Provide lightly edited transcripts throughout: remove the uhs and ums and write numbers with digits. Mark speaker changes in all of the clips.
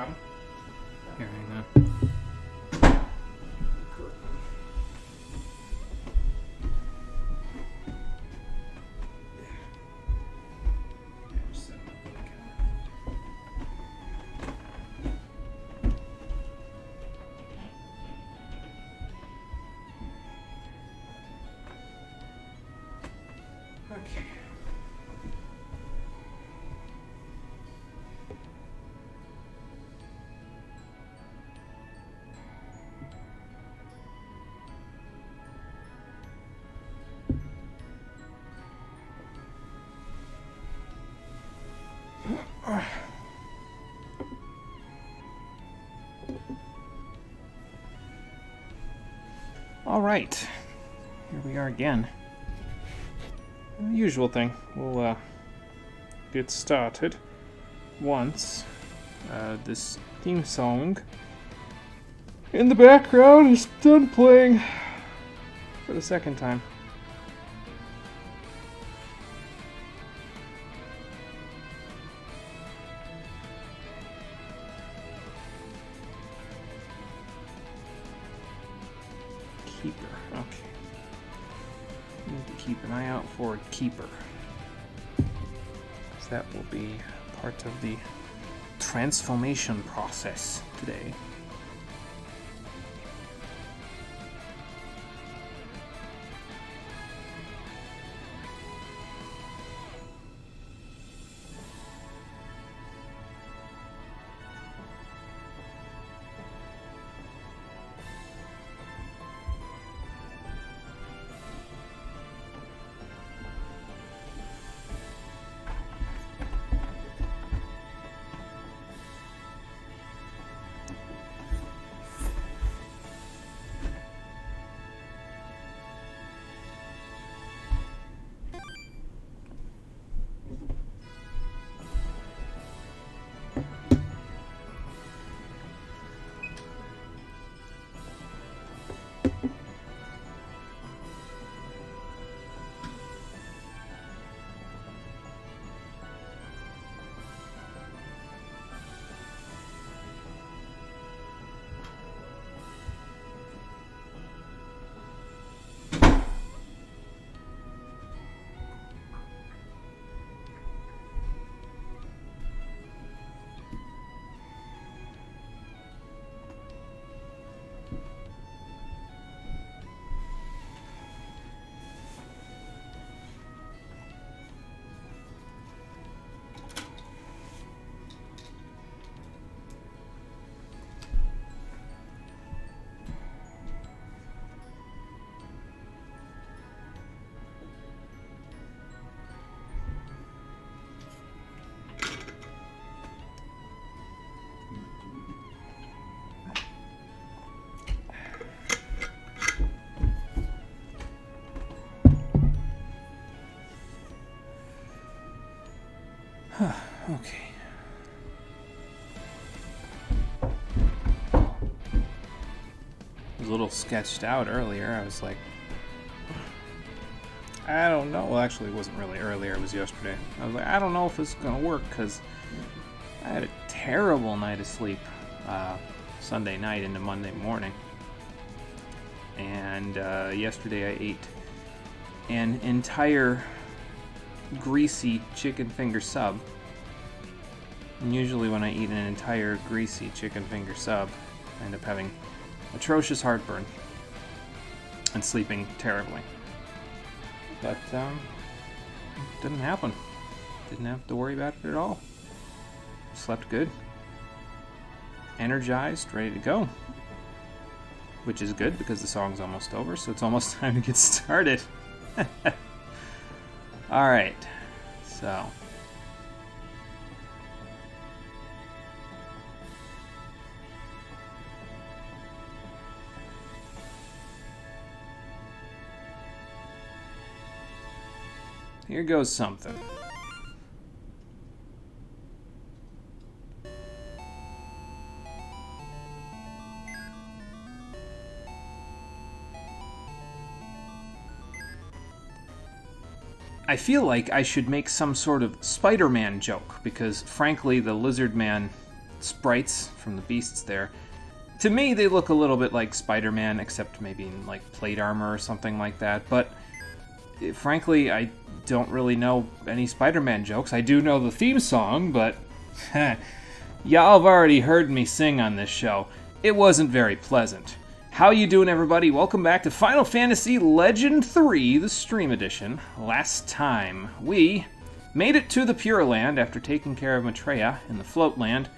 Speaker 1: got him?
Speaker 2: Here, hang on.
Speaker 1: Okay.
Speaker 2: All right, here we are again. Usual thing. We'll get started once this theme song in the background is done playing for the second time. Keeper. Okay. Need to keep an eye out for a keeper. Because that will be part of the transformation process today. Okay. I was a little sketched out earlier. I was like, I don't know. Well, actually, it wasn't really earlier. It was yesterday. I was like, I don't know if this is going to work because I had a terrible night of sleep Sunday night into Monday morning. And yesterday I ate an entire greasy chicken finger sub. And usually when I eat an entire greasy chicken finger sub, I end up having atrocious heartburn and sleeping terribly. But didn't happen. Didn't have to worry about it at all. Slept good. Energized, ready to go. Which is good because the song's almost over, so it's almost time to get started. Alright, so here goes something. I feel like I should make some sort of Spider-Man joke, because frankly the Lizard Man sprites from the beasts there. To me, they look a little bit like Spider-Man, except maybe in like plate armor or something like that. But frankly, I don't really know any Spider-Man jokes. I do know the theme song, but y'all have already heard me sing on this show. It wasn't very pleasant. How you doing, everybody? Welcome back to Final Fantasy Legend 3, the Stream Edition. Last time, we made it to the Pure Land after taking care of Maitreya in the Float Land.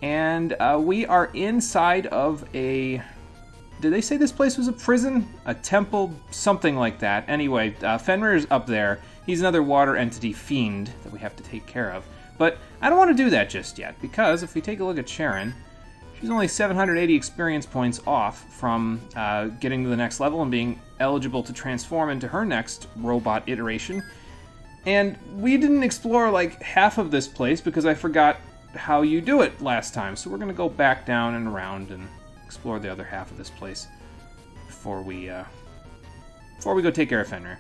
Speaker 2: And we are inside of a... Did they say this place was a prison? A temple? Something like that. Anyway, Fenrir's up there. He's another water entity fiend that we have to take care of. But I don't want to do that just yet, because if we take a look at Cheren, she's only 780 experience points off from getting to the next level and being eligible to transform into her next robot iteration. And we didn't explore like half of this place because I forgot how you do it last time. So we're going to go back down and around and explore the other half of this place before we go take care of Fenrir.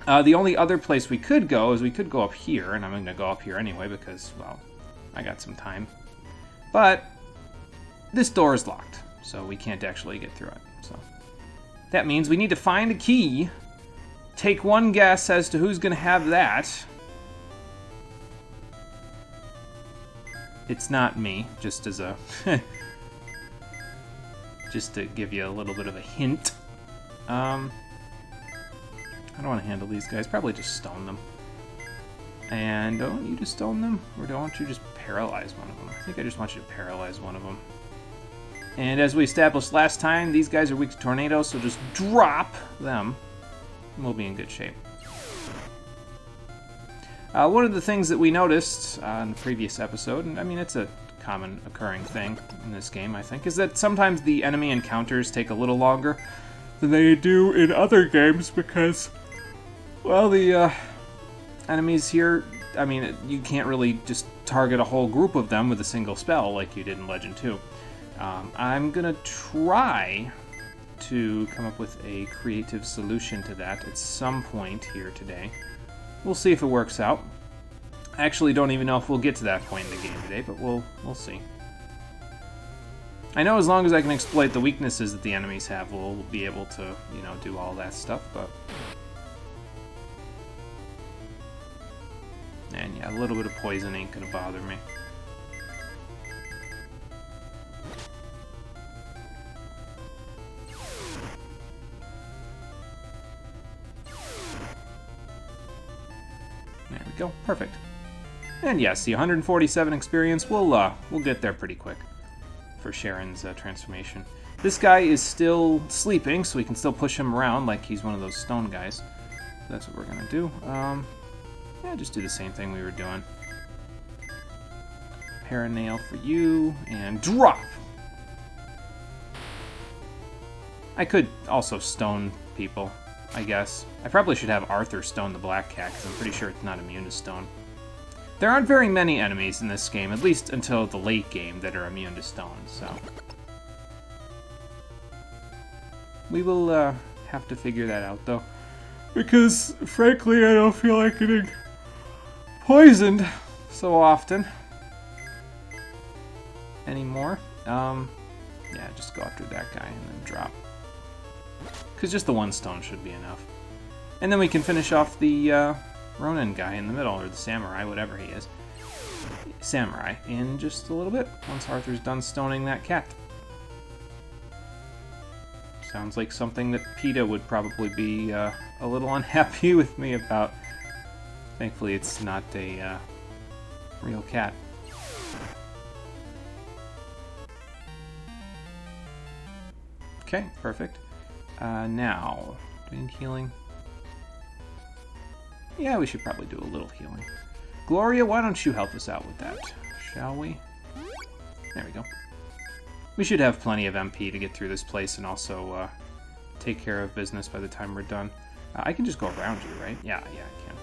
Speaker 2: The only other place we could go is we could go up here, and I'm going to go up here anyway because, well, I got some time. But this door is locked, so we can't actually get through it. So that means we need to find a key. Take one guess as to who's going to have that. It's not me, just as a... just to give you a little bit of a hint. I don't want to handle these guys. Probably just stone them. And don't you just stone them? Or don't you just paralyze one of them? I think I just want you to paralyze one of them. And as we established last time, these guys are weak to tornadoes, so just drop them. And we'll be in good shape. One of the things that we noticed in the previous episode, and I mean it's a common occurring thing in this game, I think, is that sometimes the enemy encounters take a little longer than they do in other games because, well, the enemies here, I mean, you can't really just target a whole group of them with a single spell like you did in Legend 2. I'm gonna try to come up with a creative solution to that at some point here today. We'll see if it works out. I actually don't even know if we'll get to that point in the game today, but we'll see. I know as long as I can exploit the weaknesses that the enemies have, we'll be able to, you know, do all that stuff, but... And yeah, a little bit of poison ain't gonna bother me. There we go, perfect. And yes, the 147 experience, we'll get there pretty quick for Cheren's transformation. This guy is still sleeping, so we can still push him around like he's one of those stone guys. So that's what we're gonna do. Yeah, just do the same thing we were doing. Paranail for you, and drop! I could also stone people, I guess. I probably should have Arthur stone the Black Cat, because I'm pretty sure it's not immune to stone. There aren't very many enemies in this game, at least until the late game, that are immune to stone, so... We will have to figure that out, though. Because, frankly, I don't feel like getting poisoned so often anymore. Yeah, just go after that guy and then drop. Because just the one stone should be enough. And then we can finish off the Ronin guy in the middle, or the samurai, whatever he is. Samurai, in just a little bit, once Arthur's done stoning that cat. Sounds like something that PETA would probably be a little unhappy with me about. Thankfully, it's not a real cat. Okay, perfect. Now, do we need healing? Yeah, we should probably do a little healing. Gloria, why don't you help us out with that, shall we? There we go. We should have plenty of MP to get through this place and also take care of business by the time we're done. I can just go around you, right? Yeah, I can.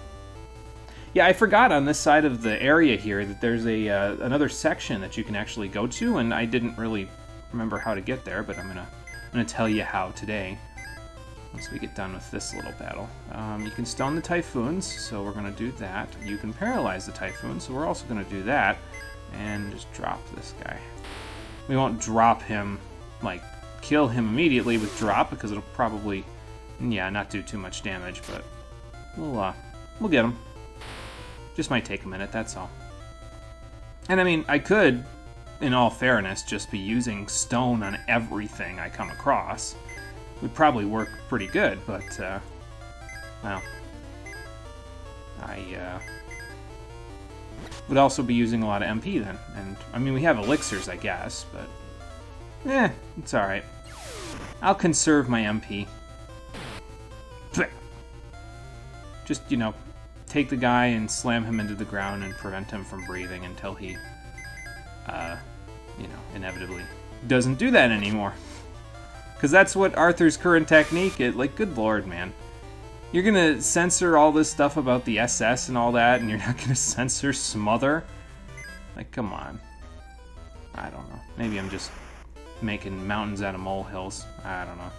Speaker 2: Yeah, I forgot on this side of the area here that there's a another section that you can actually go to, and I didn't really remember how to get there, but I'm gonna tell you how today. Once we get done with this little battle. You can stone the Typhoons, so we're going to do that. You can paralyze the Typhoons, so we're also going to do that. And just drop this guy. We won't drop him, like, kill him immediately with drop, because it'll probably, yeah, not do too much damage, but we'll get him. Just might take a minute, that's all. And I mean, I could, in all fairness, just be using stone on everything I come across. Would probably work pretty good, but, well, I would also be using a lot of MP then. And, I mean, we have elixirs, I guess, but, it's alright. I'll conserve my MP. Just, you know, take the guy and slam him into the ground and prevent him from breathing until he, you know, inevitably doesn't do that anymore. Because that's what Arthur's current technique is. Like, good lord, man. You're gonna censor all this stuff about the SS and all that, and you're not gonna censor Smother? Like, come on. I don't know. Maybe I'm just making mountains out of molehills. I don't know.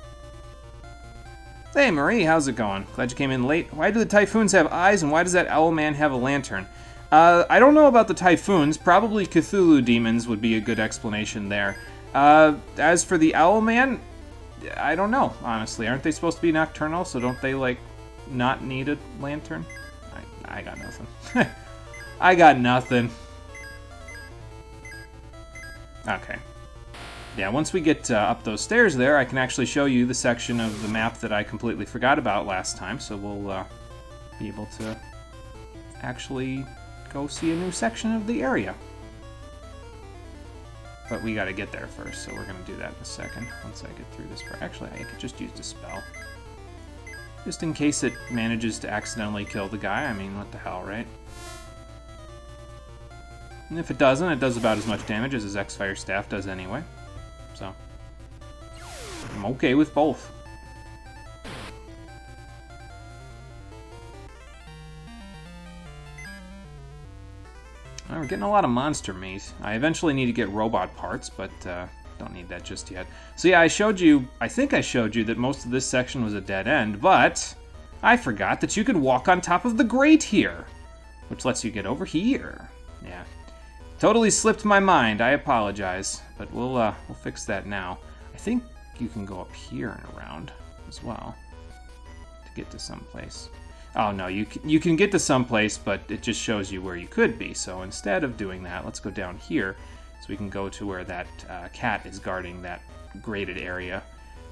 Speaker 2: Hey, Marie, how's it going? Glad you came in late. Why do the Typhoons have eyes, and why does that owl man have a lantern? I don't know about the Typhoons. Probably Cthulhu demons would be a good explanation there. As for the owl man, I don't know, honestly. Aren't they supposed to be nocturnal, so don't they, like, not need a lantern? I got nothing. I got nothing. Okay. Yeah, once we get up those stairs there, I can actually show you the section of the map that I completely forgot about last time, so we'll be able to actually go see a new section of the area. But we gotta get there first, so we're gonna do that in a second, once I get through this part. Actually, I could just use Dispel. Just in case it manages to accidentally kill the guy. I mean, what the hell, right? And if it doesn't, it does about as much damage as his X-Fire Staff does anyway. So, I'm okay with both. Well, we're getting a lot of monster meat. I eventually need to get robot parts, but don't need that just yet. So yeah, I think I showed you that most of this section was a dead end, but I forgot that you could walk on top of the grate here, which lets you get over here. Yeah. Totally slipped my mind. I apologize, but we'll fix that now. I think you can go up here and around as well to get to someplace. Oh no, you can get to someplace, but it just shows you where you could be. So instead of doing that, let's go down here so we can go to where that cat is guarding that grated area,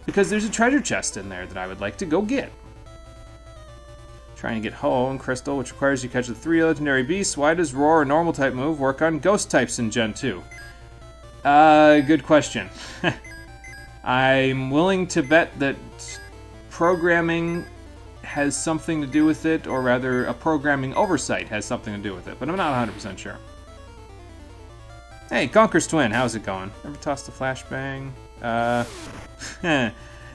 Speaker 2: because there's a treasure chest in there that I would like to go get. Trying to get Ho and Crystal, which requires you catch the 3 legendary beasts. Why does Roar, a normal type move, work on ghost types in Gen 2? Good question. I'm willing to bet that programming has something to do with it, or rather, a programming oversight has something to do with it, but I'm not 100% sure. Hey, Conker's Twin, how's it going? Ever tossed a flashbang?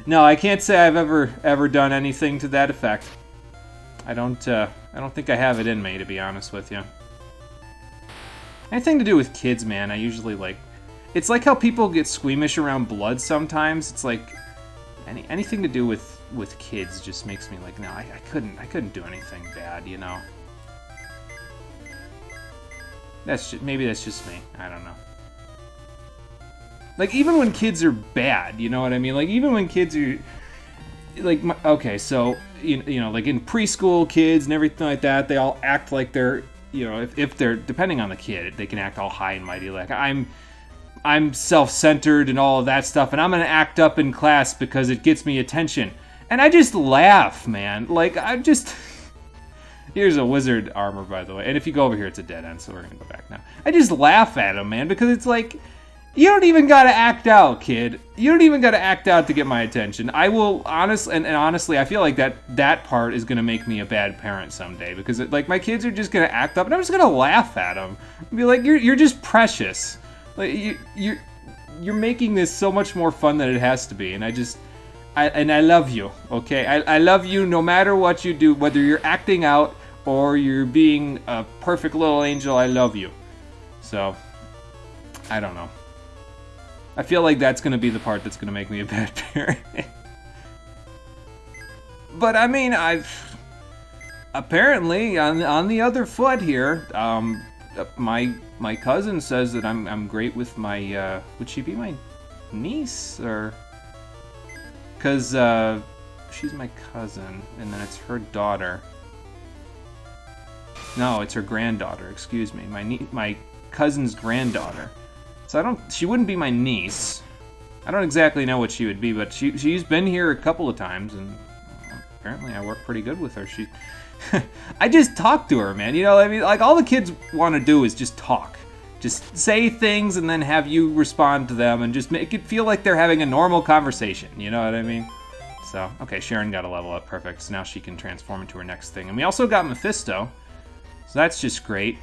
Speaker 2: No, I can't say I've ever done anything to that effect. I don't think I have it in me, to be honest with you. Anything to do with kids, man, I usually like... It's like how people get squeamish around blood sometimes. It's like anything to do with kids just makes me like, no, I couldn't do anything bad, you know. Maybe that's just me. I don't know. Like, even when kids are bad, you know what I mean? Like, even when kids are... Like, okay, so, you know, like in preschool kids and everything like that, they all act like they're, you know, if they're, depending on the kid, they can act all high and mighty, like, I'm self-centered and all of that stuff, and I'm gonna act up in class because it gets me attention. And I just laugh, man. Like, I'm just... Here's a wizard armor, by the way. And if you go over here, it's a dead end, so we're gonna go back now. I just laugh at him, man, because it's like... You don't even gotta act out, kid. You don't even gotta act out to get my attention. I will honestly, and honestly, I feel like that part is gonna make me a bad parent someday, because like my kids are just gonna act up, and I'm just gonna laugh at them, and be like, you're just precious. Like you're making this so much more fun than it has to be, and I love you. Okay, I love you no matter what you do, whether you're acting out or you're being a perfect little angel. I love you. So I don't know. I feel like that's going to be the part that's going to make me a bad parent. But I mean, apparently on the other foot here, my cousin says that I'm great with my, would she be my niece, or? Because, she's my cousin, and then it's her daughter. No, it's her granddaughter, excuse me. My cousin's granddaughter. So she wouldn't be my niece. I don't exactly know what she would be, but she's been here a couple of times, and apparently I work pretty good with her. I just talk to her, man. You know, I mean, like, all the kids want to do is just talk. Just say things and then have you respond to them and just make it feel like they're having a normal conversation. You know what I mean? So, okay, Sharon got a level up. Perfect. So now she can transform into her next thing. And we also got Mephisto. So that's just great.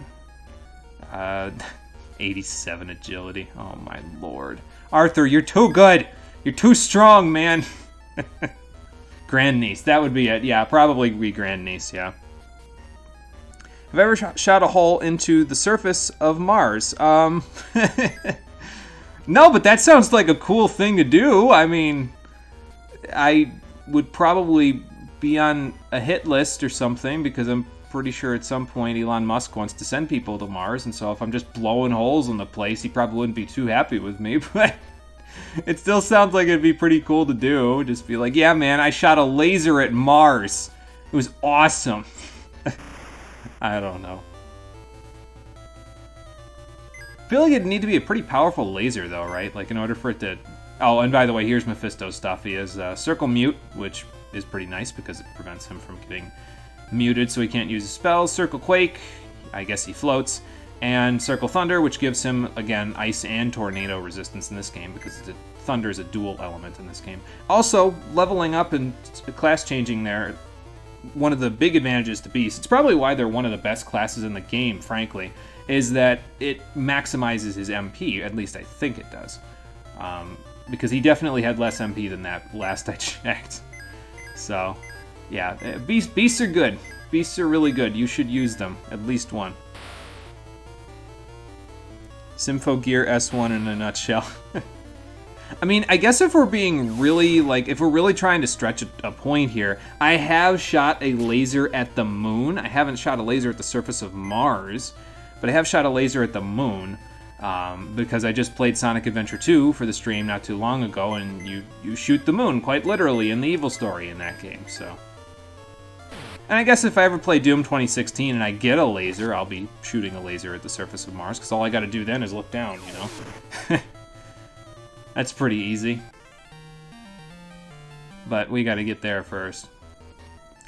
Speaker 2: 87 agility. Oh, my lord. Arthur, you're too good. You're too strong, man. Grandniece. That would be it. Yeah, probably be grandniece, yeah. Have I ever shot a hole into the surface of Mars? No, but that sounds like a cool thing to do. I mean, I would probably be on a hit list or something, because I'm pretty sure at some point Elon Musk wants to send people to Mars, and so if I'm just blowing holes in the place, he probably wouldn't be too happy with me, but it still sounds like it'd be pretty cool to do. Just be like, yeah, man, I shot a laser at Mars. It was awesome. I don't know. I feel like it'd need to be a pretty powerful laser, though, right? Like, in order for it to... Oh, and by the way, here's Mephisto's stuff. He has Circle Mute, which is pretty nice because it prevents him from getting muted, so he can't use his spells. Circle Quake, I guess he floats. And Circle Thunder, which gives him, again, ice and tornado resistance in this game, because thunder is a dual element in this game. Also, leveling up and class changing there, one of the big advantages to Beast, it's probably why they're one of the best classes in the game, frankly, is that it maximizes his MP, at least I think it does. Because he definitely had less MP than that last I checked. So, yeah, beasts are good. Beasts are really good. You should use them, at least one. Symphogear S1 in a nutshell. I mean, I guess if we're being really, if we're really trying to stretch a point here, I have shot a laser at the moon. I haven't shot a laser at the surface of Mars, but I have shot a laser at the moon, because I just played Sonic Adventure 2 for the stream not too long ago, and you shoot the moon, quite literally, in the Evil Story in that game, so... And I guess if I ever play Doom 2016 and I get a laser, I'll be shooting a laser at the surface of Mars, because all I gotta do then is look down, you know? That's pretty easy. But we gotta get there first.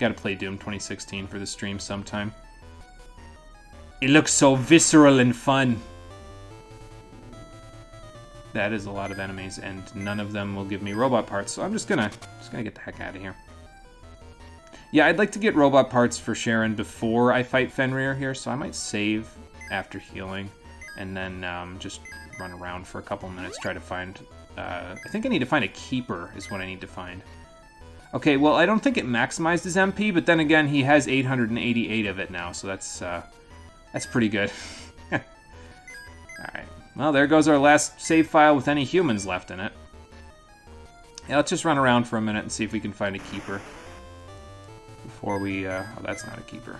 Speaker 2: Gotta play Doom 2016 for the stream sometime. It looks so visceral and fun. That is a lot of enemies, and none of them will give me robot parts, so I'm just gonna get the heck out of here. Yeah, I'd like to get robot parts for Sharon before I fight Fenrir here, so I might save after healing, and then just run around for a couple minutes, try to find... I think I need to find a keeper is what I need to find. Okay, well, I don't think it maximized his MP, but then again, he has 888 of it now, so that's pretty good. Alright, well, there goes our last save file with any humans left in it. Yeah, let's just run around for a minute and see if we can find a keeper. Before we, oh, that's not a keeper.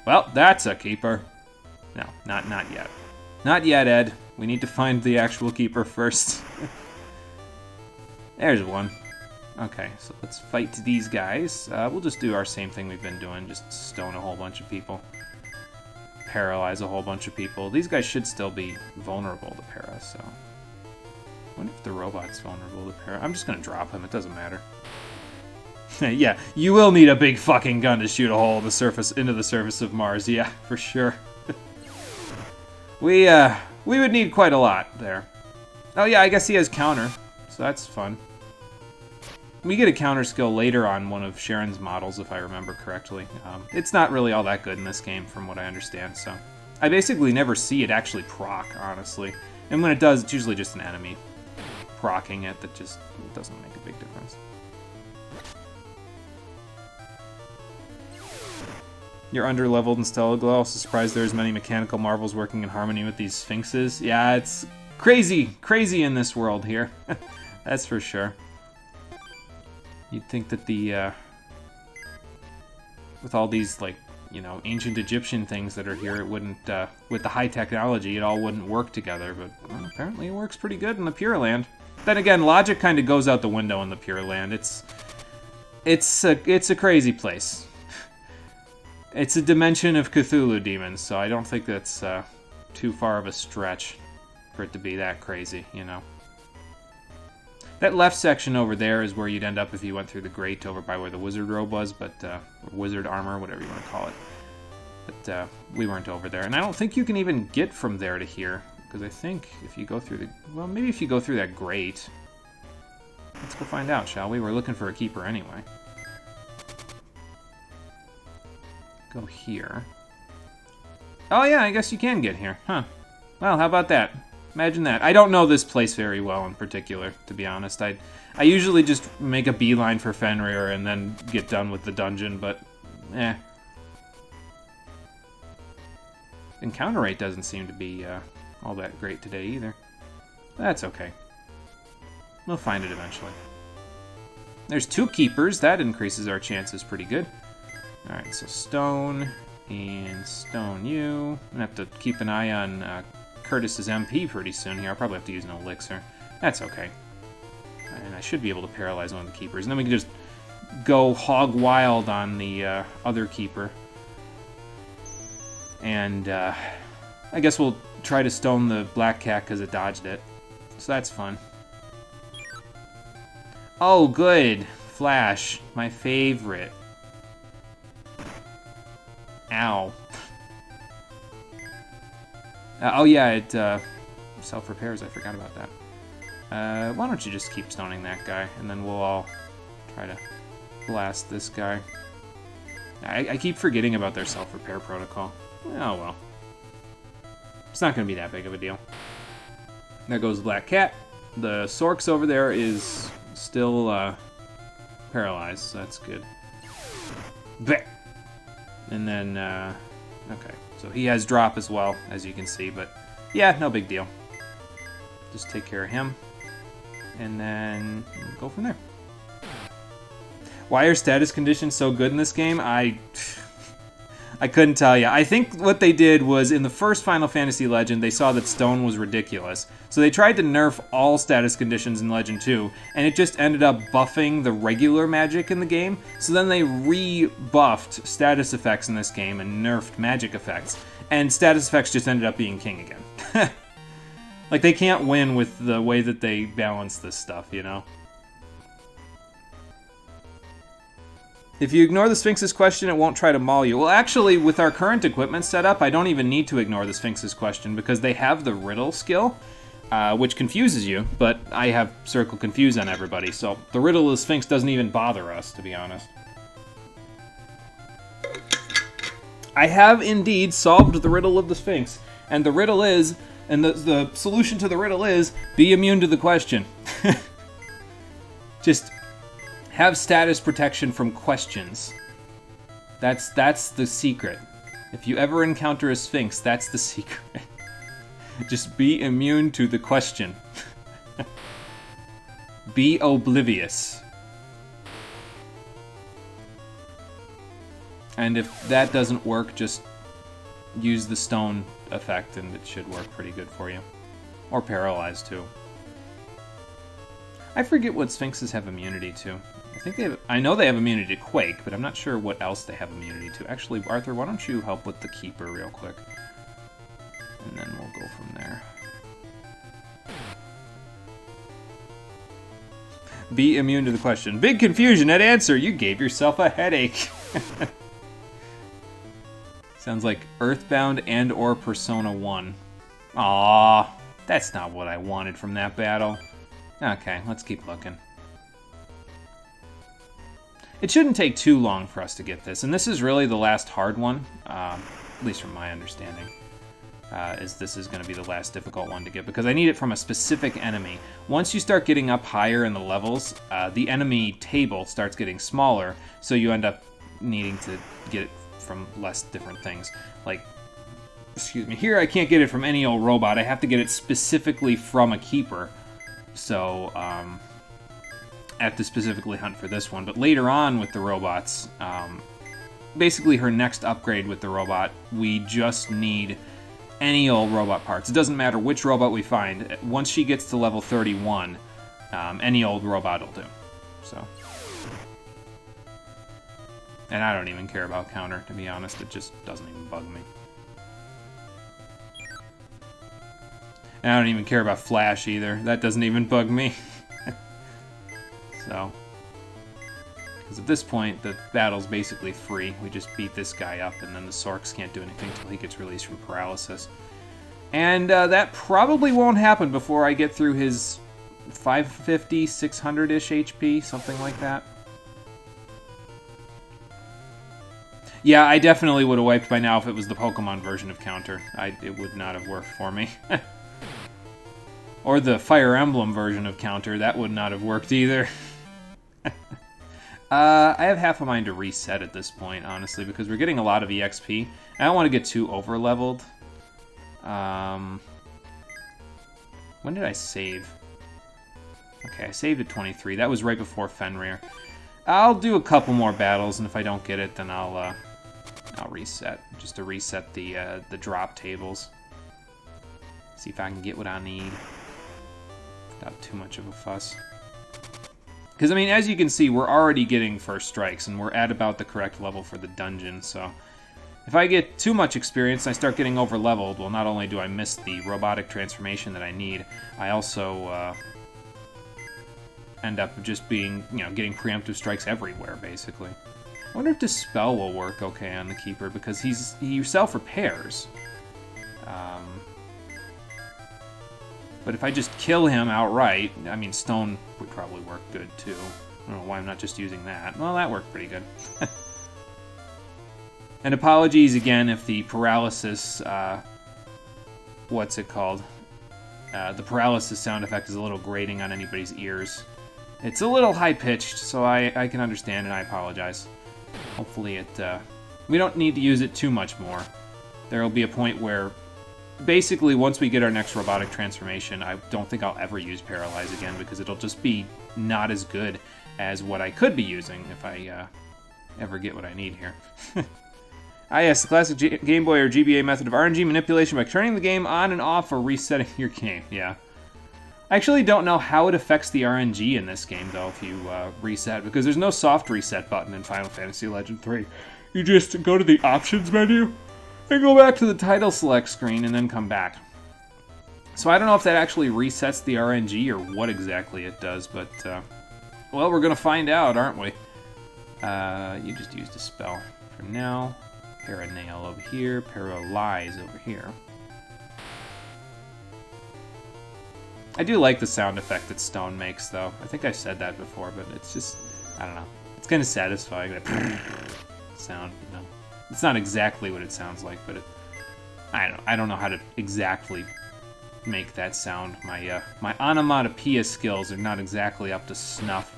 Speaker 2: Well, that's a keeper. No, not yet. Not yet, Ed. We need to find the actual keeper first. There's one. Okay, so let's fight these guys. We'll just do our same thing we've been doing, just stone a whole bunch of people. Paralyze a whole bunch of people. These guys should still be vulnerable to para, so... I wonder if the robot's vulnerable to para. I'm just gonna drop him, it doesn't matter. Yeah, you will need a big fucking gun to shoot a hole in the surface, into the surface of Mars, yeah, for sure. We would need quite a lot there. Oh yeah, I guess he has counter, so that's fun. We get a counter skill later on one of Sharon's models, if I remember correctly. It's not really all that good in this game, from what I understand, so... I basically never see it actually proc, honestly. And when it does, it's usually just an enemy proccing it that just doesn't make a big difference. You're under-leveled in Stellar Glow. Also surprised there's many mechanical marvels working in harmony with these sphinxes. Yeah, it's crazy in this world here. That's for sure. You'd think that the, with all these, like, you know, ancient Egyptian things that are here, it wouldn't, with the high technology, it all wouldn't work together, but well, apparently it works pretty good in the Pure Land. Then again, logic kind of goes out the window in the Pure Land. It's a crazy place. It's a dimension of Cthulhu demons, so I don't think that's too far of a stretch for it to be that crazy, you know. That left section over there is where you'd end up if you went through the grate over by where the wizard robe was, but wizard armor, whatever you want to call it. But we weren't over there, and I don't think you can even get from there to here, because I think if you go through the, well, maybe if you go through that grate. Let's go find out, shall we? We're looking for a keeper anyway. Go here. Oh yeah, I guess you can get here, huh? Well, how about that? Imagine that. I don't know this place very well in particular, to be honest. I usually just make a beeline for Fenrir and then get done with the dungeon, but eh. Encounter rate doesn't seem to be all that great today either. That's okay. We'll find it eventually. There's 2 keepers. That increases our chances pretty good. Alright, so stone and stone you. I'm gonna have to keep an eye on Curtis's MP pretty soon here. I'll probably have to use an elixir. That's okay. And I should be able to paralyze one of the keepers. And then we can just go hog wild on the other keeper. And I guess we'll try to stone the black cat because it dodged it. So that's fun. Oh, good. Flash. My favorite. Ow. Oh yeah, it self-repairs. I forgot about that. Why don't you just keep stoning that guy, and then we'll all try to blast this guy. I keep forgetting about their self-repair protocol. Oh well. It's not going to be that big of a deal. There goes the black cat. The Sorks over there is still paralyzed, so that's good. Blech. And then, okay. So he has drop as well, as you can see, but yeah, no big deal. Just take care of him, and then go from there. Why are status conditions so good in this game? I couldn't tell you. I think what they did was, in the first Final Fantasy Legend, they saw that stone was ridiculous. So they tried to nerf all status conditions in Legend 2, and it just ended up buffing the regular magic in the game. So then they re-buffed status effects in this game and nerfed magic effects. And status effects just ended up being king again. Like, they can't win with the way that they balance this stuff, you know? If you ignore the Sphinx's question, it won't try to maul you. Well, actually, with our current equipment setup, I don't even need to ignore the Sphinx's question because they have the riddle skill, which confuses you, but I have Circle Confuse on everybody, so the riddle of the Sphinx doesn't even bother us, to be honest. I have indeed solved the riddle of the Sphinx, and the riddle is, and the solution to the riddle is, be immune to the question. Just have status protection from questions. That's the secret. If you ever encounter a Sphinx, that's the secret. Just be immune to the question. Be oblivious. And if that doesn't work, just use the stone effect and it should work pretty good for you. Or paralyzed too. I forget what Sphinxes have immunity to. I know they have immunity to Quake, but I'm not sure what else they have immunity to. Actually, Arthur, why don't you help with the Keeper real quick? And then we'll go from there. Be immune to the question. Big confusion at answer. You gave yourself a headache. Sounds like Earthbound and or Persona 1. Aww, that's not what I wanted from that battle. Okay, let's keep looking. It shouldn't take too long for us to get this, and this is really the last hard one, at least from my understanding, this is going to be the last difficult one to get, because I need it from a specific enemy. Once you start getting up higher in the levels, the enemy table starts getting smaller, so you end up needing to get it from less different things. Like, excuse me, here I can't get it from any old robot, I have to get it specifically from a keeper. So, I have to specifically hunt for this one. But later on with the robots, basically her next upgrade with the robot. We just need any old robot parts. It doesn't matter which robot we find. Once she gets to level 31, any old robot will do. So, and I don't even care about counter, to be honest. It just doesn't even bug me. And I don't even care about Flash either. That doesn't even bug me. So, because at this point, the battle's basically free. We just beat this guy up, and then the Sorks can't do anything until he gets released from paralysis. And that probably won't happen before I get through his 550, 600-ish HP, something like that. Yeah, I definitely would have wiped by now if it was the Pokemon version of Counter. It would not have worked for me. Or the Fire Emblem version of Counter, that would not have worked either. I have half a mind to reset at this point, honestly, because we're getting a lot of EXP. I don't want to get too over-leveled. When did I save? Okay, I saved at 23. That was right before Fenrir. I'll do a couple more battles, and if I don't get it, then I'll reset, just to reset the drop tables. See if I can get what I need without too much of a fuss. Because, I mean, as you can see, we're already getting first strikes, and we're at about the correct level for the dungeon, so if I get too much experience and I start getting over-leveled, well, not only do I miss the robotic transformation that I need, I also end up just being, getting preemptive strikes everywhere, basically. I wonder if Dispel will work okay on the Keeper, because he self-repairs. But if I just kill him outright, I mean, Stone would probably work good, too. I don't know why I'm not just using that. Well, that worked pretty good. And apologies again if the paralysis, what's it called? The paralysis sound effect is a little grating on anybody's ears. It's a little high-pitched, so I can understand, and I apologize. Hopefully we don't need to use it too much more. There will be a point where, basically, once we get our next robotic transformation, I don't think I'll ever use Paralyze again, because it'll just be not as good as what I could be using if I ever get what I need here. Yes, the classic Game Boy or GBA method of RNG manipulation by turning the game on and off or resetting your game. Yeah. I actually don't know how it affects the RNG in this game, though, if you reset, because there's no soft reset button in Final Fantasy Legend 3. You just go to the options menu and go back to the title select screen and then come back. So I don't know if that actually resets the RNG or what exactly it does, but, well, we're going to find out, aren't we? You just used a spell for now. Paranail over here, Paralyze over here. I do like the sound effect that Stone makes, though. I think I said that before, but it's just, I don't know. It's kind of satisfying, that sound, It's not exactly what it sounds like, but I don't know how to exactly make that sound. My onomatopoeia skills are not exactly up to snuff.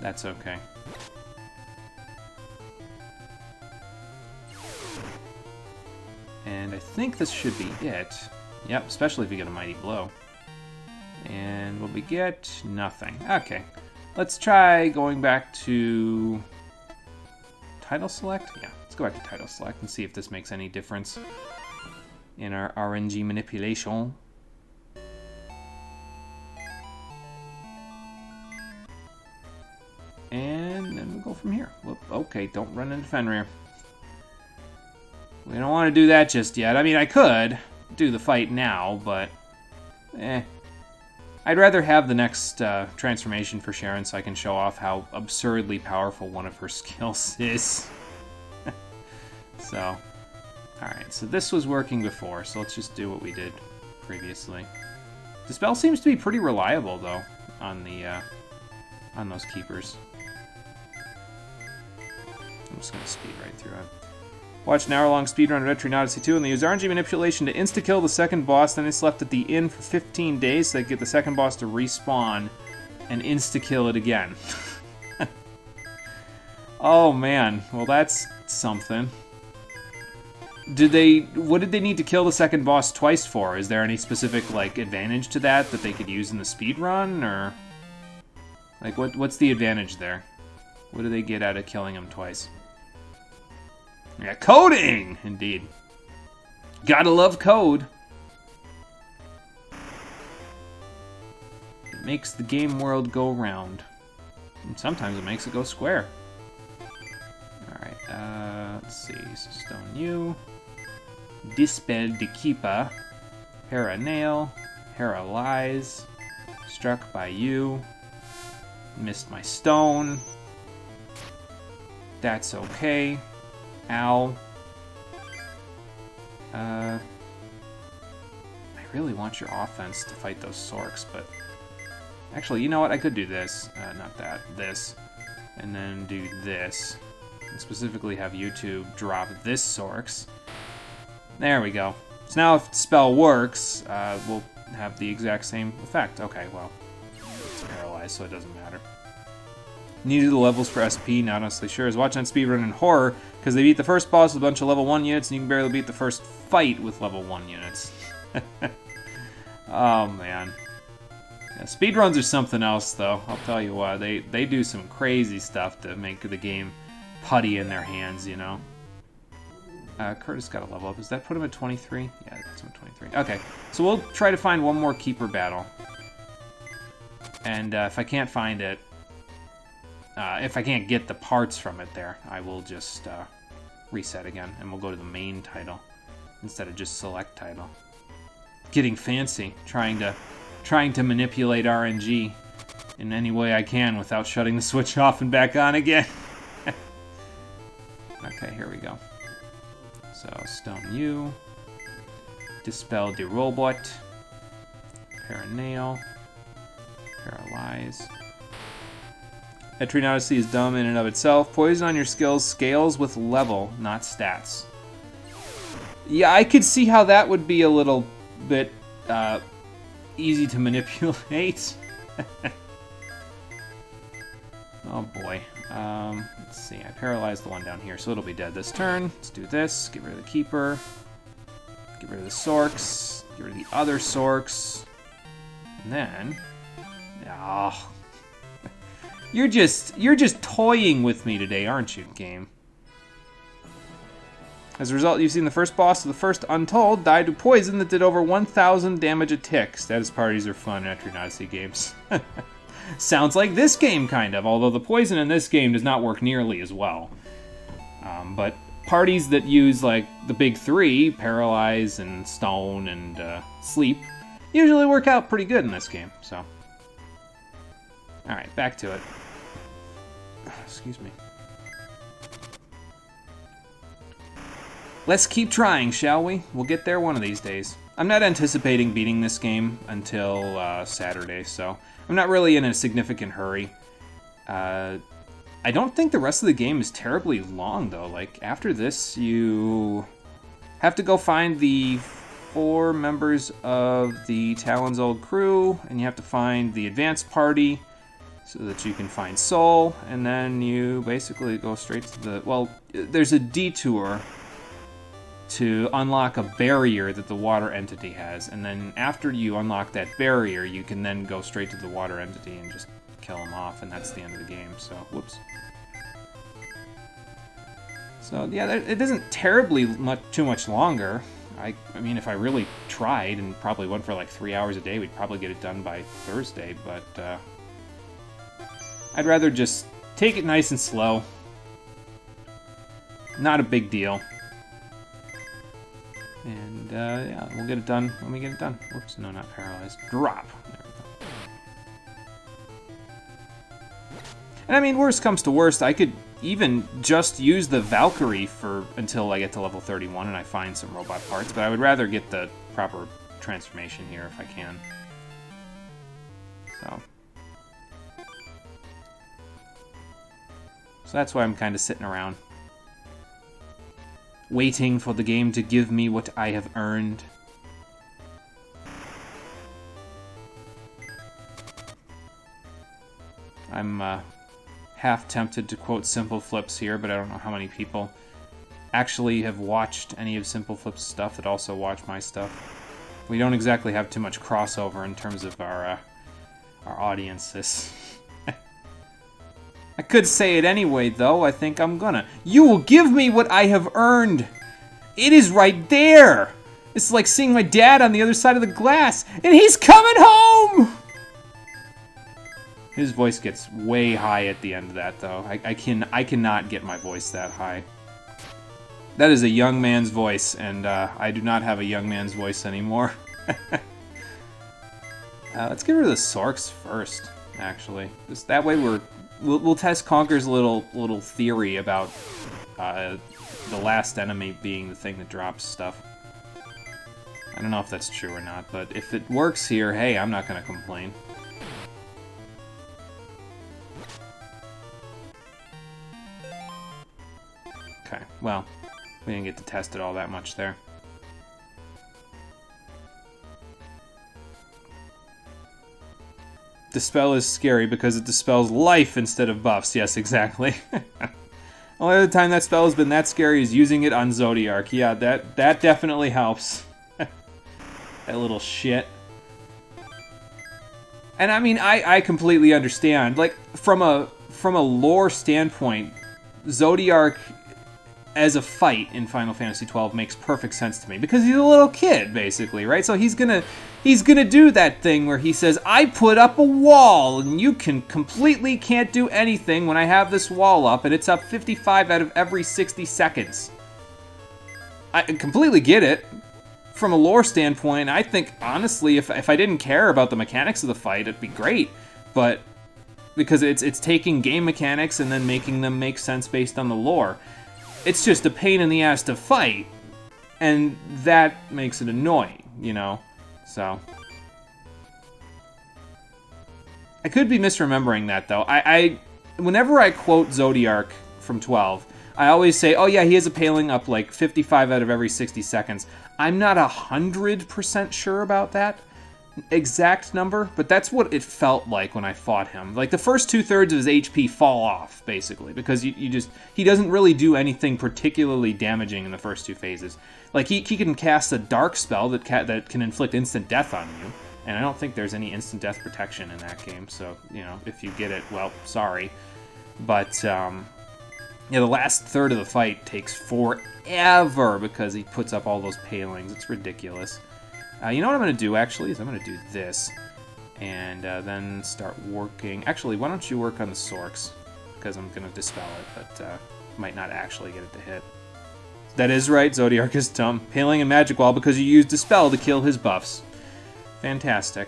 Speaker 2: That's okay. And I think this should be it. Yep, especially if you get a Mighty Blow. And what we get? Nothing. Okay. Let's try going back to Title Select? Yeah, let's go back to Title Select and see if this makes any difference in our RNG manipulation. And then we'll go from here. Whoop, okay, don't run into Fenrir. We don't want to do that just yet. I mean, I could do the fight now, but I'd rather have the next transformation for Sharon so I can show off how absurdly powerful one of her skills is. So, alright, so this was working before, so let's just do what we did previously. Dispel seems to be pretty reliable, though, on those keepers. I'm just going to speed right through it. Watch an hour-long speedrun of Etrian Odyssey 2, and they use RNG manipulation to insta-kill the second boss, then they slept at the inn for 15 days so they get the second boss to respawn and insta-kill it again. Oh man, well that's something. What did they need to kill the second boss twice for? Is there any specific, advantage to that they could use in the speedrun, or... what's the advantage there? What do they get out of killing him twice? Yeah, coding! Indeed. Gotta love code. It makes the game world go round. And sometimes it makes it go square. Alright, let's see. So Stone U. Dispel de Keepa. Hera Nail. Hera Lies. Struck by you. Missed my stone. That's okay. Ow. I really want your offense to fight those Sorks, but... Actually, you know what? I could do this. Not that. This. And then do this. And specifically have you two drop this Sorks. There we go. So now if the spell works, we'll have the exact same effect. Okay, well, it's paralyzed, so it doesn't matter. Needed the levels for SP, not honestly sure. I was watching speedrun in horror, because they beat the first boss with a bunch of level 1 units, and you can barely beat the first fight with level 1 units. Oh, man. Yeah, speedruns are something else, though. I'll tell you what. They do some crazy stuff to make the game putty in their hands, you know? Curtis got a level up. Does that put him at 23? Yeah, that's him at 23. Okay, so we'll try to find one more Keeper battle. And if I can't find it, if I can't get the parts from it there, I will just reset again, and we'll go to the main title instead of just select title. Getting fancy, trying to manipulate RNG in any way I can without shutting the switch off and back on again. Okay, here we go. So, Stone U, Dispel de Robot, Paranail, Paralyze. Etrian Odyssey is dumb in and of itself. Poison on your skills scales with level, not stats. Yeah, I could see how that would be a little bit easy to manipulate. Oh boy. Let's see, I paralyzed the one down here, so it'll be dead this turn. Let's do this, get rid of the Keeper. Get rid of the Sorks. Get rid of the other Sorks. And then... Oh. You're just toying with me today, aren't you, game? As a result, you've seen the first boss of the first Untold died to poison that did over 1,000 damage a tick. Status parties are fun in Etrian Odyssey games. Sounds like this game, kind of, although the poison in this game does not work nearly as well. But parties that use, like, the big three, Paralyze and Stone and Sleep, usually work out pretty good in this game, so... Alright, back to it. Excuse me. Let's keep trying, shall we? We'll get there one of these days. I'm not anticipating beating this game until Saturday, so I'm not really in a significant hurry. I don't think the rest of the game is terribly long, though. Like, after this, you have to go find the 4 members of the Talon's old crew, and you have to find the advanced party so that you can find Soul, and then you basically go straight to the... Well, there's a detour to unlock a barrier that the water entity has, and then after you unlock that barrier, you can then go straight to the water entity and just kill him off, and that's the end of the game, so, whoops. So, yeah, it isn't terribly too much longer. I mean, if I really tried and probably went for like 3 hours a day, we'd probably get it done by Thursday, but I'd rather just take it nice and slow. Not a big deal. And, yeah, we'll get it done when we get it done. Whoops, no, not paralyzed. Drop. There we go. And I mean, worst comes to worst, I could even just use the Valkyrie until I get to level 31 and I find some robot parts, but I would rather get the proper transformation here if I can. So that's why I'm kind of sitting around, waiting for the game to give me what I have earned. I'm half tempted to quote Simple Flips here, but I don't know how many people actually have watched any of Simple Flip's stuff that also watch my stuff. We don't exactly have too much crossover in terms of our audiences. I could say it anyway, though. I think I'm gonna. You will give me what I have earned. It is right there. It's like seeing my dad on the other side of the glass, and he's coming home! His voice gets way high at the end of that, though. I cannot get my voice that high. That is a young man's voice, and I do not have a young man's voice anymore. Let's get rid of the Sorks first, actually. Just that way we'll test Conker's little theory about the last enemy being the thing that drops stuff. I don't know if that's true or not, but if it works here, hey, I'm not gonna complain. Okay, well, we didn't get to test it all that much there. Dispel is scary because it dispels life instead of buffs. Yes, exactly. Only other time that spell has been that scary is using it on Zodiark. Yeah, that definitely helps. That little shit. And I mean, I completely understand. Like, from a lore standpoint, Zodiark as a fight in Final Fantasy XII makes perfect sense to me because he's a little kid, basically, right? So he's gonna do that thing where he says, "I put up a wall, and you completely can't do anything when I have this wall up, and it's up 55 out of every 60 seconds." I completely get it. From a lore standpoint, I think, honestly, if I didn't care about the mechanics of the fight, it'd be great. But because it's taking game mechanics and then making them make sense based on the lore. It's just a pain in the ass to fight, and that makes it annoying, you know? So I could be misremembering that, though. Whenever I quote Zodiark from 12, I always say, oh yeah, he has a paling up like 55 out of every 60 seconds. I'm not 100% sure about that exact number, but that's what it felt like when I fought him. Like, the first 2/3 of his HP fall off, basically, because he doesn't really do anything particularly damaging in the first two phases. Like, he can cast a dark spell that can inflict instant death on you, and I don't think there's any instant death protection in that game, so, you know, if you get it, well, sorry. But, yeah, the last third of the fight takes forever because he puts up all those palings. It's ridiculous. You know what I'm going to do, actually, is I'm going to do this, and then start working. Actually, why don't you work on the Sorks, because I'm going to dispel it, but might not actually get it to hit. That is right, Zodiark is dumb. Paling and Magic Wall because you used Dispel to kill his buffs. Fantastic.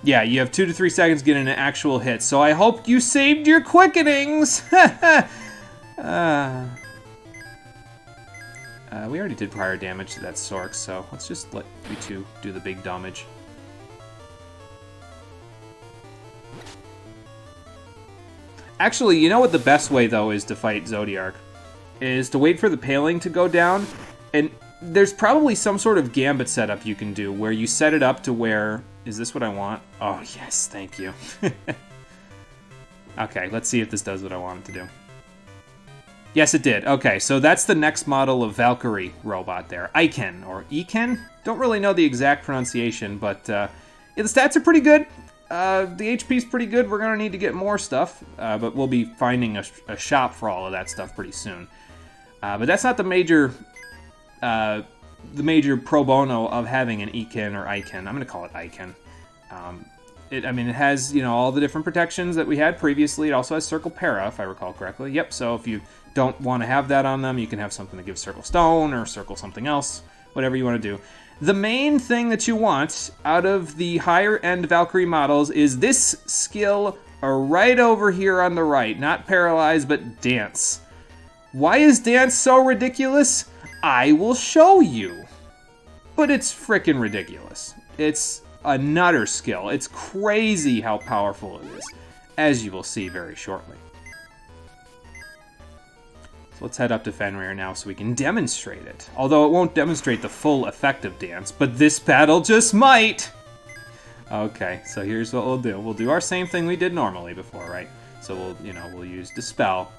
Speaker 2: Yeah, you have 2 to 3 seconds to get an actual hit, so I hope you saved your quickenings! We already did prior damage to that Sork, so let's just let you two do the big damage. Actually, you know what the best way, though, is to fight Zodiark? Is to wait for the paling to go down, and there's probably some sort of gambit setup you can do where you set it up to where... Is this what I want? Oh, yes, thank you. Okay, let's see if this does what I want it to do. Yes, it did. Okay, so that's the next model of Valkyrie robot there. Eiken, or Eiken? Don't really know the exact pronunciation, but yeah, the stats are pretty good. The HP's pretty good. We're gonna need to get more stuff, but we'll be finding a shop for all of that stuff pretty soon. But that's not the major pro bono of having an Eiken or Eiken. I'm gonna call it Eiken. I mean, it has, you know, all the different protections that we had previously. It also has Circle Para, if I recall correctly. Yep, so if you don't want to have that on them, you can have something that gives Circle Stone or Circle something else, whatever you want to do. The main thing that you want out of the higher-end Valkyrie models is this skill right over here on the right. Not Paralyze, but Dance. Why is Dance so ridiculous? I will show you. But it's frickin' ridiculous. It's a nutter skill. It's crazy how powerful it is, as you will see very shortly. So let's head up to Fenrir now so we can demonstrate it. Although it won't demonstrate the full effect of Dance, but this battle just might! Okay, so here's what we'll do. We'll do our same thing we did normally before, right? So we'll use Dispel.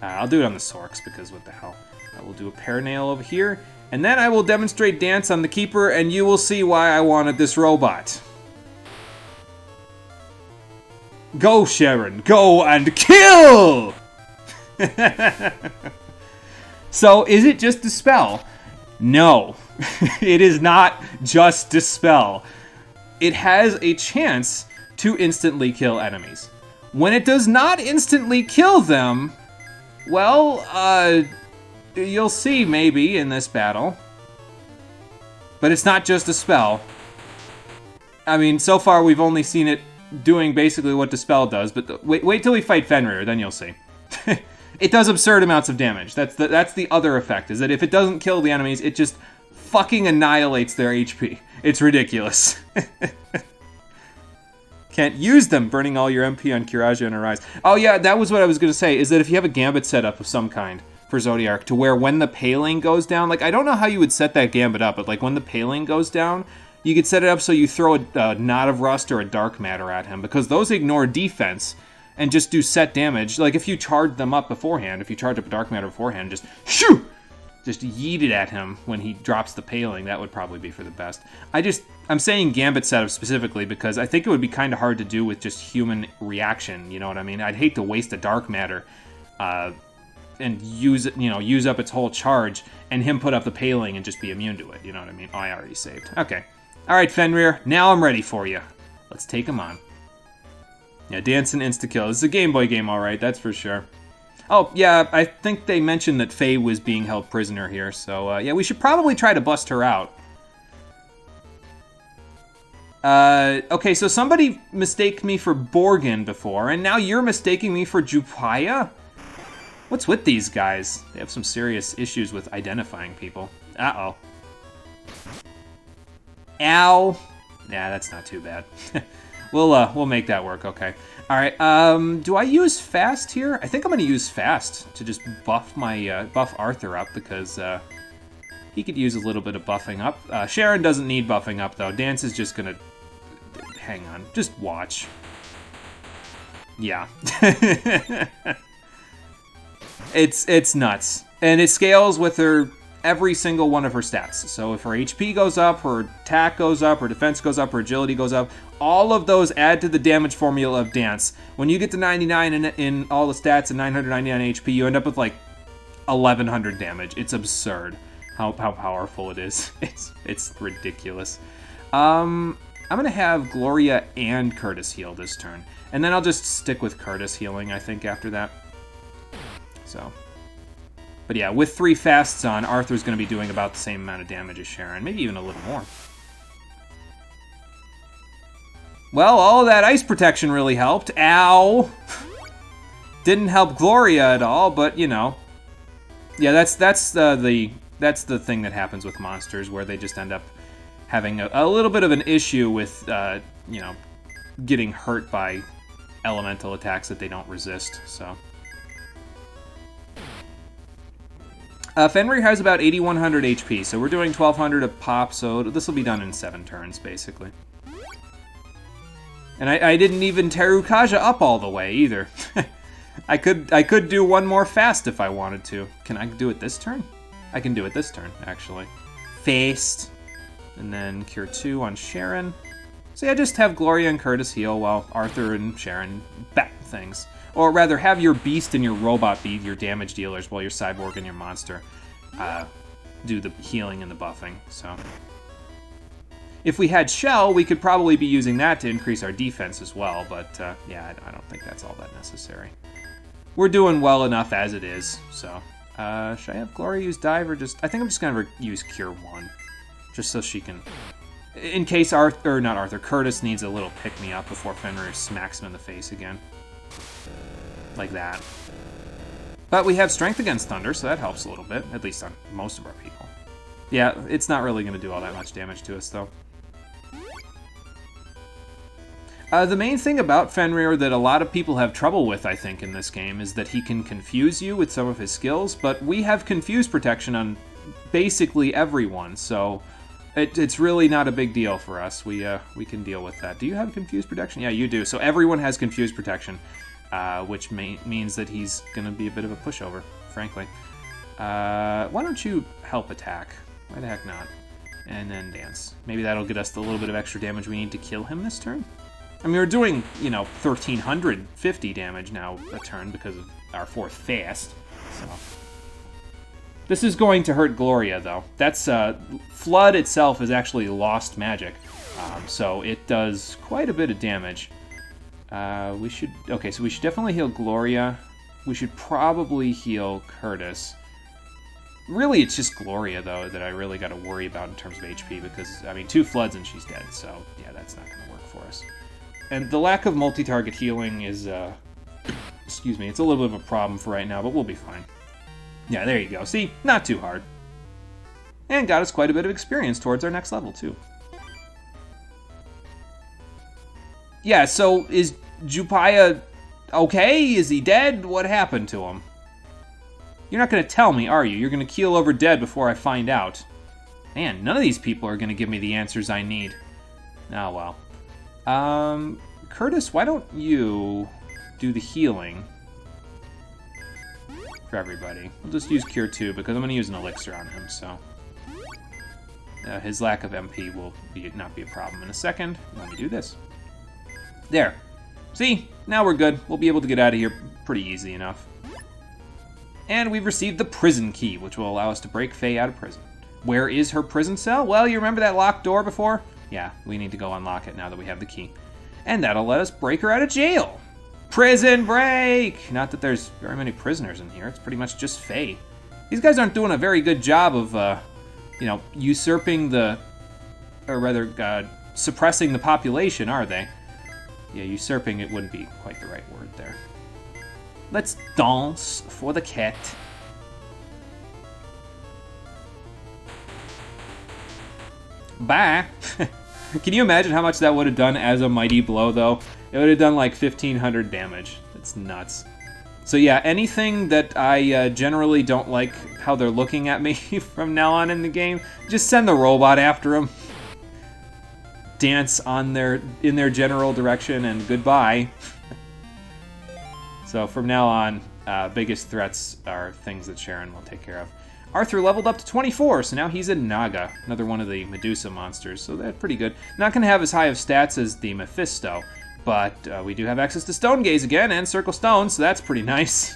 Speaker 2: I'll do it on the Sorks because what the hell. We'll do a Paranail over here. And then I will demonstrate Dance on the Keeper, and you will see why I wanted this robot. Go, Sharon. Go and kill! So, is it just Dispel? No. It is not just Dispel. It has a chance to instantly kill enemies. When it does not instantly kill them, well, you'll see maybe in this battle. But it's not just a spell. I mean, so far we've only seen it doing basically what Dispel does, but wait till we fight Fenrir, then you'll see. It does absurd amounts of damage. That's the other effect, is that if it doesn't kill the enemies, it just fucking annihilates their HP. It's ridiculous. Can't use them, burning all your MP on Kiraja and Arise. Oh yeah, that was what I was going to say, is that if you have a Gambit setup of some kind for Zodiark, to where when the paling goes down, like, I don't know how you would set that Gambit up, but like when the paling goes down, you could set it up so you throw a Knot of Rust or a Dark Matter at him, because those ignore defense and just do set damage. Like, if you charge them up beforehand, if you charge up a Dark Matter beforehand, just shoo! Just yeet it at him when he drops the paling, that would probably be for the best. I'm saying Gambit setup specifically because I think it would be kind of hard to do with just human reaction, you know what I mean? I'd hate to waste a Dark Matter and use up its whole charge and him put up the paling and just be immune to it, you know what I mean? Oh, I already saved. Okay. Alright, Fenrir, now I'm ready for you. Let's take him on. Yeah, Dance and Insta-Kill. This is a Game Boy game, alright, that's for sure. Oh, yeah, I think they mentioned that Faye was being held prisoner here, so, yeah, we should probably try to bust her out. Okay, so somebody mistaked me for Borgin before, and now you're mistaking me for Jupaya? What's with these guys? They have some serious issues with identifying people. Uh-oh. Ow. Yeah, that's not too bad. We'll make that work, okay. Alright, do I use Fast here? I think I'm gonna use Fast to just buff my, buff Arthur up, because, he could use a little bit of buffing up. Sharon doesn't need buffing up, though. Dance is just gonna... Hang on, just watch. Yeah. It's nuts. And it scales with her... every single one of her stats. So if her HP goes up, her attack goes up, her defense goes up, her agility goes up, all of those add to the damage formula of Dance. When you get to 99 in all the stats and 999 HP, you end up with like 1100 damage. It's absurd how powerful it is. It's ridiculous. I'm gonna have Gloria and Curtis heal this turn. And then I'll just stick with Curtis healing, I think, after that. So... But yeah, with 3 fasts on, Arthur's going to be doing about the same amount of damage as Sharon. Maybe even a little more. Well, all of that ice protection really helped. Ow! Didn't help Gloria at all, but, you know. Yeah, that's the thing that happens with monsters, where they just end up having a little bit of an issue with, you know, getting hurt by elemental attacks that they don't resist, so... Fenrir has about 8,100 HP, so we're doing 1,200 a pop, so this will be done in 7 turns, basically. And I didn't even Terukaja up all the way, either. I could do one more fast if I wanted to. Can I do it this turn? I can do it this turn, actually. Fast. And then Cure 2 on Sharon. So yeah, just have Gloria and Curtis heal while Arthur and Sharon bat things. Or rather, have your beast and your robot be your damage dealers while your cyborg and your monster do the healing and the buffing, so... If we had Shell, we could probably be using that to increase our defense as well, but yeah, I don't think that's all that necessary. We're doing well enough as it is, so... should I have Gloria use Dive or just... I think I'm just gonna use Cure 1, just so she can... In case Curtis needs a little pick-me-up before Fenrir smacks him in the face again. Like that. But we have Strength against Thunder, so that helps a little bit, at least on most of our people. Yeah, it's not really going to do all that much damage to us, though. The main thing about Fenrir that a lot of people have trouble with, I think, in this game, is that he can confuse you with some of his skills, but we have Confuse Protection on basically everyone, so it's really not a big deal for us. We can deal with that. Do you have Confuse Protection? Yeah, you do. So everyone has Confuse Protection. Which means that he's going to be a bit of a pushover, frankly. Why don't you help attack? Why the heck not? And then Dance. Maybe that'll get us the little bit of extra damage we need to kill him this turn? I mean, we're doing, you know, 1,350 damage now a turn because of our 4th fast. So this is going to hurt Gloria, though. That's Flood itself is actually lost magic, so it does quite a bit of damage. Okay, so we should definitely heal Gloria. We should probably heal Curtis. Really, it's just Gloria, though, that I really got to worry about in terms of HP, because, I mean, 2 Floods and she's dead, so, yeah, that's not going to work for us. And the lack of multi-target healing is, excuse me, it's a little bit of a problem for right now, but we'll be fine. Yeah, there you go. See? Not too hard. And got us quite a bit of experience towards our next level, too. Yeah, so is Jupaya okay? Is he dead? What happened to him? You're not going to tell me, are you? You're going to keel over dead before I find out. Man, none of these people are going to give me the answers I need. Oh, well. Curtis, why don't you do the healing for everybody? We'll just use Cure 2 because I'm going to use an elixir on him, so his lack of MP will not be a problem in a second. Let me do this. There. See? Now we're good. We'll be able to get out of here pretty easy enough. And we've received the prison key, which will allow us to break Faye out of prison. Where is her prison cell? Well, you remember that locked door before? Yeah, we need to go unlock it now that we have the key. And that'll let us break her out of jail. Prison break! Not that there's very many prisoners in here. It's pretty much just Faye. These guys aren't doing a very good job of, you know, usurping the... Or rather, suppressing the population, are they? Yeah, usurping, it wouldn't be quite the right word there. Let's dance for the cat. Bye! Can you imagine how much that would have done as a mighty blow, though? It would have done like 1,500 damage. It's nuts. So yeah, anything that I generally don't like how they're looking at me from now on in the game, just send the robot after them. Dance in their general direction, and goodbye. So from now on, biggest threats are things that Sharon will take care of. Arthur leveled up to 24, so now he's a Naga, another one of the Medusa monsters, so that's pretty good. Not going to have as high of stats as the Mephisto, but we do have access to Stone Gaze again, and Circle Stone, so that's pretty nice.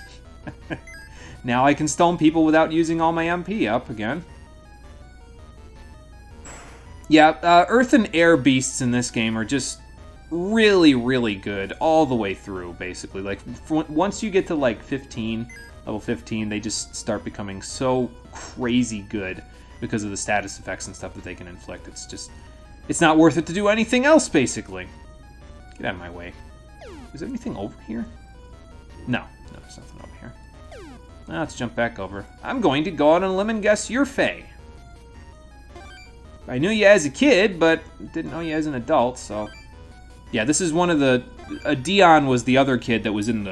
Speaker 2: Now I can stone people without using all my MP up again. Yeah, Earth and Air beasts in this game are just really, really good all the way through, basically. Like, once you get to, like, level 15, they just start becoming so crazy good because of the status effects and stuff that they can inflict. It's just, it's not worth it to do anything else, basically. Get out of my way. Is there anything over here? No, there's nothing over here. Now let's jump back over. I'm going to go out on a limb and guess you're Faye. I knew you as a kid, but didn't know you as an adult, so... Yeah, this is one of the... Dion was the other kid that was in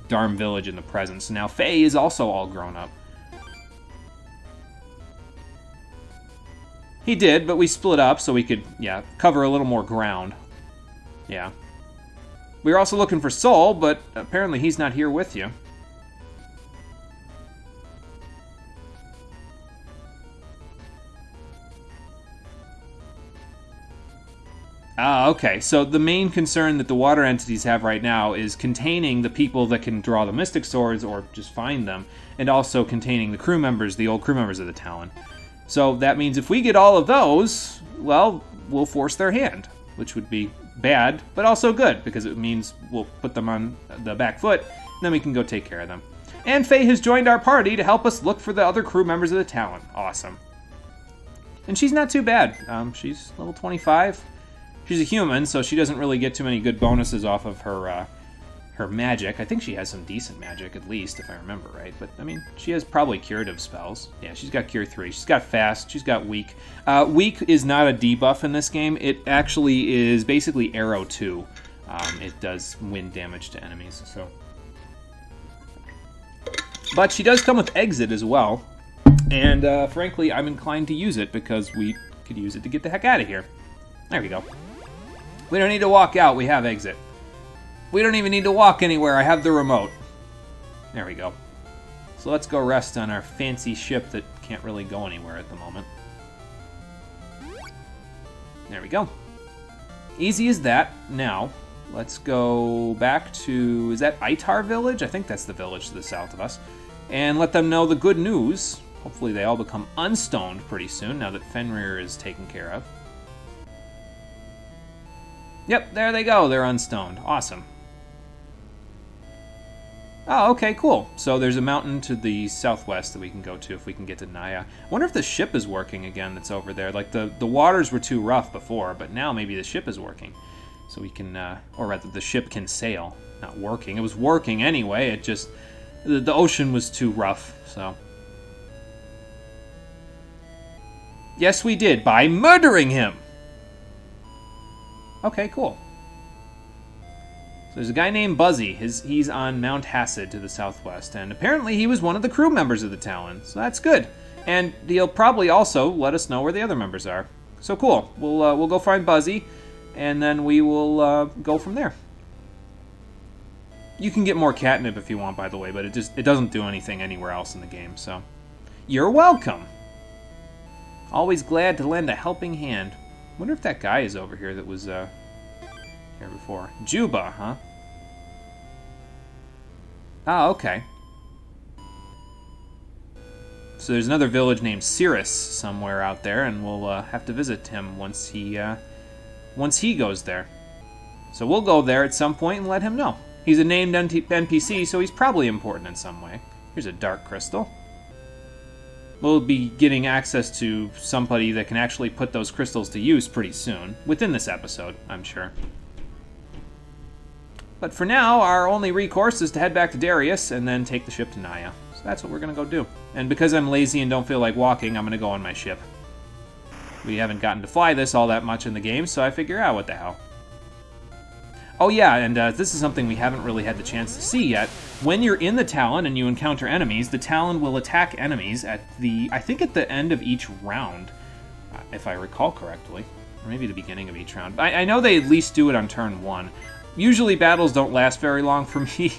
Speaker 2: Darm Village in the present, so now Faye is also all grown up. He did, but we split up so we could, yeah, cover a little more ground. Yeah. We were also looking for Soul, but apparently he's not here with you. Ah, okay. So the main concern that the water entities have right now is containing the people that can draw the Mystic Swords or just find them, and also containing the crew members, the old crew members of the Talon. So that means if we get all of those, well, we'll force their hand, which would be bad, but also good, because it means we'll put them on the back foot, and then we can go take care of them. And Faye has joined our party to help us look for the other crew members of the Talon. Awesome. And she's not too bad. She's level 25. She's a human, so she doesn't really get too many good bonuses off of her her magic. I think she has some decent magic, at least, if I remember right. But, I mean, she has probably curative spells. Yeah, she's got Cure 3. She's got Fast. She's got Weak. Weak is not a debuff in this game. It actually is basically Arrow 2. It does wind damage to enemies, so... But she does come with Exit as well. And, frankly, I'm inclined to use it because we could use it to get the heck out of here. There we go. We don't need to walk out. We have Exit. We don't even need to walk anywhere. I have the remote. There we go. So let's go rest on our fancy ship that can't really go anywhere at the moment. There we go. Easy as that. Now, let's go back to, is that Itar Village? I think that's the village to the south of us. And let them know the good news. Hopefully they all become unstoned pretty soon now that Fenrir is taken care of. Yep, there they go. They're unstoned. Awesome. Oh, okay, cool. So there's a mountain to the southwest that we can go to if we can get to Naya. I wonder if the ship is working again that's over there. Like, the waters were too rough before, but now maybe the ship is working. So we can, or rather, the ship can sail. Not working. It was working anyway, it just, the ocean was too rough, so. Yes, we did, by murdering him! Okay, cool. There's a guy named Buzzy. He's on Mount Hassad to the southwest, and apparently he was one of the crew members of the Talon, so that's good. And he'll probably also let us know where the other members are. So cool. We'll go find Buzzy, and then we will go from there. You can get more catnip if you want, by the way, but it doesn't do anything anywhere else in the game, so. You're welcome. Always glad to lend a helping hand. Wonder if that guy is over here that was here before. Juba, huh? Ah, okay. So there's another village named Cirrus somewhere out there, and we'll have to visit him once he goes there. So we'll go there at some point and let him know. He's a named NPC, so he's probably important in some way. Here's a dark crystal. We'll be getting access to somebody that can actually put those crystals to use pretty soon. Within this episode, I'm sure. But for now, our only recourse is to head back to Darius and then take the ship to Naya. So that's what we're going to go do. And because I'm lazy and don't feel like walking, I'm going to go on my ship. We haven't gotten to fly this all that much in the game, so I figure out what the hell. Oh yeah, and this is something we haven't really had the chance to see yet. When you're in the Talon and you encounter enemies, the Talon will attack enemies at I think at the end of each round, if I recall correctly. Or maybe the beginning of each round. I know they at least do it on turn 1. Usually battles don't last very long for me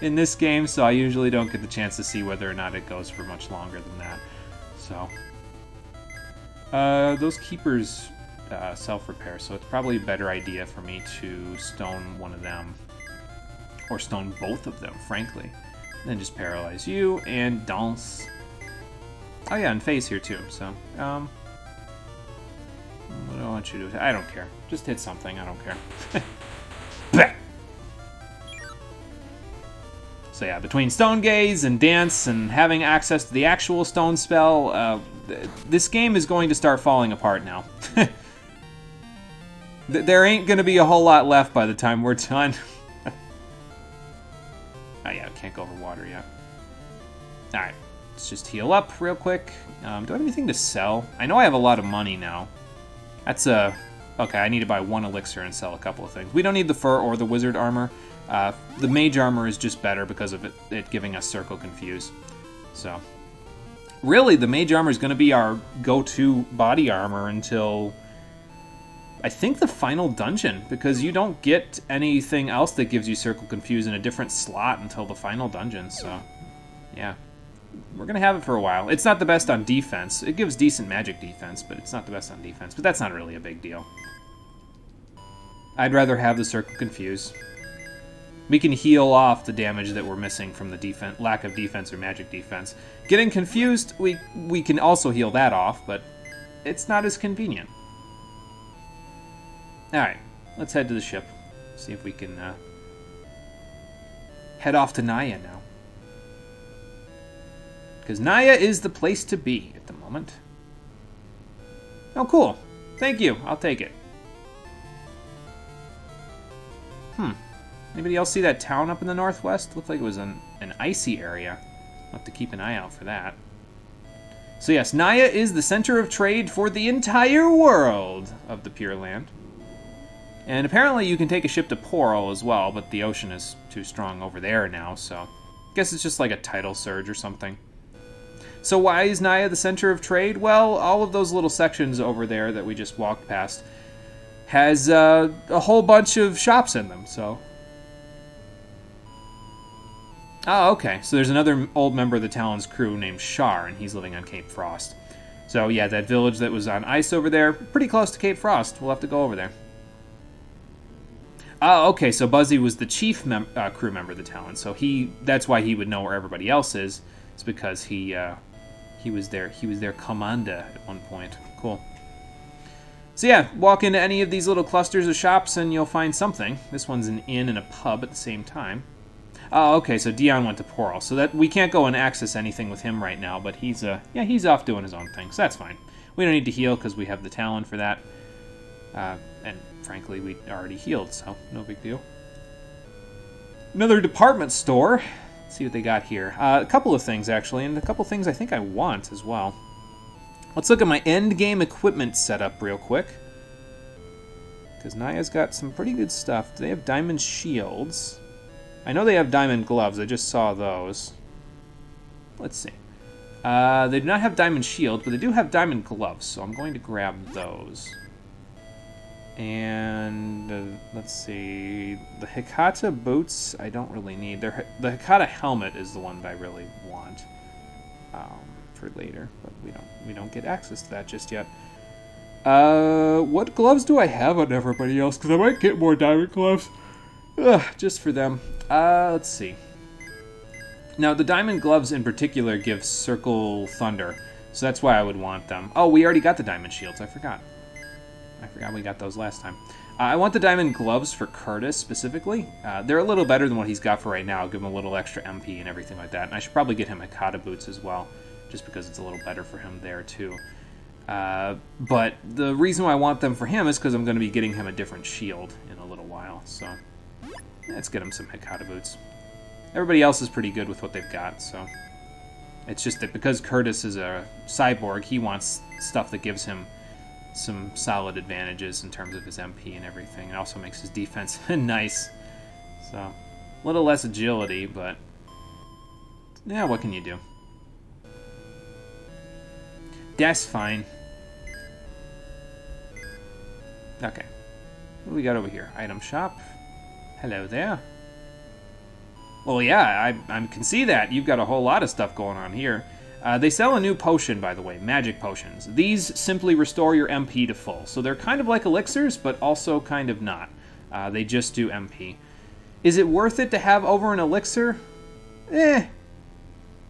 Speaker 2: in this game, so I usually don't get the chance to see whether or not it goes for much longer than that. So, those keepers self-repair, so it's probably a better idea for me to stone one of them. Or stone both of them, frankly. And then just paralyze you and Danse. Oh yeah, and Faye's here too, so, what do I want you to do? I don't care. Just hit something, I don't care. So yeah, between Stone Gaze and Dance and having access to the actual stone spell, this game is going to start falling apart now. There ain't going to be a whole lot left by the time we're done. Oh yeah, can't go over water yet. Alright, let's just heal up real quick. Do I have anything to sell? I know I have a lot of money now. That's okay, I need to buy 1 elixir and sell a couple of things. We don't need the fur or the wizard armor. The mage armor is just better because of it giving us Circle Confuse. So, really, the mage armor is going to be our go-to body armor until, I think, the final dungeon, because you don't get anything else that gives you Circle Confuse in a different slot until the final dungeon, so, yeah. We're going to have it for a while. It's not the best on defense. It gives decent magic defense, but it's not the best on defense. But that's not really a big deal. I'd rather have the Circle Confuse. We can heal off the damage that we're missing from the lack of defense or magic defense. Getting confused, we can also heal that off, but it's not as convenient. Alright, let's head to the ship. See if we can head off to Naya now. Because Naya is the place to be at the moment. Oh, cool. Thank you. I'll take it. Anybody else see that town up in the northwest? Looked like it was an icy area. I'll have to keep an eye out for that. So yes, Naya is the center of trade for the entire world of the Pure Land. And apparently you can take a ship to Poral as well, but the ocean is too strong over there now, so I guess it's just like a tidal surge or something. So why is Naya the center of trade? Well, all of those little sections over there that we just walked past has a whole bunch of shops in them, so. Oh, okay. So there's another old member of the Talon's crew named Shar, and he's living on Cape Frost. So yeah, that village that was on ice over there, pretty close to Cape Frost. We'll have to go over there. Oh, okay, so Buzzy was the chief crew member of the Talon, so that's why he would know where everybody else is. It's because he was their commander at one point. Cool. So yeah, walk into any of these little clusters of shops and you'll find something. This one's an inn and a pub at the same time. Oh, okay, so Dion went to Poral, so that we can't go and access anything with him right now, but he's off doing his own thing, so that's fine. We don't need to heal because we have the Talon for that. And frankly, we already healed, so no big deal. Another department store. Let's see what they got here. A couple of things, actually, and a couple of things I think I want as well. Let's look at my end game equipment setup real quick. Because Naya's got some pretty good stuff. They have diamond shields. I know they have diamond gloves. I just saw those. Let's see. They do not have diamond shields, but they do have diamond gloves, so I'm going to grab those. And let's see. The Hikata boots I don't really need. The Hikata helmet is the one that I really want. For later, but we don't get access to that just yet. What gloves do I have on everybody else? Because I might get more diamond gloves. Just for them. Let's see. Now, the diamond gloves in particular give Circle Thunder, so that's why I would want them. Oh, we already got the diamond shields. I forgot we got those last time. I want the diamond gloves for Curtis specifically. They're a little better than what he's got for right now. I'll give him a little extra MP and everything like that. And I should probably get him Hikata boots as well, just because it's a little better for him there too. But the reason why I want them for him is because I'm going to be getting him a different shield in a little while. So let's get him some Hikata boots. Everybody else is pretty good with what they've got, so it's just that because Curtis is a cyborg, he wants stuff that gives him some solid advantages in terms of his MP and everything. It also makes his defense nice. So a little less agility, but yeah, what can you do? That's fine. Okay. What do we got over here? Item shop. Hello there. Well, yeah, I can see that. You've got a whole lot of stuff going on here. They sell a new potion, by the way, magic potions. These simply restore your MP to full. So they're kind of like elixirs, but also kind of not. They just do MP. Is it worth it to have over an elixir?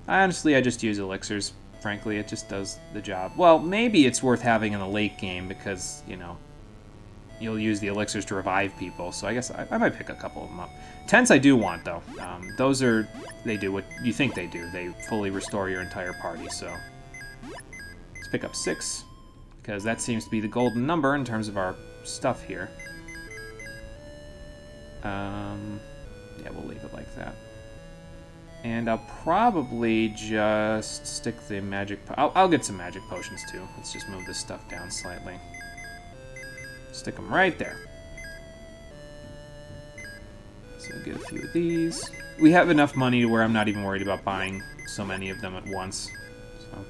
Speaker 2: Honestly, I just use elixirs. Frankly, it just does the job. Well, maybe it's worth having in the late game because, you know, you'll use the elixirs to revive people. So I guess I might pick a couple of them up. Tents I do want, though. They do what you think they do. They fully restore your entire party, so let's pick up 6, because that seems to be the golden number in terms of our stuff here. Yeah, we'll leave it like that. And I'll probably just stick the magic... I'll get some magic potions, too. Let's just move this stuff down slightly. Stick them right there. So get a few of these. We have enough money to where I'm not even worried about buying so many of them at once. So,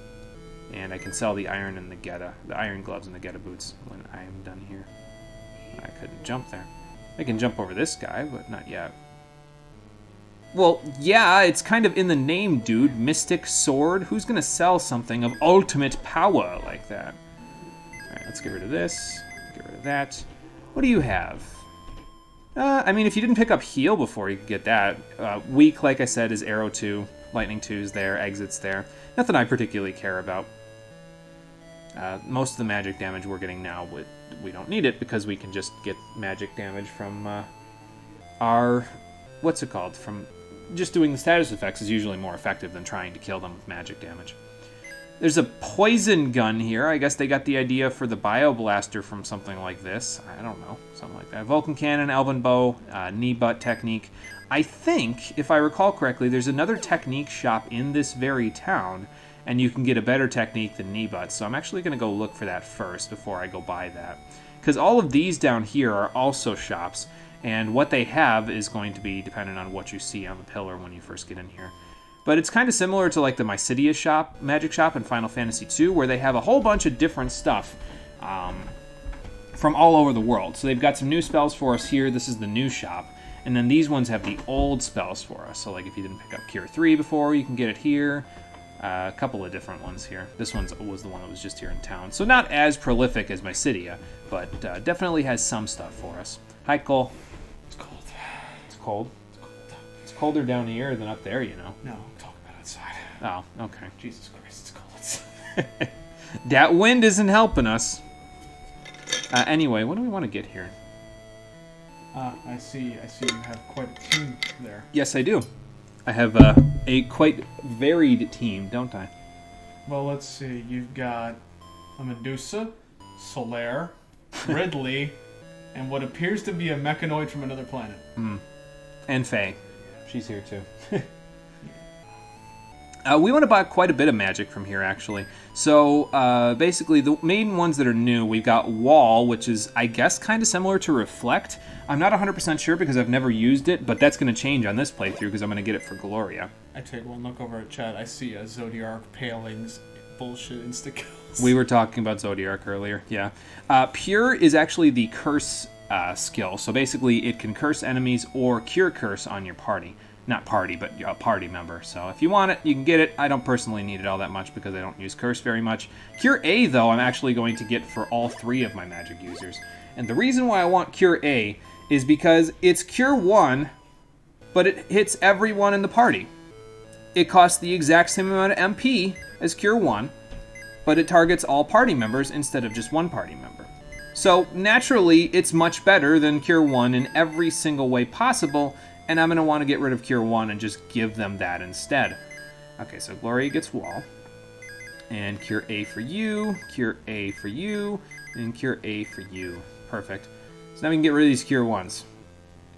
Speaker 2: and I can sell the iron and the iron gloves and the Geta boots when I am done here. I couldn't jump there. I can jump over this guy, but not yet. Well, yeah, it's kind of in the name, dude. Mystic Sword. Who's gonna sell something of ultimate power like that? Alright, let's get rid of this. Get rid of that. What do you have? I mean, if you didn't pick up heal before, you could get that. Weak, like I said, is arrow 2. Lightning 2's there. Exit's there. Nothing I particularly care about. Most of the magic damage we're getting now, we don't need it because we can just get magic damage from our... What's it called? From just doing the status effects is usually more effective than trying to kill them with magic damage. There's a poison gun here. I guess they got the idea for the Bioblaster from something like this. I don't know. Something like that. Vulcan Cannon, Elven Bow, Knee Butt Technique. I think, if I recall correctly, there's another technique shop in this very town, and you can get a better technique than Knee Butt. So I'm actually going to go look for that first before I go buy that. Because all of these down here are also shops, and what they have is going to be dependent on what you see on the pillar when you first get in here. But it's kind of similar to like the Mysidia shop, magic shop in Final Fantasy II, where they have a whole bunch of different stuff from all over the world. So they've got some new spells for us here. This is the new shop. And then these ones have the old spells for us. So like if you didn't pick up Cure 3 before, you can get it here. A couple of different ones here. This one was the one that was just here in town. So not as prolific as Mysidia, but definitely has some stuff for us. Hi, Cole. cold. It's colder down here than up there, you know.
Speaker 1: No, I'm talking about outside.
Speaker 2: Oh, okay.
Speaker 1: Jesus Christ, it's cold outside.
Speaker 2: That wind isn't helping us. Anyway, what do we want to get here?
Speaker 1: I see you have quite a team there.
Speaker 2: Yes, I do. I have a quite varied team, don't I?
Speaker 1: Well, let's see. You've got a Medusa, Solaire, Ridley, and what appears to be a mechanoid from another planet.
Speaker 2: And Faye. She's here too. We want to buy quite a bit of magic from here, actually. So, basically, the main ones that are new, we've got Wall, which is, I guess, kind of similar to Reflect. I'm not 100% sure because I've never used it, but that's going to change on this playthrough because I'm going to get it for Gloria.
Speaker 1: I take one look over at chat. I see a Zodiark Palings bullshit insta-kills.
Speaker 2: We were talking about Zodiark earlier, yeah. Pure is actually the curse skill. So basically, it can curse enemies or cure curse on your party. Not party, but a party member. So if you want it, you can get it. I don't personally need it all that much because I don't use curse very much. Cure A, though, I'm actually going to get for all 3 of my magic users. And the reason why I want Cure A is because it's Cure 1, but it hits everyone in the party. It costs the exact same amount of MP as Cure 1, but it targets all party members instead of just one party member. So naturally, it's much better than Cure 1 in every single way possible, and I'm going to want to get rid of Cure 1 and just give them that instead. Okay, so Gloria gets Wall. And Cure A for you, Cure A for you, and Cure A for you. Perfect. So now we can get rid of these Cure 1s.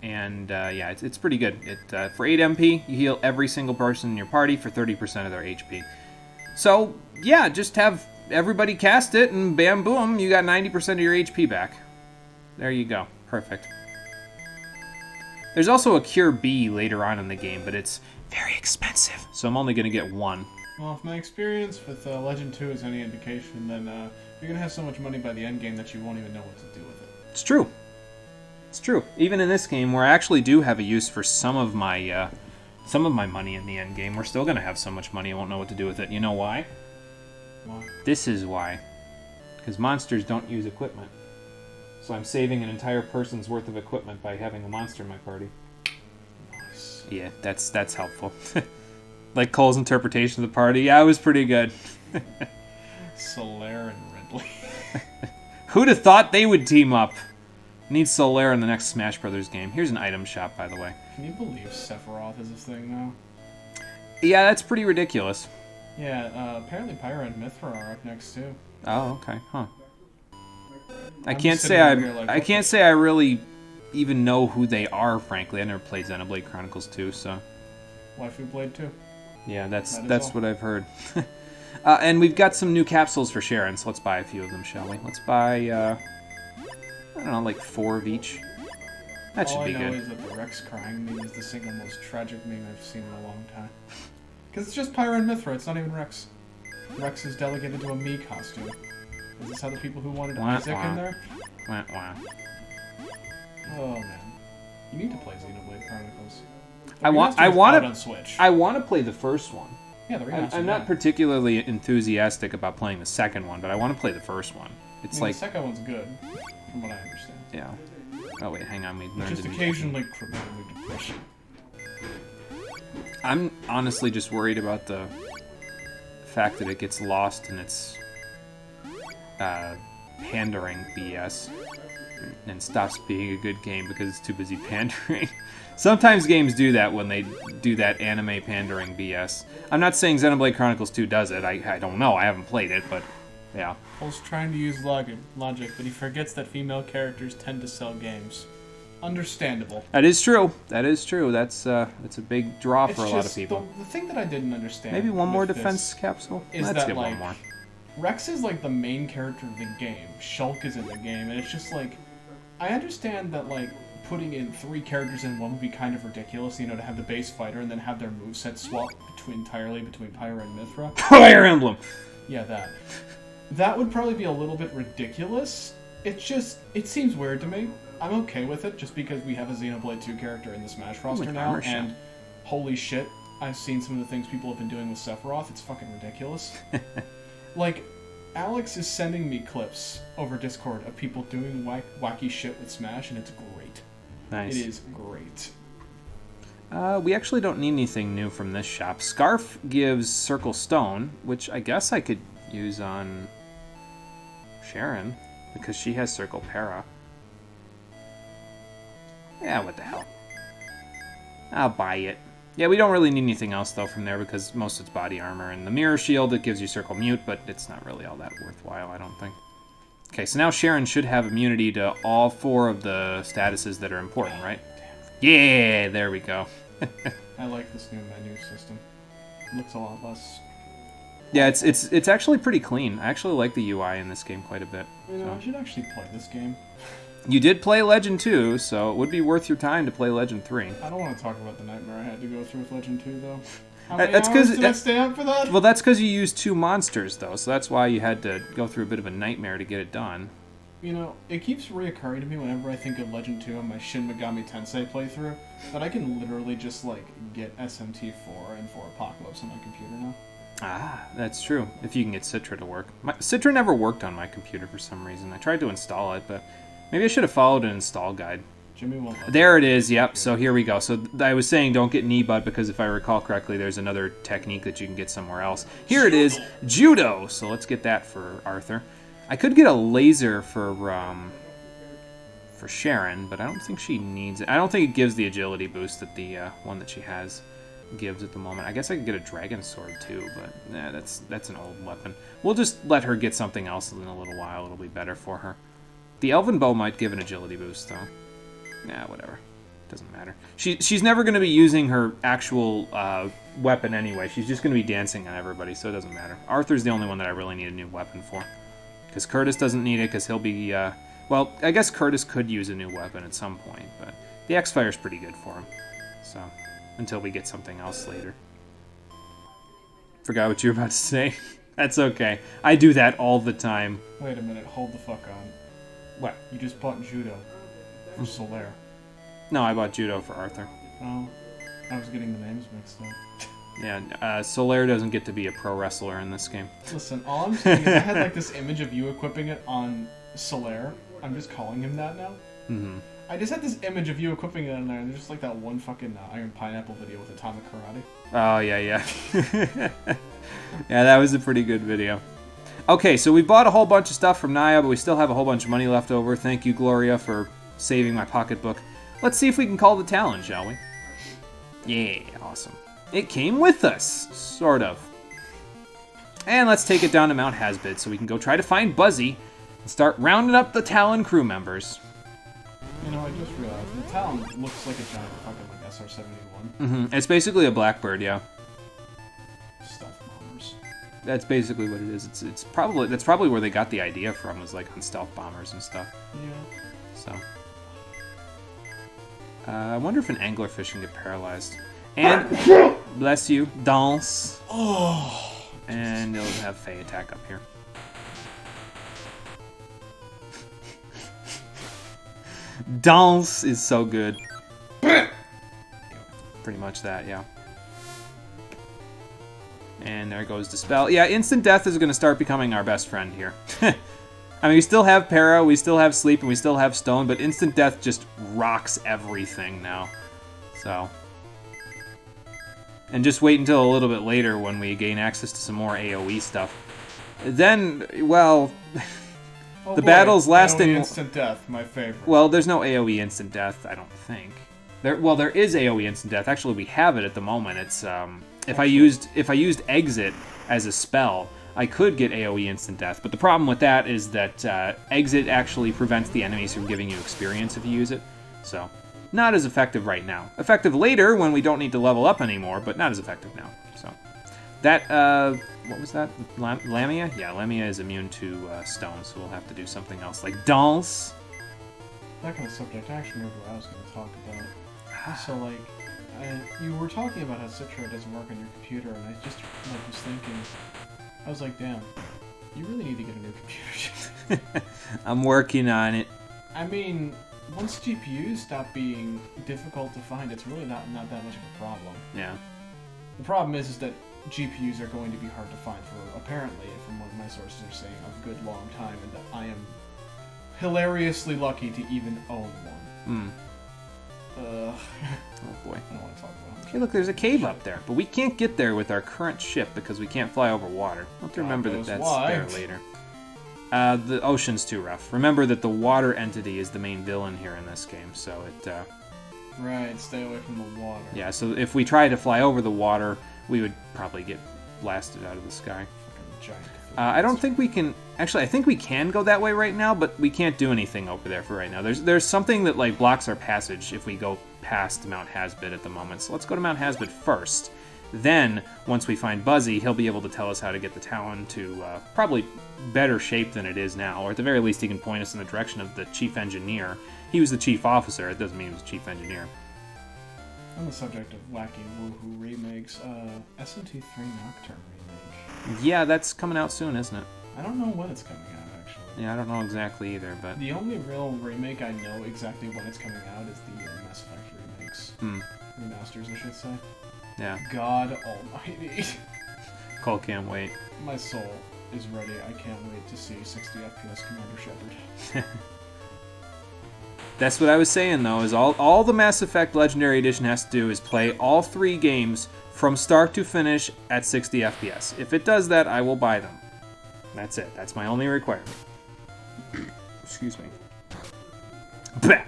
Speaker 2: And yeah, it's pretty good. For 8 MP, you heal every single person in your party for 30% of their HP. So yeah, just have everybody cast it, and bam boom, you got 90% of your HP back. There you go. Perfect. There's also a Cure B later on in the game, but it's very expensive. So I'm only going to get 1.
Speaker 1: Well, if my experience with Legend 2 is any indication, then you're going to have so much money by the end game that you won't even know what to do with it.
Speaker 2: It's true. It's true. Even in this game, where I actually do have a use for some of my money in the end game, we're still going to have so much money I won't know what to do with it. You know why?
Speaker 1: Why?
Speaker 2: This is why. Because monsters don't use equipment. So I'm saving an entire person's worth of equipment by having a monster in my party.
Speaker 1: Nice.
Speaker 2: Yeah, that's helpful. Like Cole's interpretation of the party, yeah, it was pretty good.
Speaker 1: Solaire and Ridley.
Speaker 2: Who'd have thought they would team up? Need Solaire in the next Smash Brothers game. Here's an item shop, by the way.
Speaker 1: Can you believe Sephiroth is a thing now?
Speaker 2: Yeah, that's pretty ridiculous.
Speaker 1: Yeah, apparently Pyra and Mithra are up next too.
Speaker 2: Oh, okay, huh. I
Speaker 1: I'm
Speaker 2: can't
Speaker 1: just
Speaker 2: say
Speaker 1: sitting here like,
Speaker 2: I
Speaker 1: what
Speaker 2: can't
Speaker 1: the-
Speaker 2: say I really even know who they are, frankly. I never played Xenoblade Chronicles 2, so
Speaker 1: Waifu Blade 2.
Speaker 2: yeah,
Speaker 1: That is
Speaker 2: that's
Speaker 1: all.
Speaker 2: what I've heard. And we've got some new capsules for Sharon, so let's buy a few of them, shall we? Let's buy I don't know, like 4 of each. That should
Speaker 1: All
Speaker 2: be
Speaker 1: I know
Speaker 2: good.
Speaker 1: is that the Rex crying meme is the single most tragic meme I've seen in a long time. Because it's just Pyra and Mithra, it's not even Rex. Rex is delegated to a Mii costume. Is this how the people who wanted
Speaker 2: Wah,
Speaker 1: Isaac
Speaker 2: wah.
Speaker 1: in there?
Speaker 2: Wah, wah.
Speaker 1: Oh man. You need to play Xenoblade Chronicles. The
Speaker 2: I want
Speaker 1: remaster's out
Speaker 2: to
Speaker 1: on Switch.
Speaker 2: I want to play the first one.
Speaker 1: Yeah, the remaster.
Speaker 2: I'm not particularly enthusiastic about playing the second one, but I want to play the first one. It's like
Speaker 1: the second one's good, from what I understand.
Speaker 2: yeah. Oh wait, hang on. We learned
Speaker 1: Just
Speaker 2: to do-
Speaker 1: occasionally criminally depression.
Speaker 2: I'm honestly just worried about the fact that it gets lost in its pandering BS and stops being a good game because it's too busy pandering. Sometimes games do that when they do that anime pandering BS. I'm not saying Xenoblade Chronicles 2 does it. I don't know. I haven't played it, but yeah.
Speaker 1: Paul's trying to use logic, but he forgets that female characters tend to sell games. Understandable.
Speaker 2: That is true. That is true. That's a big draw for a lot of people.
Speaker 1: The thing that I didn't understand.
Speaker 2: Maybe one more
Speaker 1: with
Speaker 2: defense
Speaker 1: this
Speaker 2: capsule?
Speaker 1: is
Speaker 2: Let's
Speaker 1: that,
Speaker 2: get
Speaker 1: like,
Speaker 2: one more.
Speaker 1: Rex is like the main character of the game. Shulk is in the game, and it's just like, I understand that like putting in 3 characters in one would be kind of ridiculous. You know, to have the base fighter and then have their moveset swap entirely between Pyra and Mithra.
Speaker 2: Fire Emblem.
Speaker 1: Yeah, that. That would probably be a little bit ridiculous. It seems weird to me. I'm okay with it, just because we have a Xenoblade 2 character in the Smash roster
Speaker 2: like
Speaker 1: now,
Speaker 2: armor shot.
Speaker 1: and holy shit, I've seen some of the things people have been doing with Sephiroth. It's fucking ridiculous. Like, Alex is sending me clips over Discord of people doing wacky shit with Smash, and it's great.
Speaker 2: Nice.
Speaker 1: It is great.
Speaker 2: We actually don't need anything new from this shop. Scarf gives Circle Stone, which I guess I could use on Sharon, because she has Circle Para. Yeah, what the hell. I'll buy it. Yeah, we don't really need anything else, though, from there, because most of it's body armor. And the Mirror Shield, it gives you Circle Mute, but it's not really all that worthwhile, I don't think. Okay, so now Sharon should have immunity to all 4 of the statuses that are important, right? Yeah, there we go.
Speaker 1: I like this new menu system. It looks a lot less...
Speaker 2: Yeah, it's actually pretty clean. I actually like the UI in this game quite a bit.
Speaker 1: You know, I should actually play this game.
Speaker 2: You did play Legend 2, so it would be worth your time to play Legend 3.
Speaker 1: I don't want to talk about the nightmare I had to go through with Legend 2, though. How
Speaker 2: That's
Speaker 1: many hours
Speaker 2: 'cause
Speaker 1: did I stay up for that?
Speaker 2: Well, that's because you used 2 monsters, though, so that's why you had to go through a bit of a nightmare to get it done.
Speaker 1: You know, it keeps reoccurring to me whenever I think of Legend 2 on my Shin Megami Tensei playthrough, that I can literally just, like, get SMT4 and 4 Apocalypse on my computer now.
Speaker 2: Ah, that's true. If you can get Citra to work. Citra never worked on my computer for some reason. I tried to install it, but maybe I should have followed an install guide.
Speaker 1: Jimmy won't let
Speaker 2: There it is, yep, so here we go. So I was saying don't get knee butt because if I recall correctly, there's another technique that you can get somewhere else. Here it is, Judo! So let's get that for Arthur. I could get a laser for Sharon, but I don't think she needs it. I don't think it gives the agility boost that the one that she has gives at the moment. I guess I could get a dragon sword too, but nah, that's an old weapon. We'll just let her get something else in a little while. It'll be better for her. The Elven Bow might give an agility boost, though. Nah, whatever. Doesn't matter. She's never going to be using her actual weapon anyway. She's just going to be dancing on everybody, so it doesn't matter. Arthur's the only one that I really need a new weapon for. Because Curtis doesn't need it, because he'll be... well, I guess Curtis could use a new weapon at some point, but the X-Fire's pretty good for him. So, until we get something else later. Forgot what you were about to say. That's okay. I do that all the time.
Speaker 1: Wait a minute, hold the fuck on.
Speaker 2: What?
Speaker 1: You just bought Judo for Solaire.
Speaker 2: No, I bought Judo for Arthur.
Speaker 1: Oh, I was getting the names mixed up.
Speaker 2: Yeah, Solaire doesn't get to be a pro wrestler in this game.
Speaker 1: Listen, all I'm saying is I had like this image of you equipping it on Solaire. I'm just calling him that now.
Speaker 2: Mm-hmm.
Speaker 1: I just had this image of you equipping it in there, and there's just like that one fucking Iron Pineapple video with Atomic Karate.
Speaker 2: Oh, yeah. Yeah, that was a pretty good video. Okay, so we bought a whole bunch of stuff from Naya, but we still have a whole bunch of money left over. Thank you, Gloria, for saving my pocketbook. Let's see if we can call the Talon, shall we? Yeah, awesome. It came with us, sort of. And let's take it down to Mount Hasbid so we can go try to find Buzzy and start rounding up the Talon crew members.
Speaker 1: You know, I just realized the Talon looks like a giant fucking like SR-71.
Speaker 2: Mm-hmm. It's basically a Blackbird, yeah.
Speaker 1: Stealth bombers.
Speaker 2: That's basically what it is. It's probably that's probably where they got the idea from, was like on stealth bombers and stuff.
Speaker 1: Yeah.
Speaker 2: So, I wonder if an anglerfish can get paralyzed. And bless you, Dance.
Speaker 1: Oh.
Speaker 2: And it'll have Faye attack up here. Dance is so good. Pretty much that, yeah. And there goes Dispel. Yeah, Instant Death is going to start becoming our best friend here. I mean, we still have Para, we still have Sleep, and we still have Stone, but Instant Death just rocks everything now. So. And just wait until a little bit later when we gain access to some more AoE stuff. Then, well...
Speaker 1: Oh
Speaker 2: the
Speaker 1: boy,
Speaker 2: battle's lasting...
Speaker 1: AoE Instant Death, my favorite.
Speaker 2: Well, there's no AoE Instant Death, I don't think. There is AoE Instant Death. Actually, we have it at the moment. It's if I used Exit as a spell, I could get AoE Instant Death. But the problem with that is that Exit actually prevents the enemies from giving you experience if you use it. So, not as effective right now. Effective later when we don't need to level up anymore, but not as effective now. So, that what was that? Lamia? Yeah, Lamia is immune to stone, so we'll have to do something else like Dance.
Speaker 1: That kind of subject, I actually remember what I was going to talk about. So, like, you were talking about how Citra doesn't work on your computer, and I just was thinking, I was like, damn, you really need to get a new computer.
Speaker 2: I'm working on it.
Speaker 1: I mean, once GPUs stop being difficult to find, it's really not that much of a problem.
Speaker 2: Yeah.
Speaker 1: The problem is that GPUs are going to be hard to find for, apparently, from what my sources are saying, a good long time, and that I am hilariously lucky to even own one. Oh
Speaker 2: boy.
Speaker 1: I don't want to talk about it.
Speaker 2: Hey, look, there's a cave up there, but we can't get there with our current ship because we can't fly over water. I'll have to remember that that's there later. The ocean's too rough. Remember that the water entity is the main villain here in this game, so it...
Speaker 1: Right, stay away from the water.
Speaker 2: Yeah, so if we try to fly over the water, we would probably get blasted out of the sky.
Speaker 1: Giant.
Speaker 2: I don't think we can... Actually, I think we can go that way right now, but we can't do anything over there for right now. There's something that, like, blocks our passage if we go past Mount Hasbid at the moment. So let's go to Mount Hasbid first. Then, once we find Buzzy, he'll be able to tell us how to get the Talon to probably better shape than it is now. Or at the very least, he can point us in the direction of the Chief Engineer. He was the Chief Officer. It doesn't mean he was Chief Engineer.
Speaker 1: On the subject of wacky woohoo remakes, SMT3 Nocturne remake.
Speaker 2: Yeah, that's coming out soon, isn't it?
Speaker 1: I don't know when it's coming out, actually.
Speaker 2: Yeah, I don't know exactly either, but...
Speaker 1: The only real remake I know exactly when it's coming out is the Mass Effect remakes. Remasters, I should say.
Speaker 2: Yeah.
Speaker 1: God almighty.
Speaker 2: Cole can't wait.
Speaker 1: My soul is ready. I can't wait to see 60 FPS Commander Shepard.
Speaker 2: That's what I was saying, though, is all the Mass Effect Legendary Edition has to do is play all 3 games from start to finish at 60 FPS. If it does that, I will buy them. That's it. That's my only requirement. Excuse me. Bah!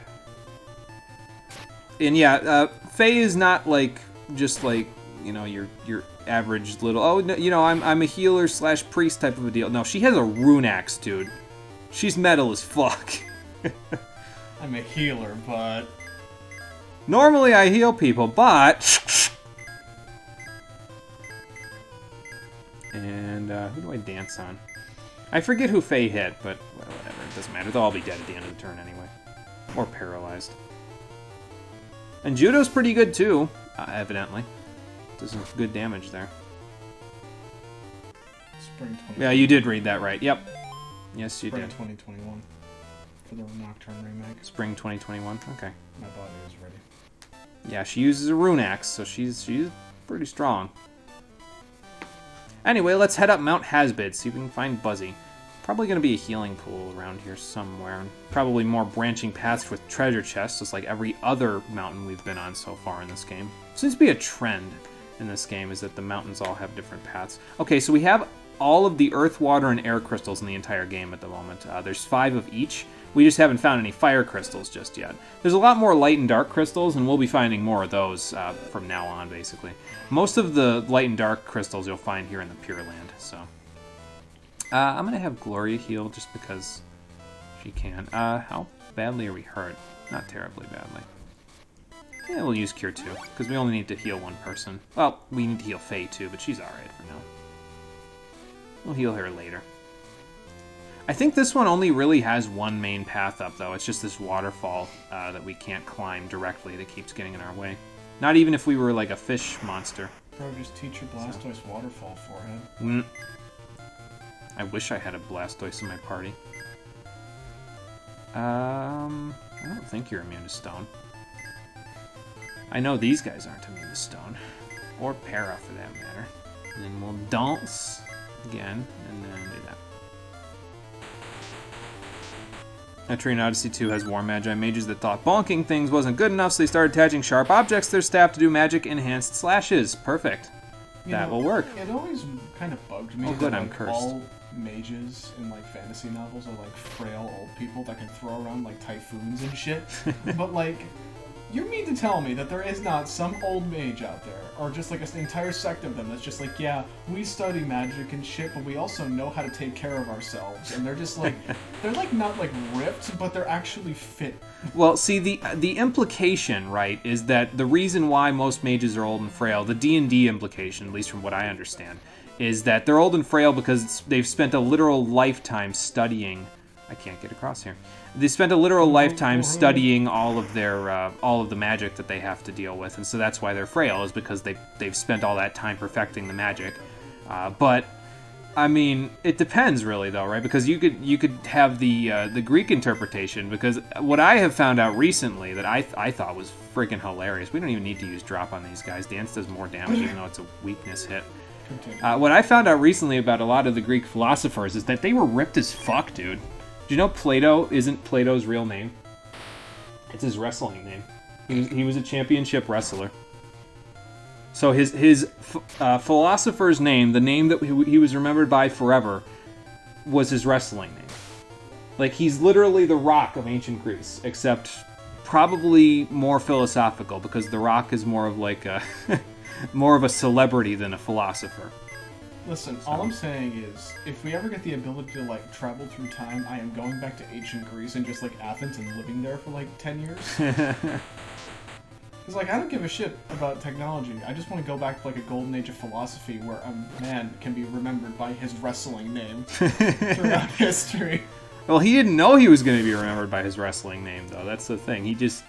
Speaker 2: And yeah, Faye is not like just like, you know, your average little, oh no, you know, I'm a healer / priest type of a deal. No, she has a rune axe, dude. She's metal as fuck.
Speaker 1: I'm a healer, but
Speaker 2: normally I heal people, but and who do I dance on? I forget who Faye hit, but whatever, it doesn't matter. They'll all be dead at the end of the turn anyway. Or paralyzed. And Judo's pretty good too, evidently. Does some good damage there.
Speaker 1: Spring 2021.
Speaker 2: Yeah, you did read that right. Yep. Yes, you
Speaker 1: Spring
Speaker 2: did.
Speaker 1: 2021 for the Nocturne remake.
Speaker 2: Spring 2021. Okay.
Speaker 1: My body is ready.
Speaker 2: Yeah, she uses a rune axe, so she's pretty strong. Anyway, let's head up Mount Hasbid, see if we can find Buzzy. Probably going to be a healing pool around here somewhere. Probably more branching paths with treasure chests, just like every other mountain we've been on so far in this game. Seems to be a trend in this game, is that the mountains all have different paths. Okay, so we have all of the earth, water, and air crystals in the entire game at the moment. There's 5 of each. We just haven't found any fire crystals just yet. There's a lot more light and dark crystals, and we'll be finding more of those from now on, basically. Most of the light and dark crystals you'll find here in the Pure Land, so... I'm gonna have Gloria heal just because she can. How badly are we hurt? Not terribly badly. Yeah, we'll use Cure 2, because we only need to heal one person. Well, we need to heal Faye too, but she's alright for now. We'll heal her later. I think this one only really has one main path up, though. It's just this waterfall that we can't climb directly that keeps getting in our way. Not even if we were like a fish monster.
Speaker 1: Bro, just teach your Blastoise waterfall forehead.
Speaker 2: I wish I had a Blastoise in my party. I don't think you're immune to stone. I know these guys aren't immune to stone. Or para, for that matter. And then we'll dance again, and then do that. Etrian Odyssey 2 has War Magi mages that thought bonking things wasn't good enough, so they started attaching sharp objects to their staff to do magic-enhanced slashes. Perfect. That will work.
Speaker 1: It always kind of bugged me
Speaker 2: Oh, good,
Speaker 1: that
Speaker 2: I'm
Speaker 1: like,
Speaker 2: cursed.
Speaker 1: all mages in like fantasy novels are like frail old people that can throw around like typhoons and shit. But like, you mean to tell me that there is not some old mage out there, or just like an entire sect of them that's just like, yeah, we study magic and shit, but we also know how to take care of ourselves, and they're just like, they're like not like ripped, but they're actually fit.
Speaker 2: Well, see, the implication, right, is that the reason why most mages are old and frail, the D&D implication, at least from what I understand, is that they're old and frail because they've spent a literal lifetime studying. I can't get across here. They spent a literal lifetime studying all of the magic that they have to deal with, and so that's why they're frail, is because they've spent all that time perfecting the magic. But I mean, it depends really, though, right? Because you could have the Greek interpretation, because what I have found out recently that I thought was freaking hilarious. We don't even need to use drop on these guys. Dance does more damage, even though it's a weakness hit. What I found out recently about a lot of the Greek philosophers is that they were ripped as fuck, dude. Do you know Plato isn't Plato's real name? It's his wrestling name. He was a championship wrestler. So his philosopher's name, the name that he was remembered by forever, was his wrestling name. Like, he's literally the Rock of ancient Greece, except probably more philosophical, because the Rock is more of like a more of a celebrity than a philosopher.
Speaker 1: Listen, all I'm saying is, if we ever get the ability to, like, travel through time, I am going back to ancient Greece and just, like, Athens and living there for, like, 10 years. Because, like, I don't give a shit about technology. I just want to go back to, like, a golden age of philosophy where a man can be remembered by his wrestling name throughout history.
Speaker 2: Well, he didn't know he was going to be remembered by his wrestling name, though. That's the thing. He just...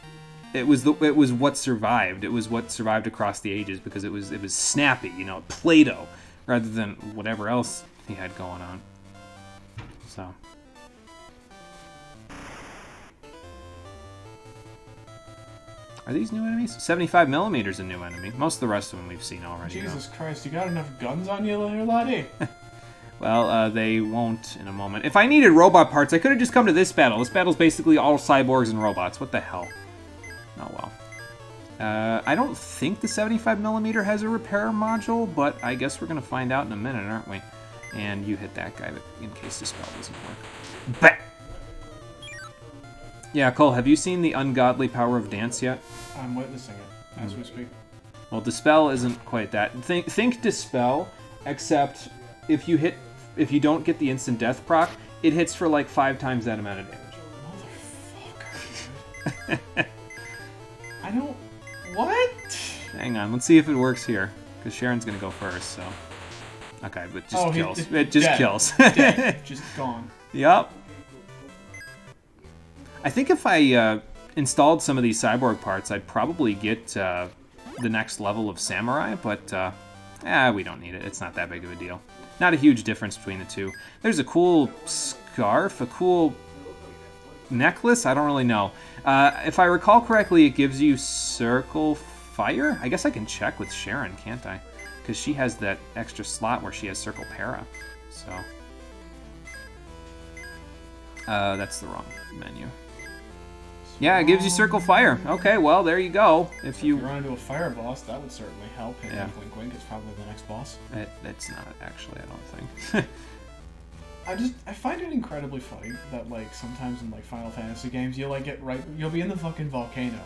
Speaker 2: It was what survived. It was what survived across the ages because it was snappy, you know, Play-Doh, rather than whatever else he had going on. So. Are these new enemies? 75mm is a new enemy. Most of the rest of them we've seen already.
Speaker 1: Jesus Christ, you got enough guns on you, little laddie?
Speaker 2: Well, they won't in a moment. If I needed robot parts, I could have just come to this battle. This battle's basically all cyborgs and robots. What the hell? Oh, well. I don't think the 75mm has a repair module, but I guess we're going to find out in a minute, aren't we? And you hit that guy in case the spell doesn't work. Bah! Yeah, Cole, have you seen the ungodly power of dance yet?
Speaker 1: I'm witnessing it as we speak.
Speaker 2: Well, Dispel isn't quite that. Think Dispel, except if you don't get the instant death proc, it hits for like 5 times that amount of damage.
Speaker 1: Motherfucker. I don't... What?
Speaker 2: Hang on, let's see if it works here. Because Sharon's going to go first, so... Okay, but just kills. It just kills.
Speaker 1: Dead. Just gone.
Speaker 2: Yup. I think if I installed some of these cyborg parts, I'd probably get the next level of Samurai, but we don't need it. It's not that big of a deal. Not a huge difference between the two. There's a cool scarf, a cool necklace? I don't really know. If I recall correctly, it gives you circle fire? I guess I can check with Sharon, can't I? Because she has that extra slot where she has circle para. So... that's the wrong menu. Yeah, it gives you circle fire. Okay, well, there you go. If you
Speaker 1: run into a fire boss, that would certainly help. Hit Wink Wink is probably the next boss.
Speaker 2: It's not, actually, I don't think.
Speaker 1: I find it incredibly funny that, like, sometimes in, like, Final Fantasy games, you'll, like, you'll be in the fucking volcano.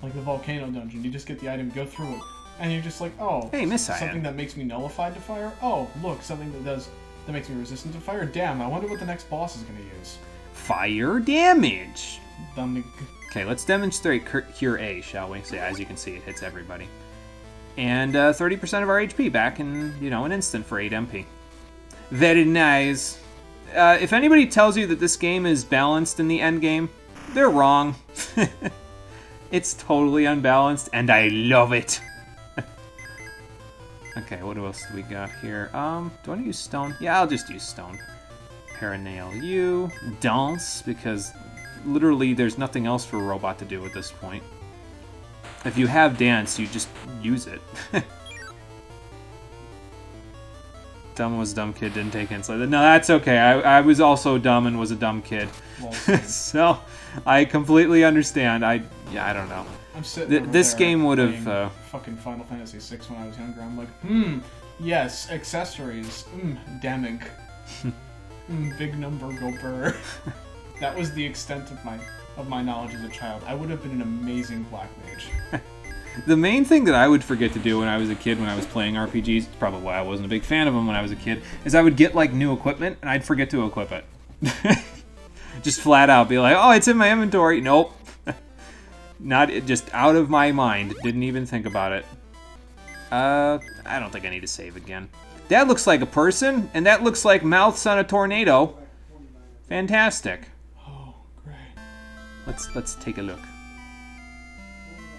Speaker 1: Like, the volcano dungeon. You just get the item, go through it, and you're just like, oh,
Speaker 2: hey,
Speaker 1: something that makes me nullified to fire? Oh, look, something that makes me resistant to fire? Damn, I wonder what the next boss is going to use.
Speaker 2: Fire damage!
Speaker 1: Dumb.
Speaker 2: Okay, let's demonstrate Cure A, shall we? So, as you can see, it hits everybody. And 30% of our HP back in, an instant for 8 MP. Very nice. If anybody tells you that this game is balanced in the end game, they're wrong. It's totally unbalanced, and I love it. Okay, what else do we got here? Do I want to use stone? Yeah, I'll just use stone. Paranail U. Dance, because literally there's nothing else for a robot to do at this point. If you have dance, you just use it. Dumb was dumb kid, didn't take insight. No, that's okay. I was also dumb and was a dumb kid. Well, so I completely understand. I don't know.
Speaker 1: I'm sitting
Speaker 2: this game would have
Speaker 1: fucking Final Fantasy VI when I was younger. I'm like, yes, accessories, damning, big number go burr. That was the extent of my knowledge as a child. I would have been an amazing black mage.
Speaker 2: The main thing that I would forget to do when I was a kid, when I was playing RPGs, probably why I wasn't a big fan of them when I was a kid, is I would get like new equipment and I'd forget to equip it. Just flat out be like, oh, it's in my inventory. Nope. Just out of my mind. Didn't even think about it. I don't think I need to save again. That looks like a person, and that looks like mouths on a tornado. Fantastic.
Speaker 1: Oh, great.
Speaker 2: Let's take a look.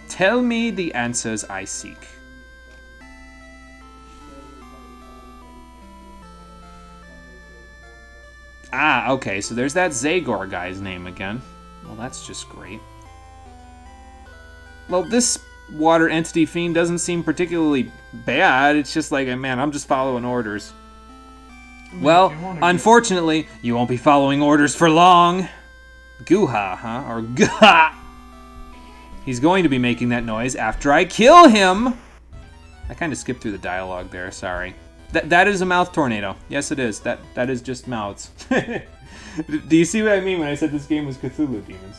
Speaker 2: Tell me the answers I seek. Ah, okay, so there's that Zagor guy's name again. Well, that's just great. Well, this water entity fiend doesn't seem particularly bad. It's just like, man, I'm just following orders. Well, unfortunately, you won't be following orders for long. Guha, huh? Or Guha. He's going to be making that noise after I kill him. I kind of skipped through the dialogue there. Sorry. That is a mouth tornado. Yes, it is. That is just mouths. Do you see what I mean when I said this game was Cthulhu Demons?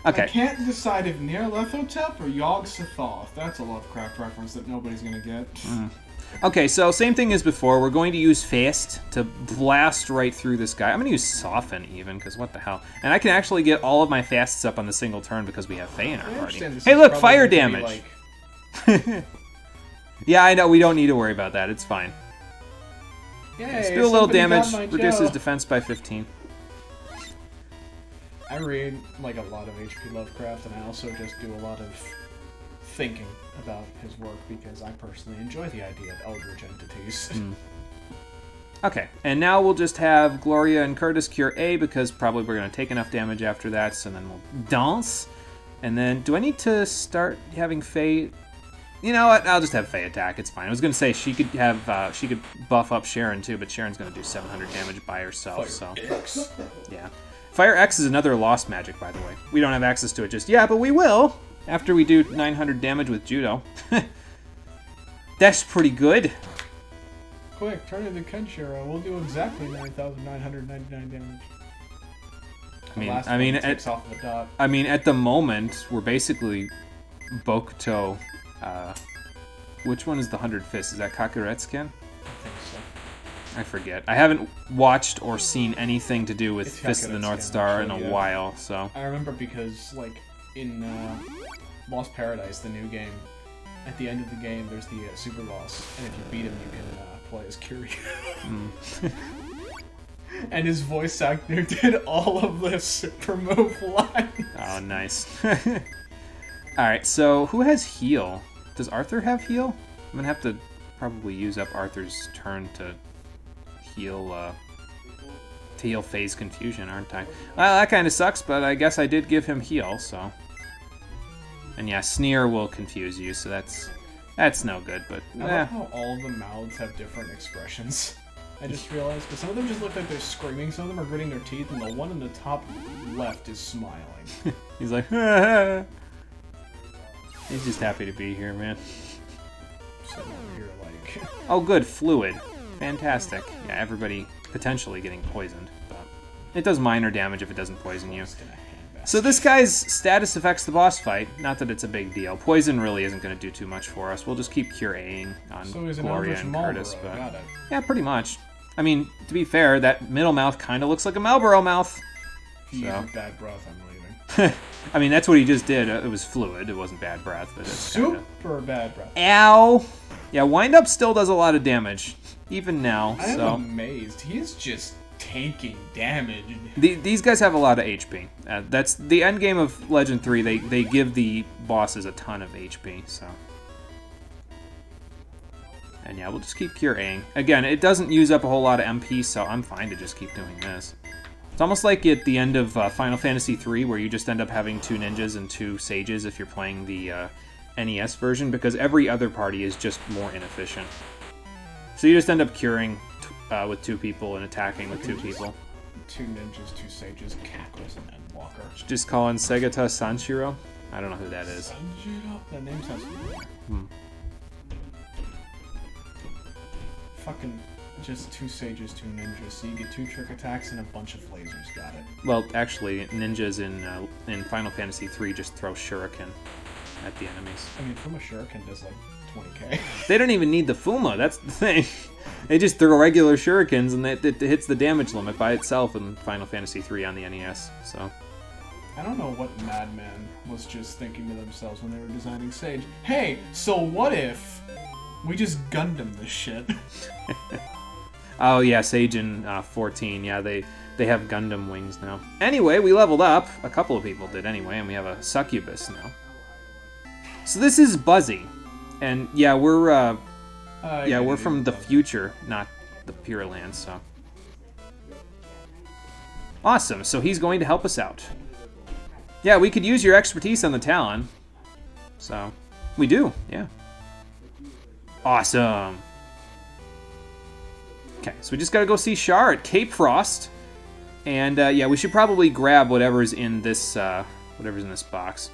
Speaker 2: Okay.
Speaker 1: I can't decide if Nyarlathotep or Yog-Sothoth. That's a Lovecraft reference that nobody's gonna get.
Speaker 2: Okay, so same thing as before. We're going to use Fast to blast right through this guy. I'm going to use Soften even, because what the hell. And I can actually get all of my Fasts up on the single turn because we have Fae in our party. Hey, look, fire damage! Like... Yeah, I know, we don't need to worry about that. It's fine.
Speaker 1: Yay,
Speaker 2: Let's do a little damage, reduces
Speaker 1: Joe.
Speaker 2: defense by 15.
Speaker 1: I read like a lot of H.P. Lovecraft, and I also just do a lot of thinking about his work because I personally enjoy the idea of eldritch entities.
Speaker 2: Okay, and now we'll just have Gloria and Curtis cure A because probably we're going to take enough damage after that, so then we'll dance. And then, do I need to start having Faye? You know what? I'll just have Faye attack. It's fine. I was going to say she could have she could buff up Sharon too, but Sharon's going to do 700 damage by herself.
Speaker 1: Fire
Speaker 2: so
Speaker 1: X.
Speaker 2: yeah, Fire X is another lost magic, by the way. We don't have access to it just yet, but we will after we do 900 damage with Judo. That's pretty good.
Speaker 1: Quick, turn into Kenshiro. We'll do exactly 9,999 damage.
Speaker 2: I mean, at the moment, we're basically Bokuto. Which one is the 100 Fists? Is that Kakuretsken?
Speaker 1: I think so.
Speaker 2: I forget. I haven't watched or seen anything to do with
Speaker 1: It's
Speaker 2: Fist of the North
Speaker 1: Kakuretsken,
Speaker 2: Star in
Speaker 1: actually,
Speaker 2: a
Speaker 1: yeah.
Speaker 2: while, so...
Speaker 1: I remember because, like, in Lost Paradise, the new game, at the end of the game, there's the super boss, and if you beat him, you can play as Kiryu. And his voice actor did all of the super move lines.
Speaker 2: Oh, nice. Alright, so who has heal? Does Arthur have heal? I'm gonna have to probably use up Arthur's turn to heal Phase Confusion, aren't I? Well, that kind of sucks, but I guess I did give him heal, so... And yeah, Sneer will confuse you, so that's no good, but...
Speaker 1: I love how all of the mouths have different expressions. I just realized, but some of them just look like they're screaming, some of them are gritting their teeth, and the one in the top left is smiling.
Speaker 2: He's like, ah. He's just happy to be here, man.
Speaker 1: Sitting over here like...
Speaker 2: Oh, good, fluid. Fantastic. Yeah, everybody potentially getting poisoned, but it does minor damage if it doesn't poison you. So this guy's status affects the boss fight. Not that it's a big deal. Poison really isn't going to do too much for us. We'll just keep Cure-Ing on Gloria and Curtis. But yeah, pretty much. I mean, to be fair, that middle mouth kind of looks like a Marlboro mouth.
Speaker 1: If you use bad breath, I'm leaving.
Speaker 2: I mean, that's what he just did. It was fluid. It wasn't bad breath. But it's
Speaker 1: super bad breath.
Speaker 2: Ow! Yeah, Wind Up still does a lot of damage, even now.
Speaker 1: I am amazed. He's just taking damage.
Speaker 2: These guys have a lot of HP. That's the end game of Legend 3. They give the bosses a ton of HP. So, and yeah, we'll just keep Cure-Ing. Again, it doesn't use up a whole lot of MP, so I'm fine to just keep doing this. It's almost like at the end of Final Fantasy 3, where you just end up having 2 ninjas and 2 sages if you're playing the NES version, because every other party is just more inefficient. So you just end up curing with 2 people and attacking with 2 people.
Speaker 1: 2 ninjas, 2 sages, Cackless, and Endwalker.
Speaker 2: Just call in Segata Sanshiro? I don't know who that is.
Speaker 1: Sanshiro? That name sounds familiar. Fucking just 2 sages, 2 ninjas, so you get 2 trick attacks and a bunch of lasers. Got it.
Speaker 2: Well, actually, ninjas in Final Fantasy 3 just throw shuriken at the enemies.
Speaker 1: I mean, Fuma Shuriken does like 20k.
Speaker 2: They don't even need the Fuma, that's the thing. They just throw regular shurikens and it hits the damage limit by itself in Final Fantasy 3 on the NES, so...
Speaker 1: I don't know what madman was just thinking to themselves when they were designing Sage. Hey, so what if we just Gundam this shit?
Speaker 2: Oh yeah, Sage in 14, yeah, they have Gundam wings now. Anyway, we leveled up. A couple of people did anyway, and we have a succubus now. So this is Buzzy, and yeah, we're from the future, not the Pure Land, so. Awesome, so he's going to help us out. Yeah, we could use your expertise on the Talon. So, we do, yeah. Awesome. Okay, so we just gotta go see Char at Cape Frost. And yeah, we should probably grab whatever's in this box.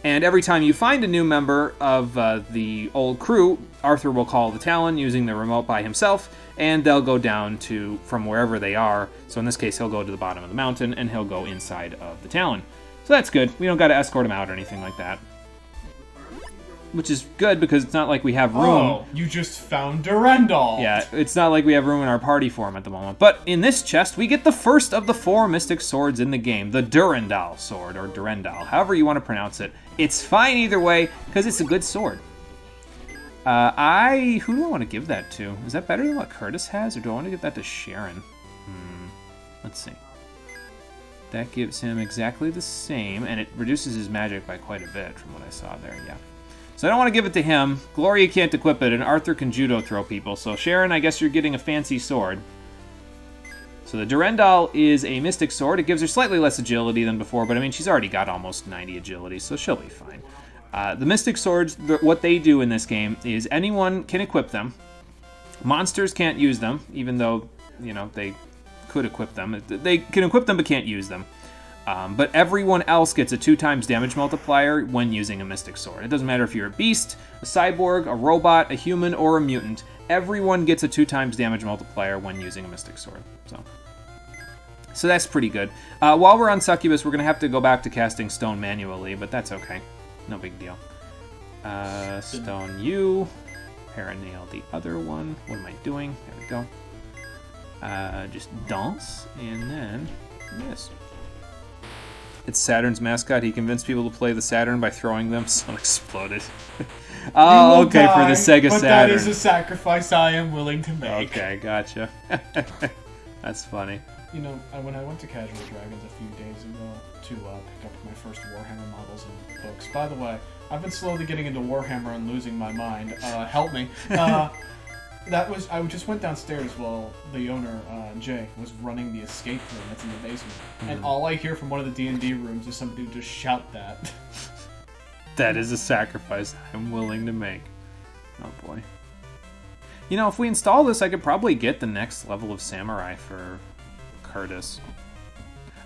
Speaker 2: And every time you find a new member of the old crew, Arthur will call the Talon using the remote by himself, and they'll go down from wherever they are. So in this case, he'll go to the bottom of the mountain, and he'll go inside of the Talon. So that's good. We don't got to escort him out or anything like that. Which is good, because it's not like we have room.
Speaker 1: Oh, you just found Durendal.
Speaker 2: Yeah, it's not like we have room in our party for him at the moment. But in this chest, we get the first of the 4 mystic swords in the game, the Durendal sword, or Durendal, however you want to pronounce it. It's fine either way, because it's a good sword. Who do I want to give that to? Is that better than what Curtis has, or do I want to give that to Sharon? Let's see. That gives him exactly the same, and it reduces his magic by quite a bit from what I saw there, yeah. So I don't want to give it to him. Gloria can't equip it, and Arthur can judo throw people. So Sharon, I guess you're getting a fancy sword. So the Durendal is a mystic sword. It gives her slightly less agility than before, but I mean, she's already got almost 90 agility, so she'll be fine. The mystic swords, what they do in this game is anyone can equip them. Monsters can't use them, even though, you know, they could equip them. They can equip them, but can't use them. But everyone else gets a 2 times damage multiplier when using a mystic sword. It doesn't matter if you're a beast, a cyborg, a robot, a human, or a mutant. Everyone gets a 2 times damage multiplier when using a mystic sword. So that's pretty good. While we're on Succubus, we're going to have to go back to casting Stone manually, but that's okay. No big deal. Stone you. Paranail the other one. What am I doing? There we go. Just dance, and then this. It's Saturn's mascot. He convinced people to play the Saturn by throwing them. Sun exploded. Oh, okay,
Speaker 1: die,
Speaker 2: for the Sega
Speaker 1: but
Speaker 2: Saturn.
Speaker 1: That is a sacrifice I am willing to make.
Speaker 2: Okay, gotcha. That's funny.
Speaker 1: You know, when I went to Casual Dragons a few days ago to pick up my first Warhammer models and books. By the way, I've been slowly getting into Warhammer and losing my mind. Help me. I just went downstairs while the owner, Jay, was running the escape room that's in the basement. And all I hear from one of the D&D rooms is somebody just shout that.
Speaker 2: That is a sacrifice I'm willing to make. Oh boy. You know, if we install this, I could probably get the next level of Samurai for Curtis.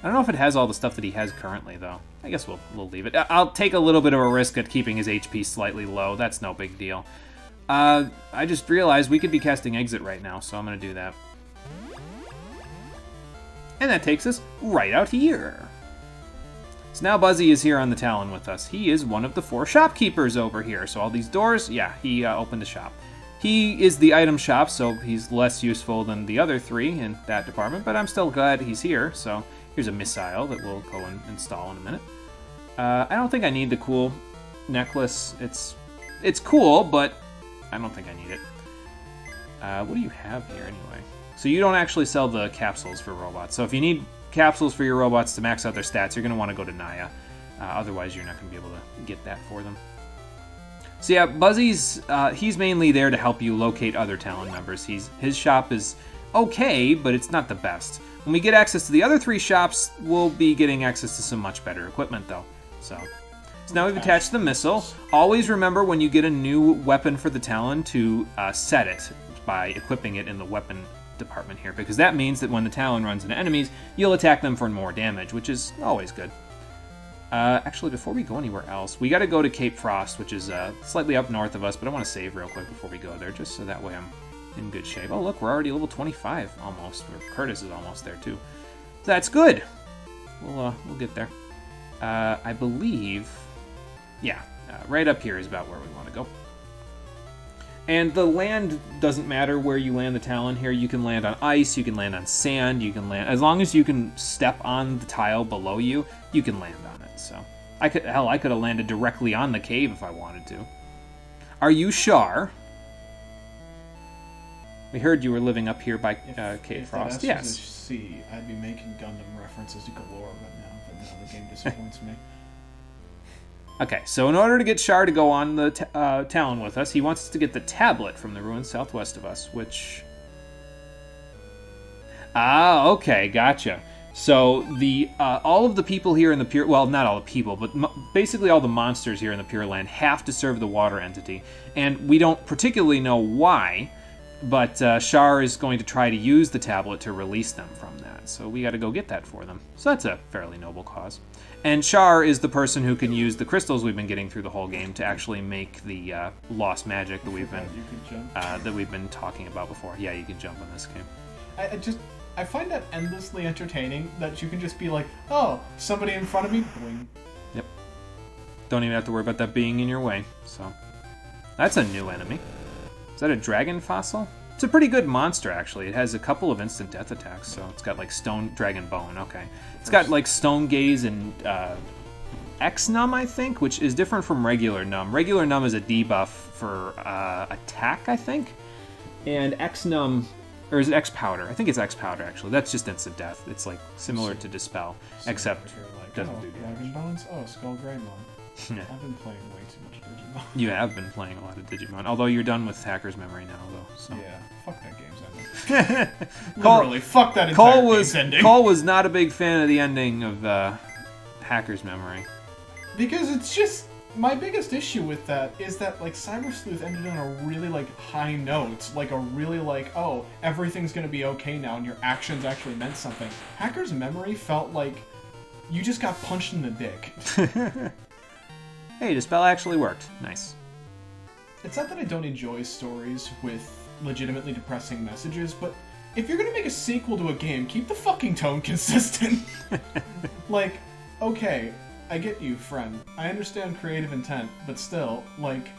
Speaker 2: I don't know if it has all the stuff that he has currently, though. I guess we'll leave it. I'll take a little bit of a risk at keeping his HP slightly low. That's no big deal. I just realized we could be casting Exit right now, so I'm going to do that. And that takes us right out here. So now Buzzy is here on the Talon with us. He is one of the 4 shopkeepers over here. So all these doors, yeah, he opened a shop. He is the item shop, so he's less useful than the other 3 in that department, but I'm still glad he's here. So here's a missile that we'll go and install in a minute. I don't think I need the cool necklace. It's cool, but I don't think I need it. What do you have here anyway? So you don't actually sell the capsules for robots. So if you need capsules for your robots to max out their stats, you're going to want to go to Naya. Otherwise, you're not going to be able to get that for them. So yeah, Buzzy's, he's mainly there to help you locate other Talon members. His shop is okay, but it's not the best. When we get access to the other 3 shops, we'll be getting access to some much better equipment, though. So now we've attached the missile. Always remember when you get a new weapon for the Talon to set it by equipping it in the weapon department here, because that means that when the Talon runs into enemies, you'll attack them for more damage, which is always good. Actually, before we go anywhere else, we got to go to Cape Frost, which is slightly up north of us, but I want to save real quick before we go there, just so that way I'm in good shape. Oh, look, we're already level 25 almost. Curtis is almost there too. That's good. We'll get there. I believe, yeah, right up here is about where we want to go. And the land doesn't matter where you land the Talon here. You can land on ice, you can land on sand, you can land, as long as you can step on the tile below you, you can land on it. So I could have landed directly on the cave if I wanted to. Are you Shar? We heard you were living up here by Cape Frost. Yes.
Speaker 1: See, I'd be making Gundam references to galore right now, but now the game disappoints me.
Speaker 2: Okay, so in order to get Shar to go on the Talon with us, he wants us to get the tablet from the ruins southwest of us, which... Ah, okay, gotcha. So all of the people here in the Pure... Well, not all the people, but basically all the monsters here in the Pure Land have to serve the water entity. And we don't particularly know why, But Char is going to try to use the tablet to release them from that. So we got to go get that for them. So that's a fairly noble cause. And Char is the person who can use the crystals we've been getting through the whole game to actually make the lost magic that we've been talking about before. Yeah, you can jump in this game.
Speaker 1: I find that endlessly entertaining that you can just be like, oh, somebody in front of me, boing.
Speaker 2: Yep. Don't even have to worry about that being in your way. So that's a new enemy. Is that a dragon fossil? It's a pretty good monster, actually. It has a couple of instant death attacks, so it's got like stone dragon bone. Okay, it's got like stone gaze and X Numb, I think, which is different from regular Numb. Regular Numb is a debuff for attack, I think, and X Numb, or is it X Powder? I think it's X Powder actually. That's just instant death. It's like similar to Dispel, except doesn't do damage.
Speaker 1: Dragon Bones? Oh, Skull Greymon. I've been playing way too much Digimon.
Speaker 2: You have been playing a lot of Digimon, although you're done with Hacker's Memory now, though. So.
Speaker 1: Yeah, fuck that game's ending. Literally, fuck that entire game's ending.
Speaker 2: Cole was not a big fan of the ending of Hacker's Memory.
Speaker 1: Because it's just... My biggest issue with that is that, like, Cyber Sleuth ended on a really, like, high note. Like, a really, like, oh, everything's gonna be okay now and your actions actually meant something. Hacker's Memory felt like you just got punched in the dick.
Speaker 2: Hey, Dispel actually worked. Nice.
Speaker 1: It's not that I don't enjoy stories with legitimately depressing messages, but if you're gonna make a sequel to a game, keep the fucking tone consistent. Like, okay, I get you, friend. I understand creative intent, but still, like,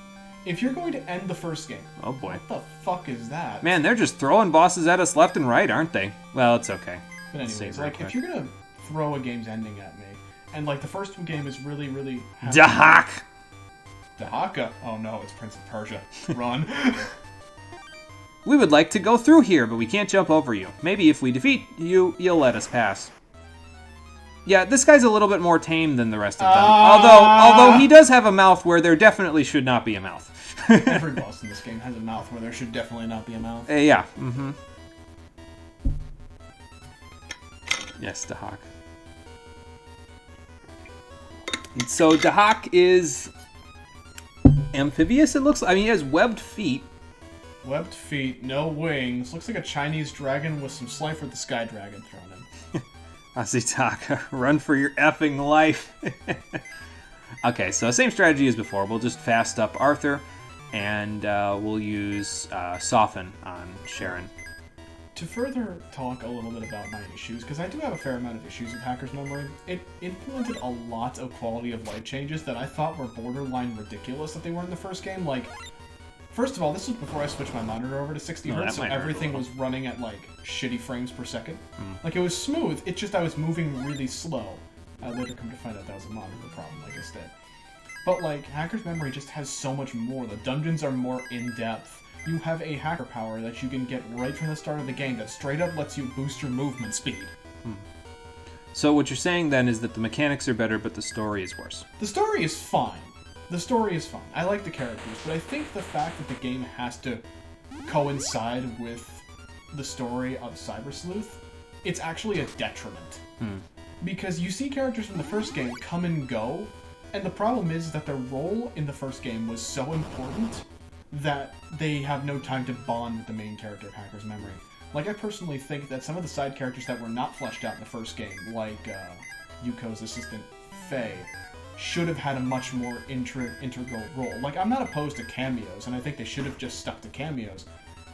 Speaker 1: if you're going to end the first game...
Speaker 2: Oh boy.
Speaker 1: What the fuck is that?
Speaker 2: Man, they're just throwing bosses at us left and right, aren't they? Well, it's okay.
Speaker 1: But anyways, like, if you're gonna throw a game's ending at me, and, like, the first game is really, really...
Speaker 2: Dahak!
Speaker 1: Dahaka? Oh no, it's Prince of Persia. Run.
Speaker 2: We would like to go through here, but we can't jump over you. Maybe if we defeat you, you'll let us pass. Yeah, this guy's a little bit more tame than the rest of them. Although he does have a mouth where there definitely should not be a mouth.
Speaker 1: Every boss in this game has a mouth where there should definitely not be a mouth.
Speaker 2: Yeah, Yes, Dahak. So Dahak is amphibious, it looks like. I mean, he has webbed feet.
Speaker 1: Webbed feet, no wings. Looks like a Chinese dragon with some Slifer the Sky Dragon thrown in.
Speaker 2: Asitaka, run for your effing life. Okay, so same strategy as before. We'll just fast up Arthur, and we'll use Soften on Sharon.
Speaker 1: To further talk a little bit about my issues, because I do have a fair amount of issues with Hacker's Memory, it implemented a lot of quality of life changes that I thought were borderline ridiculous that they were in the first game. Like, first of all, this was before I switched my monitor over to 60 Hz, so everything was running at, like, shitty frames per second. Like, it was smooth, it's just I was moving really slow. I later come to find out that was a monitor problem, like I said. But, like, Hacker's Memory just has so much more. The dungeons are more in-depth. You have a hacker power that you can get right from the start of the game that straight up lets you boost your movement speed.
Speaker 2: So what you're saying then is that the mechanics are better, but the story is worse.
Speaker 1: The story is fine. The story is fine. I like the characters, but I think the fact that the game has to coincide with the story of Cyber Sleuth, it's actually a detriment. Because you see characters from the first game come and go, and the problem is that their role in the first game was so important that they have no time to bond with the main character of Hacker's Memory. Like, I personally think that some of the side characters that were not fleshed out in the first game, like Yuko's assistant, Faye, should have had a much more integral role. Like, I'm not opposed to cameos, and I think they should have just stuck to cameos.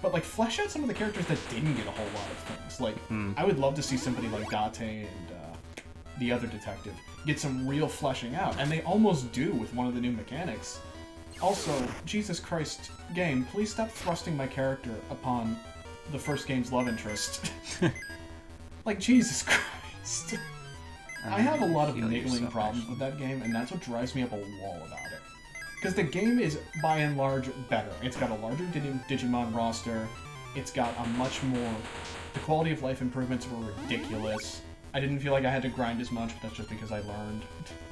Speaker 1: But, like, flesh out some of the characters that didn't get a whole lot of things. Like, I would love to see somebody like Date and the other detective get some real fleshing out, and they almost do with one of the new mechanics. Also, Jesus Christ, game, please stop thrusting my character upon the first game's love interest. Like, Jesus Christ. I have a lot of niggling problems with that game, and that's what drives me up a wall about it. Because the game is, by and large, better. It's got a larger Digimon roster, it's got a much more... The quality of life improvements were ridiculous. I didn't feel like I had to grind as much, but that's just because I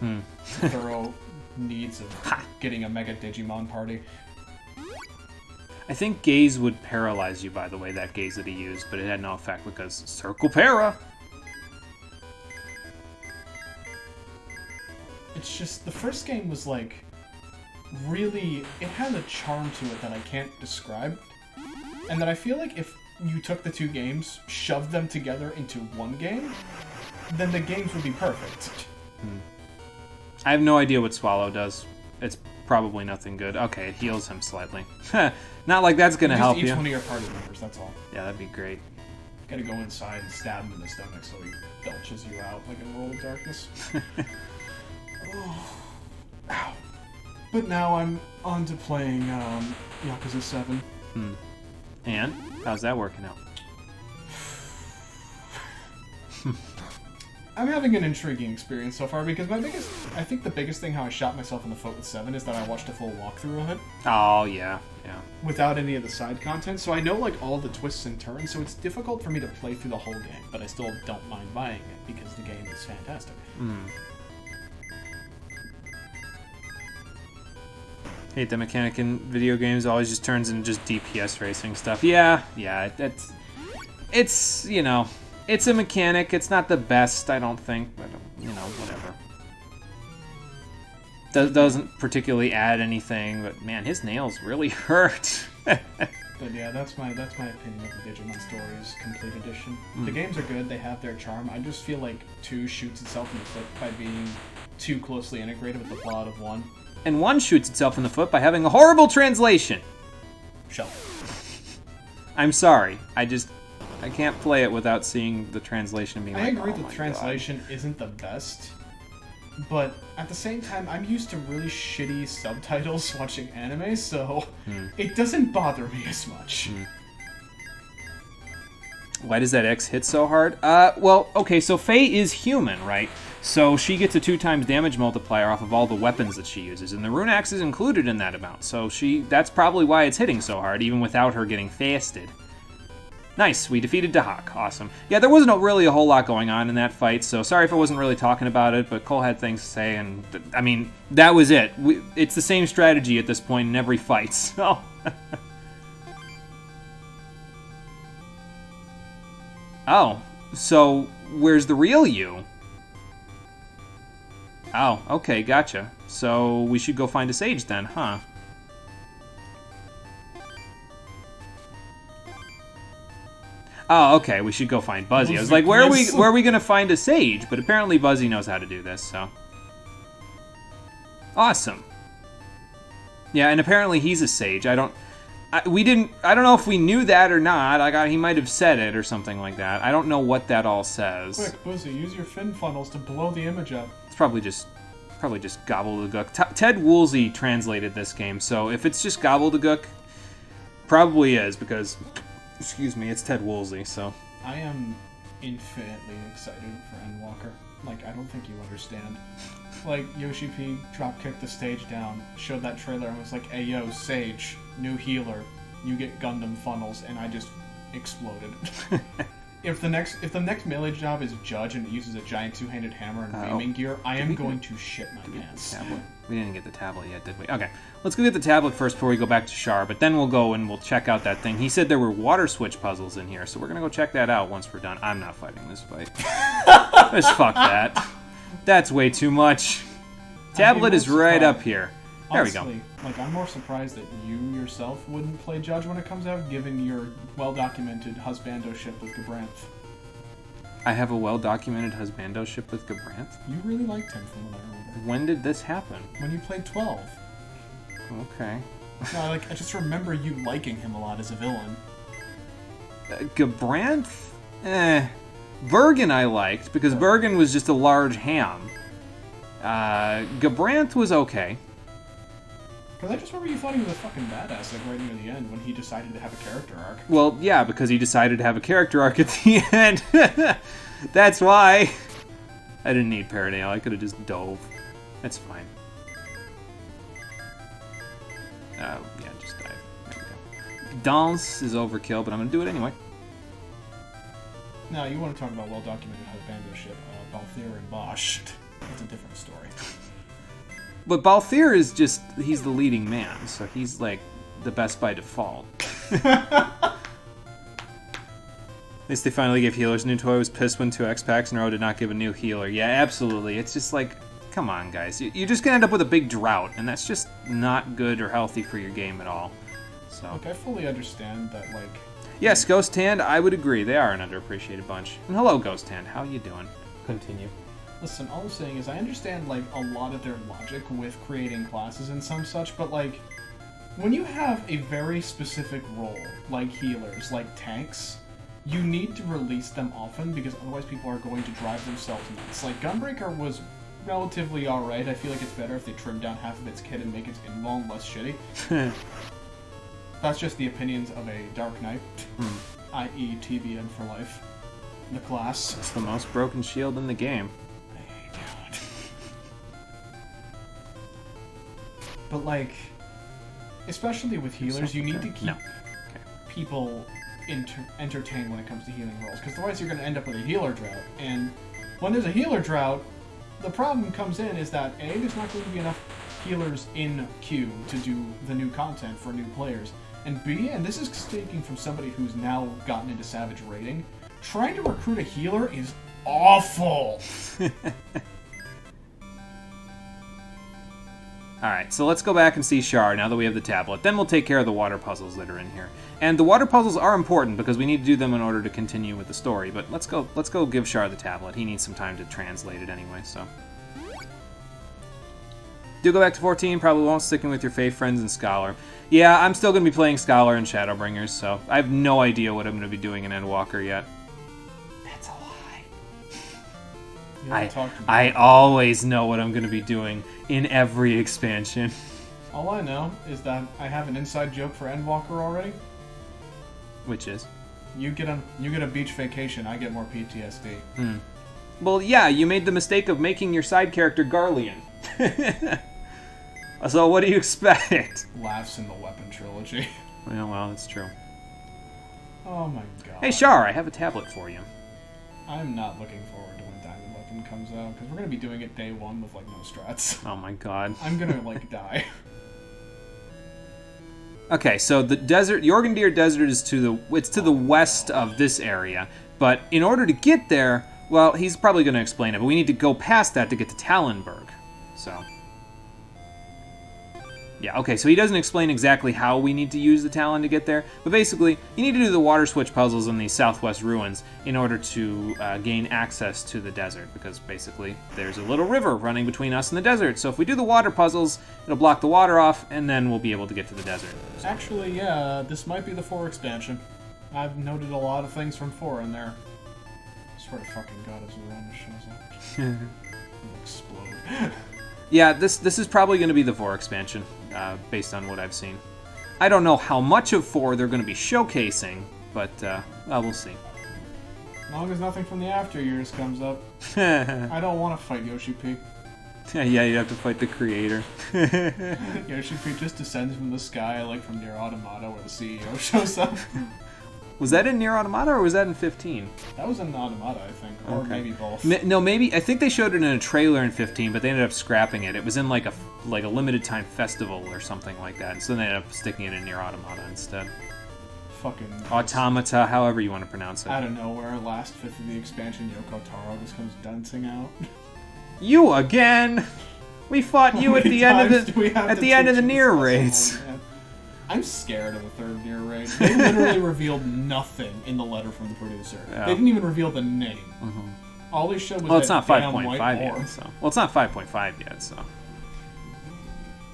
Speaker 1: learned thorough needs of getting a Mega Digimon party.
Speaker 2: I think Gaze would paralyze you, by the way, that Gaze that he used, but it had no effect because Circle Para!
Speaker 1: It's just, the first game was like, really, it had a charm to it that I can't describe. and that I feel like if you took the two games, shoved them together into one game, then the games would be perfect.
Speaker 2: I have no idea what Swallow does. It's probably nothing good. Okay, it heals him slightly. Not like that's gonna help
Speaker 1: Just
Speaker 2: you.
Speaker 1: each one of your party members, that's all.
Speaker 2: Yeah, that'd be great.
Speaker 1: Gotta go inside and stab him in the stomach so he belches you out like in World of Darkness. Oh. Ow. But now I'm on to playing Yakuza 7.
Speaker 2: And? How's that working out?
Speaker 1: I'm having an intriguing experience so far because I think the biggest thing how I shot myself in the foot with 7 is that I watched a full walkthrough of it.
Speaker 2: Oh, yeah, yeah.
Speaker 1: Without any of the side content, so I know like all the twists and turns, so it's difficult for me to play through the whole game, but I still don't mind buying it because the game is fantastic.
Speaker 2: Hate the mechanic in video games always just turns into just DPS racing stuff. Yeah, it's, you know, it's a mechanic. It's not the best, I don't think, but, you know, whatever. Doesn't particularly add anything, but man, his nails really hurt.
Speaker 1: But yeah, that's my opinion of the Digimon Stories Complete Edition. The games are good, they have their charm. I just feel like 2 shoots itself in the foot by being too closely integrated with the plot of 1.
Speaker 2: And 1 shoots itself in the foot by having a horrible translation.
Speaker 1: Shut up.
Speaker 2: I'm sorry. I can't play it without seeing the translation being
Speaker 1: I
Speaker 2: like,
Speaker 1: agree
Speaker 2: oh
Speaker 1: that
Speaker 2: my
Speaker 1: the translation isn't the best, but at the same time, I'm used to really shitty subtitles watching anime, so it doesn't bother me as much.
Speaker 2: Why does that X hit so hard? Well, okay, so Faye is human, right? So she gets a 2x damage multiplier off of all the weapons that she uses, and the Rune Axe is included in that amount, so that's probably why it's hitting so hard, even without her getting fasted. Nice, we defeated Dahak. Awesome. Yeah, there wasn't really a whole lot going on in that fight, so sorry if I wasn't really talking about it, but Cole had things to say, and, I mean, that was it. It's the same strategy at this point in every fight, so... Oh, so where's the real you? Oh, okay, gotcha. So we should go find a sage then, huh? Oh, okay, we should go find Buzzy. I was like, where are we gonna find a sage? But apparently Buzzy knows how to do this, so. Awesome. Yeah, and apparently he's a sage. I don't know if we knew that or not. He might have said it or something like that. I don't know what that all says.
Speaker 1: Quick, Buzzy, use your fin funnels to blow the image up.
Speaker 2: It's probably just gobbledygook. Ted Woolsey translated this game, so if it's just gobbledygook, probably is, because, excuse me, it's Ted Woolsey, so.
Speaker 1: I am infinitely excited for Endwalker. Like, I don't think you understand. Like, Yoshi P drop-kicked the stage down, showed that trailer, and was like, hey yo, Sage, new healer, you get Gundam funnels, and I just exploded. If the next melee job is Judge and it uses a giant two-handed hammer and beaming gear, I am going to shit my pants.
Speaker 2: We didn't get the tablet yet, did we? Okay, let's go get the tablet first before we go back to Char, but then we'll go and we'll check out that thing. He said there were water switch puzzles in here, so we're gonna go check that out once we're done. I'm not fighting this fight. Just fuck that. That's way too much. Tablet is right up here. There we go.
Speaker 1: Honestly, like, I'm more surprised that you yourself wouldn't play Judge when it comes out, given your well-documented husbando-ship with Gabranth.
Speaker 2: I have a well-documented husbando-ship with Gabranth?
Speaker 1: You really liked him from what I remember.
Speaker 2: When did this happen?
Speaker 1: When you played 12.
Speaker 2: Okay.
Speaker 1: No, I just remember you liking him a lot as a villain.
Speaker 2: Gabranth? Bergen I liked, because Bergen was just a large ham. Gabranth was okay.
Speaker 1: Because I just remember you thought he was a fucking badass, like, right near the end, when he decided to have a character arc.
Speaker 2: Well, yeah, because he decided to have a character arc at the end. That's why. I didn't need Paradale, I could have just dove. That's fine. Yeah, just dive. There we go. Dance is overkill, but I'm gonna do it anyway.
Speaker 1: Now, you want to talk about well-documented husbando-ship, Balthier and Bosch. That's a different story.
Speaker 2: But Balthier is just, he's the leading man, so he's like the best by default. At least they finally gave healers a new toy. I was pissed when 2 X-Packs in a row did not give a new healer. Yeah, absolutely. It's just like, come on, guys. You're just going to end up with a big drought, and that's just not good or healthy for your game at all. So
Speaker 1: Look, I fully understand that, like...
Speaker 2: yes, Ghost Hand, I would agree. They are an underappreciated bunch. And hello, Ghost Hand. How you doing? Continue.
Speaker 1: Listen, all I'm saying is I understand, like, a lot of their logic with creating classes and some such, but, like, when you have a very specific role, like healers, like tanks, you need to release them often, because otherwise people are going to drive themselves nuts. Like, Gunbreaker was relatively alright. I feel like it's better if they trim down half of its kit and make its invuln less shitty. That's just the opinions of a Dark Knight, i.e. TBN for life. The class.
Speaker 2: It's the most broken shield in the game.
Speaker 1: But, like, especially with healers, you need to keep
Speaker 2: No.
Speaker 1: people entertained when it comes to healing rolls, because otherwise you're going to end up with a healer drought. And when there's a healer drought, the problem comes in is that A, there's not going to be enough healers in queue to do the new content for new players, and B, and this is speaking from somebody who's now gotten into Savage raiding, trying to recruit a healer is awful!
Speaker 2: Alright, so let's go back and see Char now that we have the tablet. Then we'll take care of the water puzzles that are in here. And the water puzzles are important because we need to do them in order to continue with the story, but let's go give Char the tablet. He needs some time to translate it anyway, so. Do go back to 14, probably won't, sticking with your Fae friends and Scholar. Yeah, I'm still going to be playing Scholar and Shadowbringers, so I have no idea what I'm going to be doing in Endwalker yet. That's a lie. I always know what I'm going to be doing in every expansion.
Speaker 1: All I know is that I have an inside joke for Endwalker already.
Speaker 2: Which is?
Speaker 1: You get a beach vacation, I get more PTSD.
Speaker 2: Well, yeah, you made the mistake of making your side character Garlean. So what do you expect?
Speaker 1: Laughs in the Weapon trilogy.
Speaker 2: Yeah, well, that's true.
Speaker 1: Oh my god.
Speaker 2: Hey, Char, I have a tablet for you.
Speaker 1: I'm not looking forward to when Diamond Weapon comes out, because we're going to be doing it day one with, like, no strats.
Speaker 2: Oh my god.
Speaker 1: I'm going to, like, die.
Speaker 2: Okay, so the desert, the Jorgendir Desert is to the west of this area, but in order to get there, well, he's probably going to explain it, but we need to go past that to get to Talonberg, so. Yeah, okay, so he doesn't explain exactly how we need to use the Talon to get there, but basically, you need to do the water switch puzzles in the southwest ruins in order to gain access to the desert, because basically, there's a little river running between us and the desert, so if we do the water puzzles, it'll block the water off, and then we'll be able to get to the desert. So.
Speaker 1: Actually, yeah, this might be the 4 expansion. I've noted a lot of things from 4 in there. I swear to fucking god if Zorana shows up. It'll explode.
Speaker 2: Yeah, this is probably going to be the 4 expansion, based on what I've seen. I don't know how much of 4 they're going to be showcasing, but, well, we'll see.
Speaker 1: As long as nothing from the After Years comes up. I don't want to fight Yoshi P.
Speaker 2: Yeah, you have to fight the creator.
Speaker 1: Yoshi P just descends from the sky, like from Nier Automata, where the CEO shows up.
Speaker 2: Was that in Nier Automata, or was that in 15?
Speaker 1: That was in Automata, I think, or
Speaker 2: Okay.
Speaker 1: maybe both.
Speaker 2: No, maybe I think they showed it in a trailer in 15, but they ended up scrapping it. It was in like a limited time festival or something like that, and so they ended up sticking it in Nier Automata instead.
Speaker 1: Fucking
Speaker 2: Automata, however you want to pronounce it.
Speaker 1: out of nowhere, last fifth of the expansion, Yoko Taro just comes dancing out.
Speaker 2: You again! We fought you at the end of the Nier raids.
Speaker 1: I'm scared of the 3rd Nier raid. They literally revealed nothing in the letter from the producer.
Speaker 2: Yeah.
Speaker 1: They didn't even reveal the name. All they showed was
Speaker 2: Well, it's
Speaker 1: that
Speaker 2: not
Speaker 1: damn
Speaker 2: 5.5
Speaker 1: white
Speaker 2: yet,
Speaker 1: orb.
Speaker 2: so. Well, it's not 5.5 yet, so.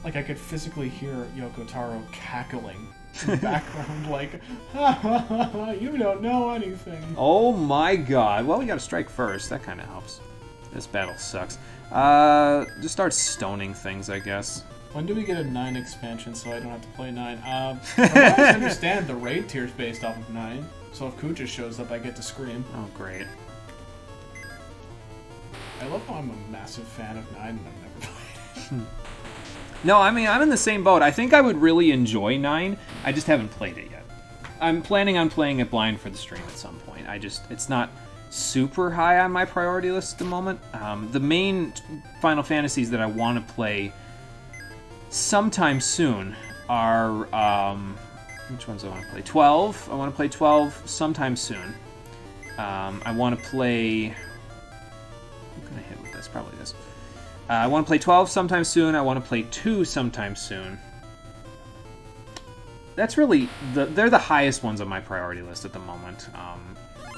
Speaker 1: Like, I could physically hear Yoko Taro cackling in the background, like, ha ha ha ha, you don't know anything.
Speaker 2: Oh my god. Well, we gotta strike first. That kind of helps. This battle sucks. Just start stoning things, I guess.
Speaker 1: When do we get a 9 expansion so I don't have to play 9? From what I understand, the raid tier's based off of 9, so if Kuja shows up, I get to scream.
Speaker 2: Oh, great.
Speaker 1: I love how I'm a massive fan of 9 and I've never played it.
Speaker 2: No, I mean, I'm in the same boat. I think I would really enjoy 9. I just haven't played it yet. I'm planning on playing it blind for the stream at some point. It's not super high on my priority list at the moment. The main Final Fantasies that I want to play sometime soon are, which ones do I want to play? 12. I want to play 12 sometime soon. I want to play, what can I hit with this? Probably this. I want to play 12 sometime soon. I want to play 2 sometime soon. that's really they're the highest ones on my priority list at the moment.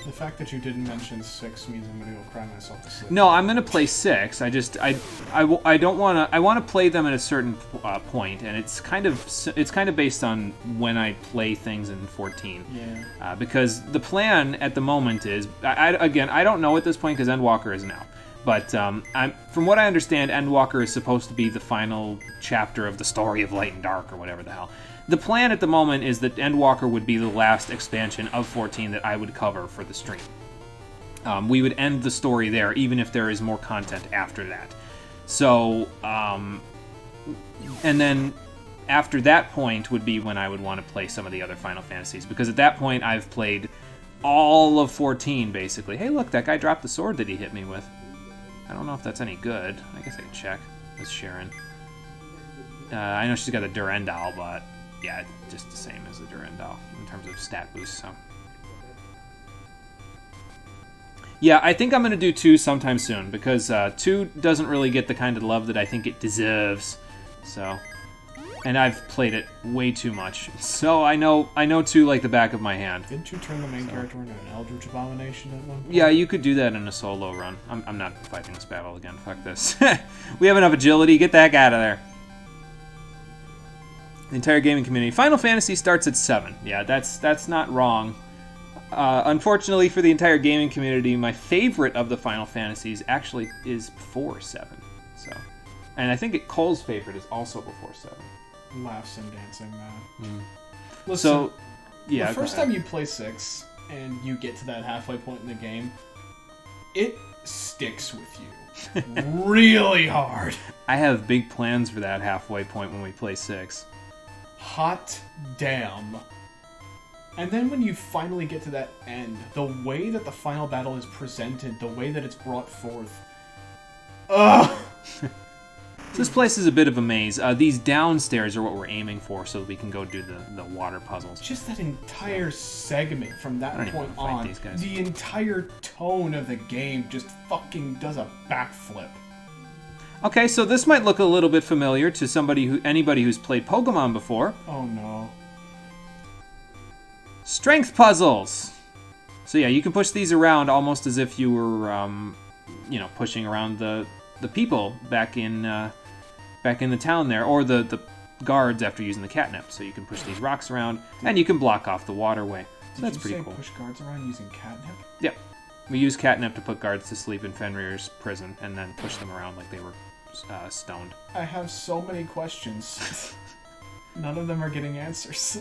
Speaker 1: The fact that you didn't mention 6 means I'm gonna go cry myself to sleep.
Speaker 2: No, I'm gonna play 6. I don't wanna. I want to play them at a certain point, and it's kind of based on when I play things in 14.
Speaker 1: Yeah.
Speaker 2: Because the plan at the moment is, again, I don't know at this point because Endwalker isn't out. But from what I understand, Endwalker is supposed to be the final chapter of the story of Light and Dark, or whatever the hell. The plan at the moment is that Endwalker would be the last expansion of 14 that I would cover for the stream. We would end the story there, even if there is more content after that. So, and then after that point would be when I would want to play some of the other Final Fantasies, because at that point I've played all of 14, basically. Hey, look, that guy dropped the sword that he hit me with. I don't know if that's any good. I guess I can check with Sharon. I know she's got the Durandal, but yeah, just the same as the Durandal in terms of stat boost, so. Yeah, I think I'm going to do 2 sometime soon, because 2 doesn't really get the kind of love that I think it deserves, so. And I've played it way too much, so I know 2 like the back of my hand.
Speaker 1: Didn't you turn the main character into an Eldritch Abomination at one point?
Speaker 2: Yeah, you could do that in a solo run. I'm not fighting this battle again, fuck this. We have enough agility, get the heck out of there. The entire gaming community. Final Fantasy starts at 7. Yeah, that's not wrong. Unfortunately for the entire gaming community, my favorite of the Final Fantasies actually is before 7. So, and I think Cole's favorite is also before 7.
Speaker 1: Laughs and dancing, man.
Speaker 2: Mm.
Speaker 1: Listen,
Speaker 2: So, yeah.
Speaker 1: the first time you play 6 and you get to that halfway point in the game, it sticks with you really hard.
Speaker 2: I have big plans for that halfway point when we play 6.
Speaker 1: Hot damn. And then when you finally get to that end, the way that the final battle is presented, the way that it's brought forth, ugh!
Speaker 2: This place is a bit of a maze. These downstairs are what we're aiming for, so that we can go do the water puzzles.
Speaker 1: Just that entire segment from that
Speaker 2: I don't
Speaker 1: point
Speaker 2: even wanna fight
Speaker 1: on,
Speaker 2: these guys.
Speaker 1: the entire tone of the game just fucking does a backflip.
Speaker 2: Okay, so this might look a little bit familiar to anybody who's played Pokemon before.
Speaker 1: Oh no.
Speaker 2: Strength puzzles. So yeah, you can push these around almost as if you were, pushing around the people back in the town there, or the guards after using the catnip. So you can push these rocks around, and you can block off the waterway. So that's pretty cool.
Speaker 1: Push guards around using catnip?
Speaker 2: Yeah, we use catnip to put guards to sleep in Fenrir's prison, and then push them around like they were stoned.
Speaker 1: I have so many questions. None of them are getting answers.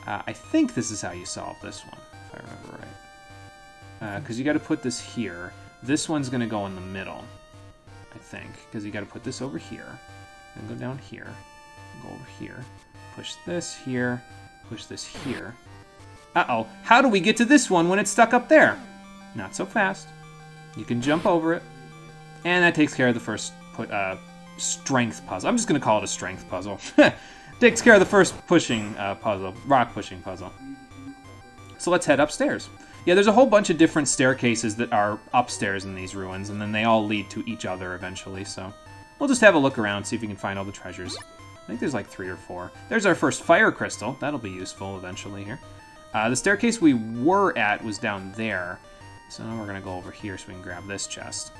Speaker 2: I think this is how you solve this one, if I remember right. Because you got to put this here. This one's going to go in the middle, I think, because you got to put this over here, then go down here, go over here, push this here, push this here. Uh-oh, how do we get to this one when it's stuck up there? Not so fast. You can jump over it, and that takes care of the first strength puzzle. I'm just going to call it a strength puzzle. Takes care of the first pushing puzzle, rock pushing puzzle. So let's head upstairs. Yeah, there's a whole bunch of different staircases that are upstairs in these ruins, and then they all lead to each other eventually, so we'll just have a look around, see if we can find all the treasures. I think there's like 3 or 4. There's our first fire crystal. That'll be useful eventually here. The staircase we were at was down there, so now we're going to go over here so we can grab this chest.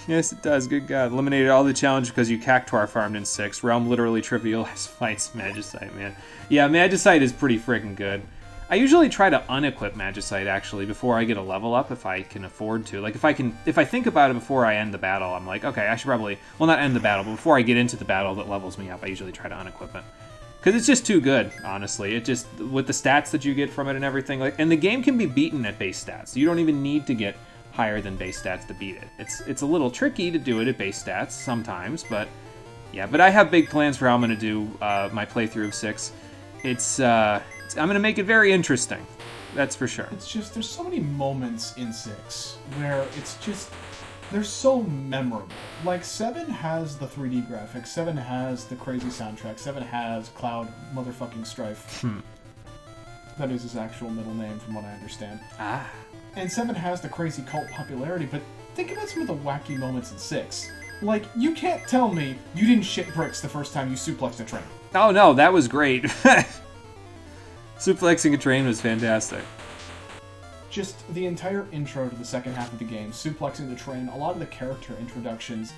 Speaker 2: Yes, it does. Good God. Eliminated all the challenge because you Cactuar farmed in 6. Realm literally trivialized fights. Magicite, man. Yeah, Magicite is pretty freaking good. I usually try to unequip Magicite, actually, before I get a level up, if I can afford to. Like, if I think about it before I end the battle, I'm like, okay, I should probably, well, not end the battle, but before I get into the battle that levels me up, I usually try to unequip it. Because it's just too good, honestly. It just, with the stats that you get from it and everything, like, and the game can be beaten at base stats. You don't even need to get higher than base stats to beat it. It's a little tricky to do it at base stats sometimes, but yeah. But I have big plans for how I'm going to do my playthrough of 6. I'm going to make it very interesting. That's for sure.
Speaker 1: It's just, there's so many moments in 6 where it's just, they're so memorable. Like, 7 has the 3D graphics, 7 has the crazy soundtrack, 7 has Cloud motherfucking Strife. That is his actual middle name, from what I understand.
Speaker 2: Ah.
Speaker 1: And 7 has the crazy cult popularity, but think about some of the wacky moments in 6. Like, you can't tell me you didn't shit bricks the first time you suplexed a train.
Speaker 2: Oh no, that was great. Suplexing a train was fantastic.
Speaker 1: Just the entire intro to the second half of the game, suplexing the train, a lot of the character introductions,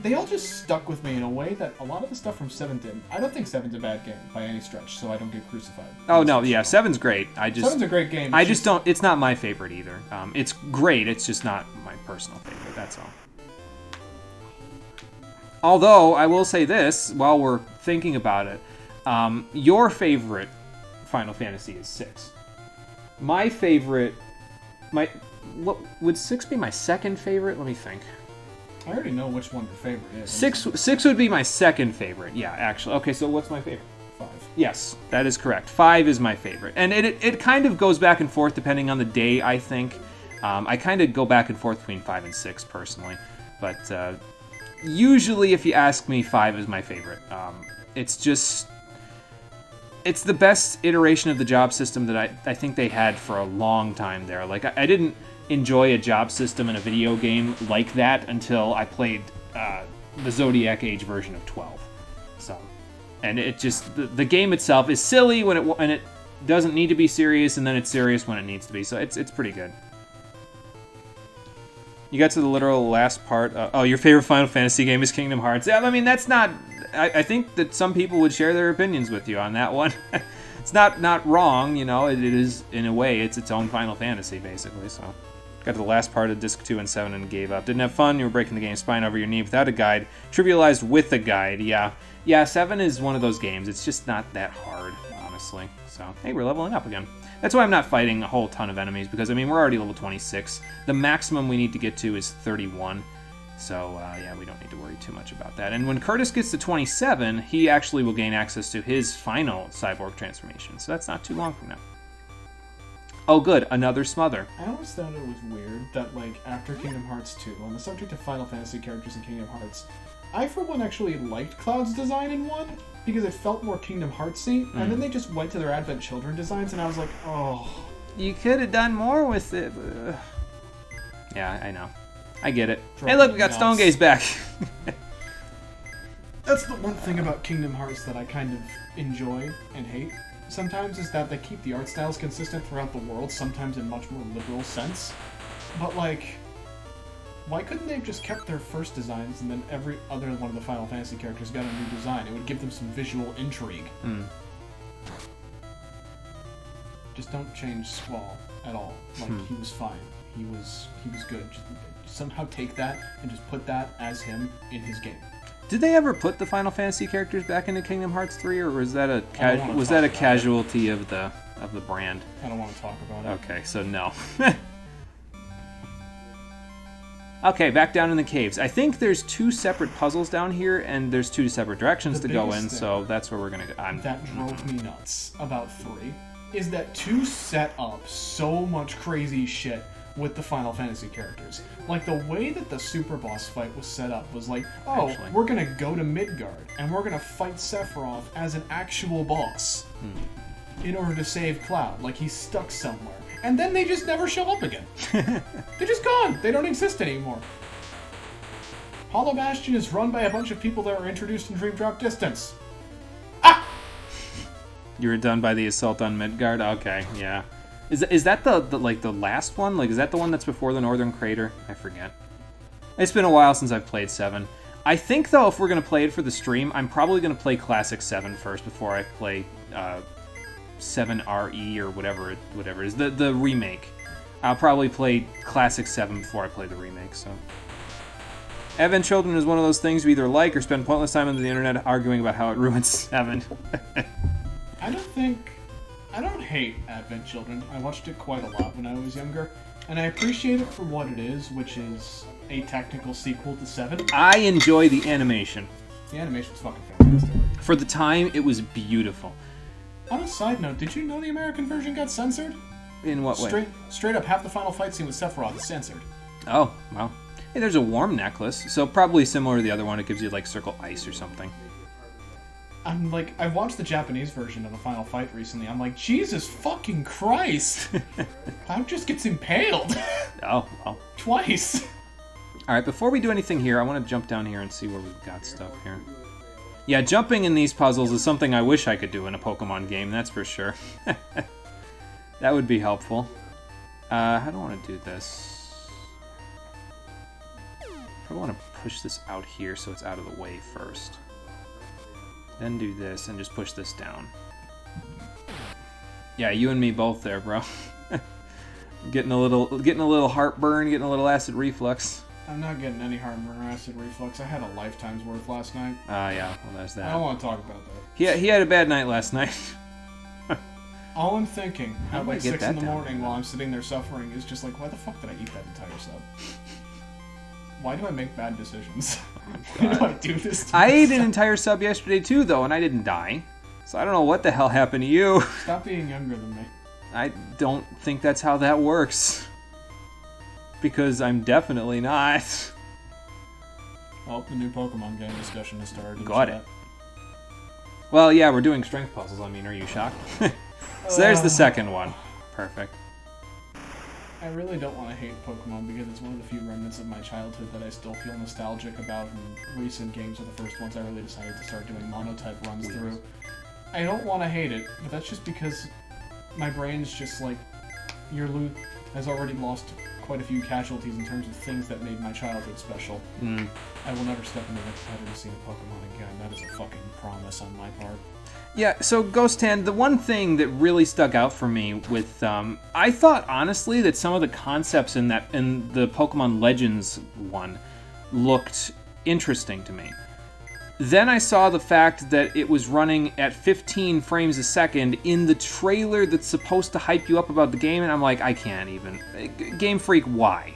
Speaker 1: they all just stuck with me in a way that a lot of the stuff from 7 didn't. I don't think 7's a bad game by any stretch, so I don't get crucified.
Speaker 2: Oh no, yeah, 7's great.
Speaker 1: 7's a great game.
Speaker 2: I just don't. It's not my favorite either. It's great. It's just not my personal favorite. That's all. Although I will say this, while we're thinking about it, your favorite Final Fantasy is 6. My favorite, what would 6 be my second favorite? Let me think.
Speaker 1: I already know which one your favorite is.
Speaker 2: 6 would be my second favorite. Yeah, actually. Okay, so what's my favorite?
Speaker 1: 5.
Speaker 2: Yes, that is correct. 5 is my favorite, and it kind of goes back and forth depending on the day. I think I kind of go back and forth between 5 and 6 personally, but usually, if you ask me, 5 is my favorite. It's the best iteration of the job system that I think they had for a long time there. Like, I didn't enjoy a job system in a video game like that until I played the Zodiac Age version of 12. So, and it just, the game itself is silly when it doesn't need to be serious, and then it's serious when it needs to be. So it's pretty good. You got to the literal last part. Oh, your favorite Final Fantasy game is Kingdom Hearts. Yeah, I mean, that's not... I think that some people would share their opinions with you on that one. It's not wrong, you know. It is, in a way, it's its own Final Fantasy, basically, so... Got to the last part of Disc 2 and 7 and gave up. Didn't have fun. You were breaking the game's spine over your knee without a guide. Trivialized with a guide, yeah. Yeah, 7 is one of those games. It's just not that hard, honestly. So, hey, we're leveling up again. That's why I'm not fighting a whole ton of enemies, because, I mean, we're already level 26. The maximum we need to get to is 31. So, yeah, we don't need to worry too much about that. And when Curtis gets to 27, he actually will gain access to his final cyborg transformation. So that's not too long from now. Oh, good, another smother.
Speaker 1: I always thought it was weird that, like, after Kingdom Hearts 2, on the subject of Final Fantasy characters in Kingdom Hearts, I, for one, actually liked Cloud's design in 1, because it felt more Kingdom Heartsy, and then they just went to their Advent Children designs, and I was like, oh.
Speaker 2: You could have done more with it. Yeah, I know. I get it. Hey, look, we got Stonegaze back.
Speaker 1: That's the one thing about Kingdom Hearts that I kind of enjoy and hate sometimes, is that they keep the art styles consistent throughout the world, sometimes in much more liberal sense. But, like, why couldn't they have just kept their first designs and then every other one of the Final Fantasy characters got a new design? It would give them some visual intrigue. Just don't change Squall at all. Like, he was fine. He was good. Just somehow take that and just put that as him in his game.
Speaker 2: Did they ever put the Final Fantasy characters back into Kingdom Hearts 3, or was that a casualty of the brand?
Speaker 1: I don't want to talk about it.
Speaker 2: Okay, so no. Okay, back down in the caves. I think there's 2 separate puzzles down here, and there's 2 separate directions to go in, so that's where we're gonna go.
Speaker 1: That drove me nuts about 3, is that 2 set up so much crazy shit with the Final Fantasy characters. Like, the way that the super boss fight was set up was like, oh, we're gonna go to Midgard, and we're gonna fight Sephiroth as an actual boss in order to save Cloud. Like, he's stuck somewhere. And then they just never show up again. They're just gone. They don't exist anymore. Hollow Bastion is run by a bunch of people that were introduced in Dream Drop Distance. Ah!
Speaker 2: You were done by the assault on Midgard? Okay, yeah. Is that the last one? Like, is that the one that's before the Northern Crater? I forget. It's been a while since I've played 7. I think, though, if we're going to play it for the stream, I'm probably going to play Classic 7 first before I play 7RE or whatever it is. The remake. I'll probably play Classic 7 before I play the remake, so... Advent Children is one of those things you either like or spend pointless time on the internet arguing about how it ruins 7.
Speaker 1: I don't hate Advent Children. I watched it quite a lot when I was younger, and I appreciate it for what it is, which is a technical sequel to 7.
Speaker 2: I enjoy the animation.
Speaker 1: The animation's fucking fantastic.
Speaker 2: For the time, it was beautiful.
Speaker 1: On a side note, did you know the American version got censored?
Speaker 2: In what way?
Speaker 1: Straight up, half the final fight scene with Sephiroth is censored.
Speaker 2: Oh, wow. Hey, there's a warm necklace, so probably similar to the other one. It gives you, like, circle ice or something.
Speaker 1: I'm like, I watched the Japanese version of the final fight recently. I'm like, Jesus fucking Christ! Cloud just gets impaled.
Speaker 2: Oh, well.
Speaker 1: Twice.
Speaker 2: Alright, before we do anything here, I want to jump down here and see where we've got stuff here. Yeah, jumping in these puzzles is something I wish I could do in a Pokemon game, that's for sure. That would be helpful. How do I want to do this? I want to push this out here so it's out of the way first. Then do this and just push this down. Yeah, you and me both there, bro. Getting a little heartburn, getting a little acid reflux.
Speaker 1: I'm not getting any heartburn or acid reflux. I had a lifetime's worth last night.
Speaker 2: Yeah, well, there's that.
Speaker 1: I don't want to talk about that.
Speaker 2: He had a bad night last night.
Speaker 1: All I'm thinking at like 6 in the
Speaker 2: down?
Speaker 1: morning while I'm sitting there suffering is just like, why the fuck did I eat that entire sub? Why do I make bad decisions? Why do I do this to
Speaker 2: I ate an
Speaker 1: myself?
Speaker 2: entire sub yesterday too, though, and I didn't die. So I don't know what the hell happened to you.
Speaker 1: Stop being younger than me.
Speaker 2: I don't think that's how that works. Because I'm definitely not.
Speaker 1: Oh, the new Pokemon game discussion has started.
Speaker 2: Got it. Well, yeah, we're doing strength puzzles. I mean, are you shocked? So there's the second one. Perfect.
Speaker 1: I really don't want to hate Pokemon because it's one of the few remnants of my childhood that I still feel nostalgic about, and recent games are the first ones I really decided to start doing monotype runs through. I don't want to hate it, but that's just because my brain's just like, your loot has already lost quite a few casualties in terms of things that made my childhood special. I will never step into the competitive scene of Pokemon again. That is a fucking promise on my part.
Speaker 2: Yeah, so Ghost Hand, the one thing that really stuck out for me with, I thought honestly that some of the concepts in the Pokemon Legends one looked interesting to me. Then I saw the fact that it was running at 15 frames a second in the trailer that's supposed to hype you up about the game, and I'm like, I can't even. Game Freak, why?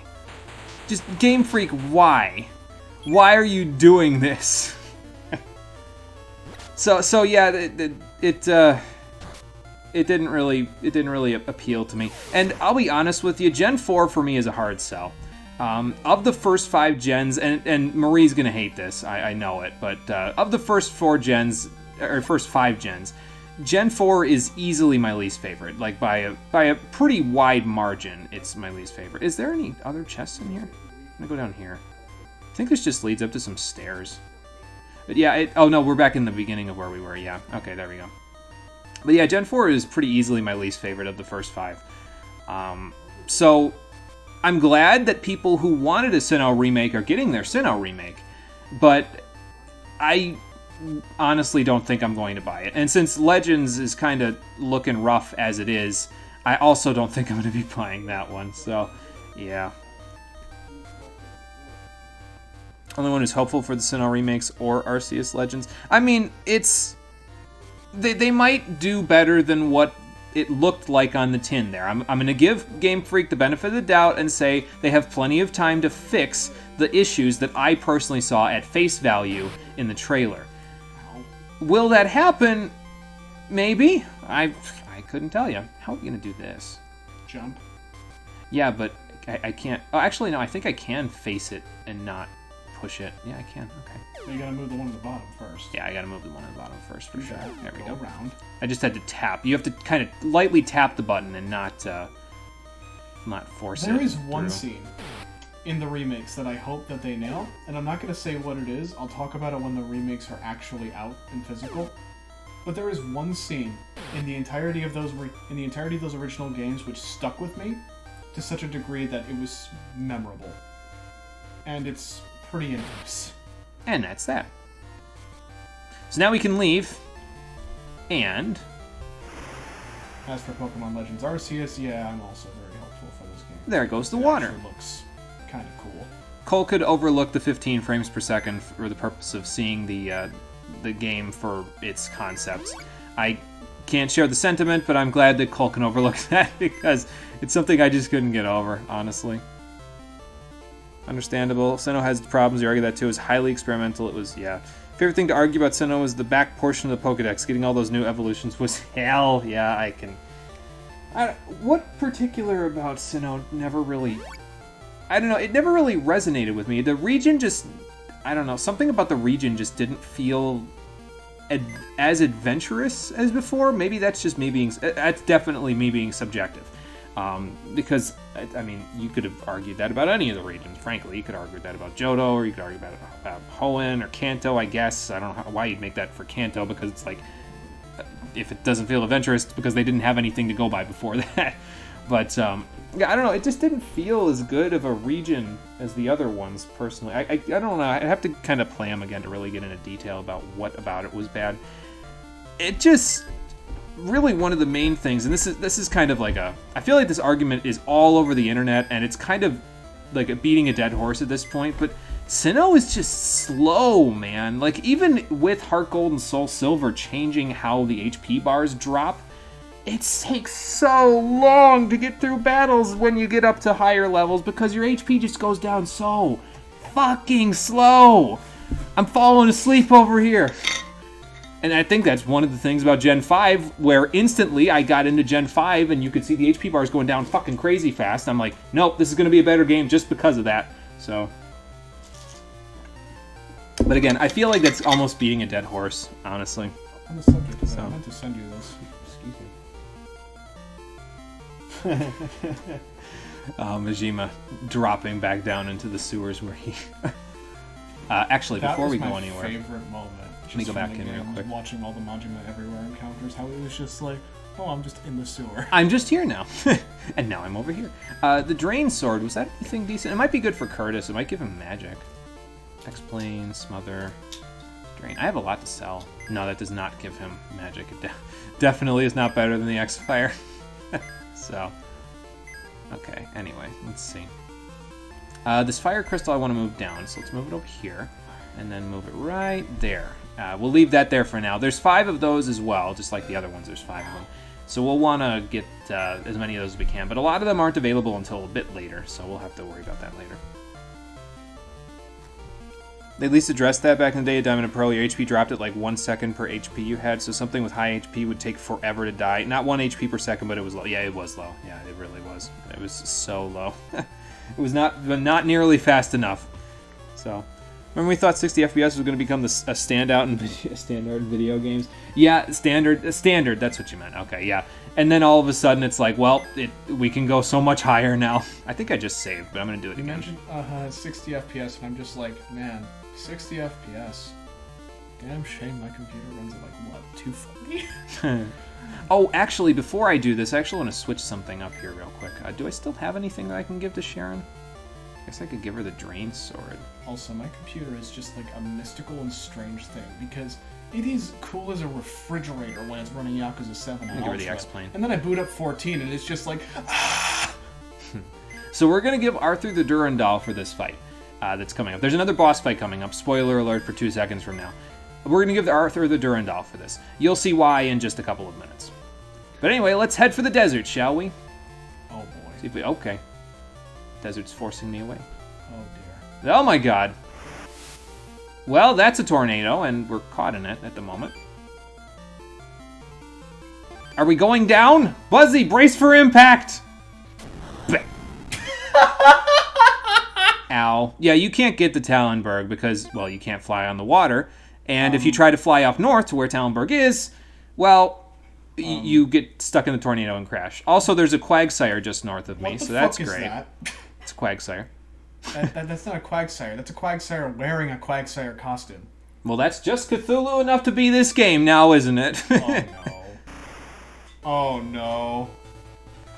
Speaker 2: Just Game Freak, why? Why are you doing this? So yeah, it didn't really appeal to me. And I'll be honest with you, Gen 4 for me is a hard sell. Of the first 5 gens, and Marie's gonna hate this, I know it, but of the first 4 gens, or first 5 gens, Gen 4 is easily my least favorite. Like by a pretty wide margin, it's my least favorite. Is there any other chests in here? I'm gonna go down here. I think this just leads up to some stairs. But yeah, oh no, we're back in the beginning of where we were, yeah. Okay, there we go. But yeah, Gen 4 is pretty easily my least favorite of the first 5. So, I'm glad that people who wanted a Sinnoh remake are getting their Sinnoh remake. But I honestly don't think I'm going to buy it. And since Legends is kind of looking rough as it is, I also don't think I'm going to be buying that one. So, yeah. Only one who's hopeful for the Sinnoh remakes or Arceus Legends. I mean, it's... They might do better than what it looked like on the tin there. I'm going to give Game Freak the benefit of the doubt and say they have plenty of time to fix the issues that I personally saw at face value in the trailer. Will that happen? Maybe. I couldn't tell you. How are we going to do this?
Speaker 1: Jump.
Speaker 2: Yeah, but I can't... Oh, actually, no, I think I can face it and not push it. Yeah, I can. Okay.
Speaker 1: So you gotta move the one at the bottom first.
Speaker 2: Yeah, I gotta move the one at the bottom first for sure. There we go.
Speaker 1: Around.
Speaker 2: I just had to tap. You have to kind of lightly tap the button and not force it.
Speaker 1: There is one
Speaker 2: through.
Speaker 1: scene in the remakes that I hope that they nail, and I'm not gonna say what it is. I'll talk about it when the remakes are actually out in physical. But there is one scene in the entirety of those original games which stuck with me to such a degree that it was memorable, and it's pretty infamous.
Speaker 2: And that's that. So now we can leave. And
Speaker 1: As for Pokemon Legends Arceus, yeah, I'm also very hopeful for this game.
Speaker 2: there goes the
Speaker 1: It
Speaker 2: water.
Speaker 1: actually looks kind of cool.
Speaker 2: Cole could overlook the 15 frames per second for the purpose of seeing the game for its concepts. I can't share the sentiment, but I'm glad that Cole can overlook that because it's something I just couldn't get over, honestly. Understandable. Sinnoh has problems. You argue that too. It was highly experimental. It was, yeah. Favorite thing to argue about Sinnoh was the back portion of the Pokedex. Getting all those new evolutions was hell. Yeah, I can. What particular about Sinnoh never really... I don't know. It never really resonated with me. The region just... I don't know. Something about the region just didn't feel as adventurous as before. Maybe that's just me being... That's definitely me being subjective. Because, I mean, you could have argued that about any of the regions, frankly. You could argue that about Johto, or you could argue about Hoenn or Kanto, I guess. I don't know why you'd make that for Kanto, because it's like, if it doesn't feel adventurous, it's because they didn't have anything to go by before that. But, yeah, I don't know, it just didn't feel as good of a region as the other ones, personally. I don't know, I'd have to kind of play them again to really get into detail about what about it was bad. It just... really one of the main things, and this is kind of like I feel like this argument is all over the internet, and it's kind of like beating a dead horse at this point, but Sinnoh is just slow, man. Like, even with Heart Gold and Soul Silver changing how the HP bars drop, it takes so long to get through battles when you get up to higher levels, because your HP just goes down so fucking slow. I'm falling asleep over here. And I think that's one of the things about Gen 5, where instantly I got into Gen 5 and you could see the HP bars going down fucking crazy fast. I'm like, nope, this is going to be a better game just because of that. So, but again, I feel like that's almost beating a dead horse, honestly.
Speaker 1: On the subject of that, I meant to send you this. Excuse me.
Speaker 2: Majima dropping back down into the sewers where he... actually, before we go anywhere...
Speaker 1: That was my favorite moment.
Speaker 2: Let me go back in real quick.
Speaker 1: Watching all the Majima Everywhere encounters, how it was just like, oh, I'm just in the sewer.
Speaker 2: I'm just here now. And now I'm over here. The Drain Sword, was that anything decent? It might be good for Curtis. It might give him magic. X-Plane, Smother, Drain. I have a lot to sell. No, that does not give him magic. It definitely is not better than the X-Fire. So, okay, anyway, let's see. This Fire Crystal I want to move down, so let's move it over here. And then move it right there. We'll leave that there for now. There's 5 of those as well, just like the other ones, there's 5 of them. So we'll want to get as many of those as we can, but a lot of them aren't available until a bit later, so we'll have to worry about that later. They at least addressed that back in the day of Diamond and Pearl. Your HP dropped at like 1 second per HP you had, so something with high HP would take forever to die. Not 1 HP per second, but it was low. Yeah, it was low. Yeah, it really was. It was so low. It was not nearly fast enough. So... remember we thought 60 FPS was going to become a standout in video games? Yeah, standard, that's what you meant. Okay, yeah. And then all of a sudden it's like, well, we can go so much higher now. I think I just saved, but I'm going to do it again.
Speaker 1: You mentioned 60 FPS, and I'm just like, man, 60 FPS. Damn shame my computer runs at like, what, 240?
Speaker 2: Oh, actually, before I do this, I actually want to switch something up here real quick. Do I still have anything that I can give to Sharon? I guess I could give her the Drain Sword.
Speaker 1: Also, my computer is just like a mystical and strange thing, because it is cool as a refrigerator when it's running Yakuza 7 on
Speaker 2: Give her the
Speaker 1: Ultra.
Speaker 2: X-Plane.
Speaker 1: And then I boot up 14 and it's just like, ah!
Speaker 2: So we're going to give Arthur the Durandal for this fight that's coming up. There's another boss fight coming up. Spoiler alert for 2 seconds from now. We're going to give Arthur the Durandal for this. You'll see why in just a couple of minutes. But anyway, let's head for the desert, shall we?
Speaker 1: Oh boy.
Speaker 2: Okay. Desert's forcing me away.
Speaker 1: Oh dear.
Speaker 2: Oh my god. Well, that's a tornado, and we're caught in it at the moment. Are we going down? Buzzy, brace for impact! Ow. Yeah, you can't get to Talonberg because, well, you can't fly on the water. And if you try to fly up north to where Talonberg is, well, you get stuck in the tornado and crash. Also, there's a Quagsire just north of me, so that's great.
Speaker 1: That?
Speaker 2: It's a Quagsire.
Speaker 1: That's not a Quagsire. That's a Quagsire wearing a Quagsire costume.
Speaker 2: Well, that's just Cthulhu enough to be this game now, isn't it?
Speaker 1: Oh no. Oh no.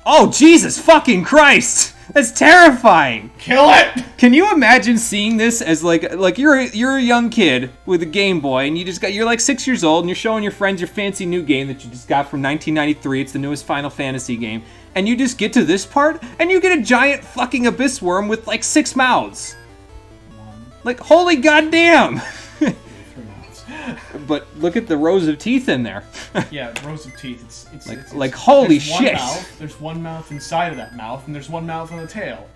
Speaker 2: Oh, Jesus fucking Christ! That's terrifying!
Speaker 1: Kill it!
Speaker 2: Can you imagine seeing this as like you're a young kid with a Game Boy and you're like 6 years old and you're showing your friends your fancy new game that you just got from 1993. It's the newest Final Fantasy game. And you just get to this part and you get a giant fucking abyss worm with like 6 mouths. Like, holy goddamn!
Speaker 1: 3 mouths.
Speaker 2: But look at the rows of teeth in there.
Speaker 1: Yeah, rows of teeth. It's
Speaker 2: like holy
Speaker 1: there's
Speaker 2: shit.
Speaker 1: There's one mouth inside of that mouth, and there's one mouth on the tail.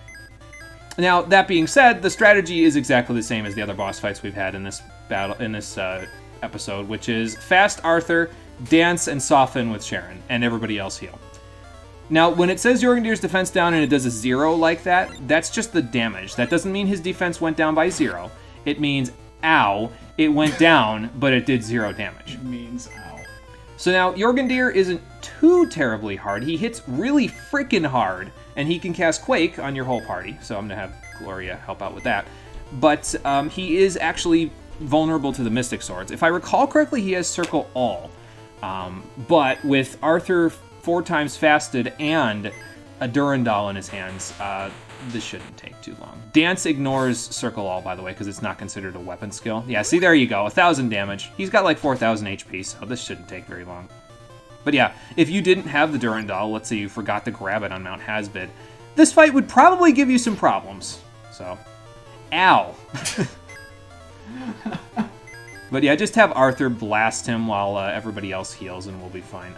Speaker 2: Now, that being said, the strategy is exactly the same as the other boss fights we've had in this episode, which is fast Arthur, dance and soften with Sharon, and everybody else heal. Now, when it says Jorgundyr's defense down and it does a 0 like that, that's just the damage. That doesn't mean his defense went down by 0. It means, ow, it went down, but it did 0 damage.
Speaker 1: It means ow.
Speaker 2: So now, Jorgundir isn't too terribly hard. He hits really freaking hard, and he can cast Quake on your whole party, so I'm going to have Gloria help out with that. But he is actually vulnerable to the Mystic Swords. If I recall correctly, he has Circle All. But with Arthur 4 times fasted and a Durandal in his hands, this shouldn't take too long. Dance ignores Circle All, by the way, because it's not considered a weapon skill. Yeah, see, there you go. 1,000 damage. He's got like 4,000 HP, so this shouldn't take very long. But yeah, if you didn't have the Durandal, let's say you forgot to grab it on Mount Hasbid, this fight would probably give you some problems. So, ow. But yeah, just have Arthur blast him while everybody else heals, and we'll be fine.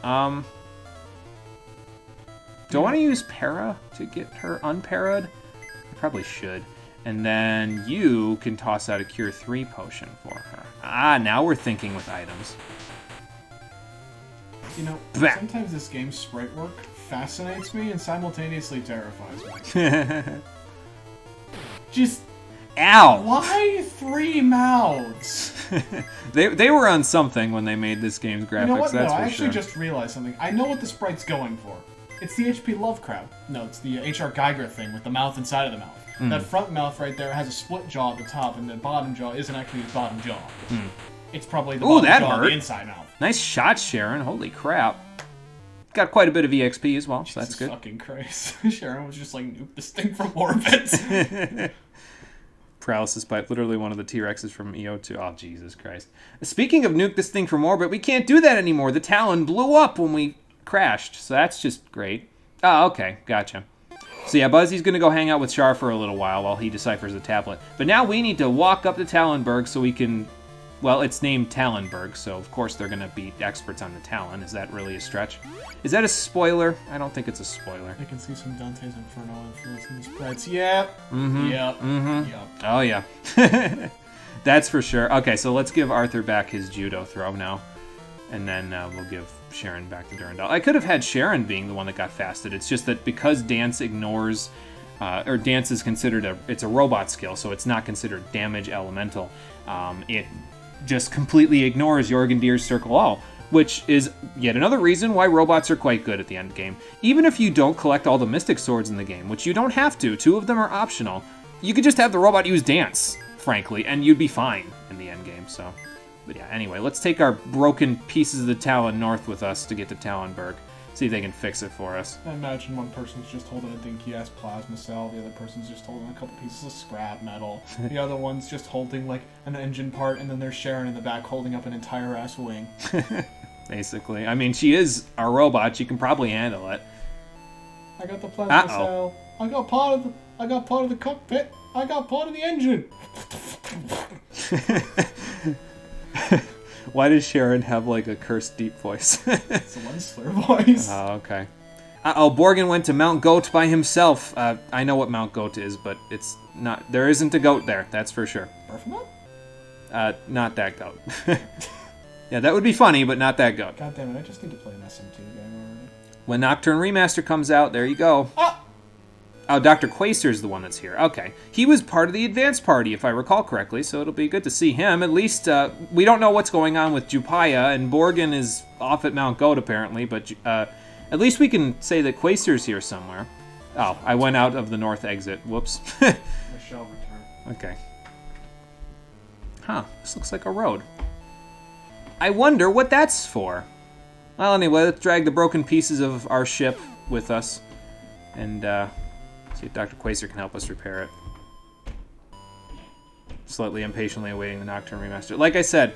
Speaker 2: Do I want to use Para to get her unpara'd? I probably should. And then you can toss out a Cure 3 potion for her. Ah, now we're thinking with items.
Speaker 1: You know, sometimes this game's sprite work fascinates me and simultaneously terrifies me. Just...
Speaker 2: Ow!
Speaker 1: Why 3 mouths?
Speaker 2: they were on something when they made this game's graphics,
Speaker 1: You know what?
Speaker 2: that's
Speaker 1: No,
Speaker 2: for
Speaker 1: I actually
Speaker 2: sure.
Speaker 1: just realized something. I know what the sprite's going for. It's the HP Lovecraft. No, it's the H.R. Geiger thing with the mouth inside of the mouth. That front mouth right there has a split jaw at the top, and the bottom jaw isn't actually his bottom jaw. It's probably the bottom jaw of the inside mouth.
Speaker 2: Nice shot, Sharon. Holy crap. Got quite a bit of EXP as well, so that's good.
Speaker 1: Fucking Christ. Sharon was just like, nuke this thing from orbit.
Speaker 2: Paralysis Pipe, literally one of the T-Rexes from EO2. Oh, Jesus Christ. Speaking of nuke this thing from orbit, we can't do that anymore. The Talon blew up when we crashed, so that's just great. Oh, okay, gotcha. So yeah, Buzzy's going to go hang out with Char for a little while he deciphers the tablet. But now we need to walk up to Talonberg so we can... Well, it's named Talonberg, so of course they're going to be experts on the Talon. Is that really a stretch? Is that a spoiler? I don't think it's a spoiler.
Speaker 1: I can see some Dante's Inferno influence in the sprites. Yep. Yep.
Speaker 2: Oh, yeah. That's for sure. Okay, so let's give Arthur back his judo throw now. And then we'll give Sharon back to Durandal. I could have had Sharon being the one that got fasted. It's just that because Dance ignores... or Dance is considered it's a robot skill, so it's not considered damage elemental. It just completely ignores Jorgundir's Circle All, which is yet another reason why robots are quite good at the end game. Even if you don't collect all the Mystic Swords in the game, which you don't have to, 2 of them are optional, you could just have the robot use Dance, frankly, and you'd be fine in the end game, so... But yeah, anyway, let's take our broken pieces of the Talon north with us to get to Talonberg. See if they can fix it for us.
Speaker 1: I imagine one person's just holding a dinky-ass plasma cell, the other person's just holding a couple pieces of scrap metal, the other one's just holding, like, an engine part, and then there's Sharon in the back holding up an entire-ass wing.
Speaker 2: Basically. I mean, she is a robot. She can probably handle it.
Speaker 1: I got the plasma cell. I got part of the cockpit. I got part of the engine.
Speaker 2: Why does Sharon have, like, a cursed deep voice?
Speaker 1: It's a Lensler voice.
Speaker 2: Oh, okay. Uh-oh, Borgin went to Mount Goat by himself. I know what Mount Goat is, but it's not... There isn't a goat there, that's for sure.
Speaker 1: Berthamot?
Speaker 2: Not that goat. Yeah, that would be funny, but not that goat.
Speaker 1: God damn it, I just need to play an SMT game already.
Speaker 2: When Nocturne Remaster comes out, there you go.
Speaker 1: Ah!
Speaker 2: Oh, Dr. Quaster's the one that's here. Okay. He was part of the advance party, if I recall correctly, so it'll be good to see him. At least, we don't know what's going on with Jupaya, and Borgin is off at Mount Goat, apparently, but at least we can say that Quaster's here somewhere. Oh, I went out of the north exit. Whoops.
Speaker 1: I shall return.
Speaker 2: Okay. Huh, this looks like a road. I wonder what that's for. Well, anyway, let's drag the broken pieces of our ship with us, and, see if Dr. Quaster can help us repair it. Slightly impatiently awaiting the Nocturne Remaster. Like I said,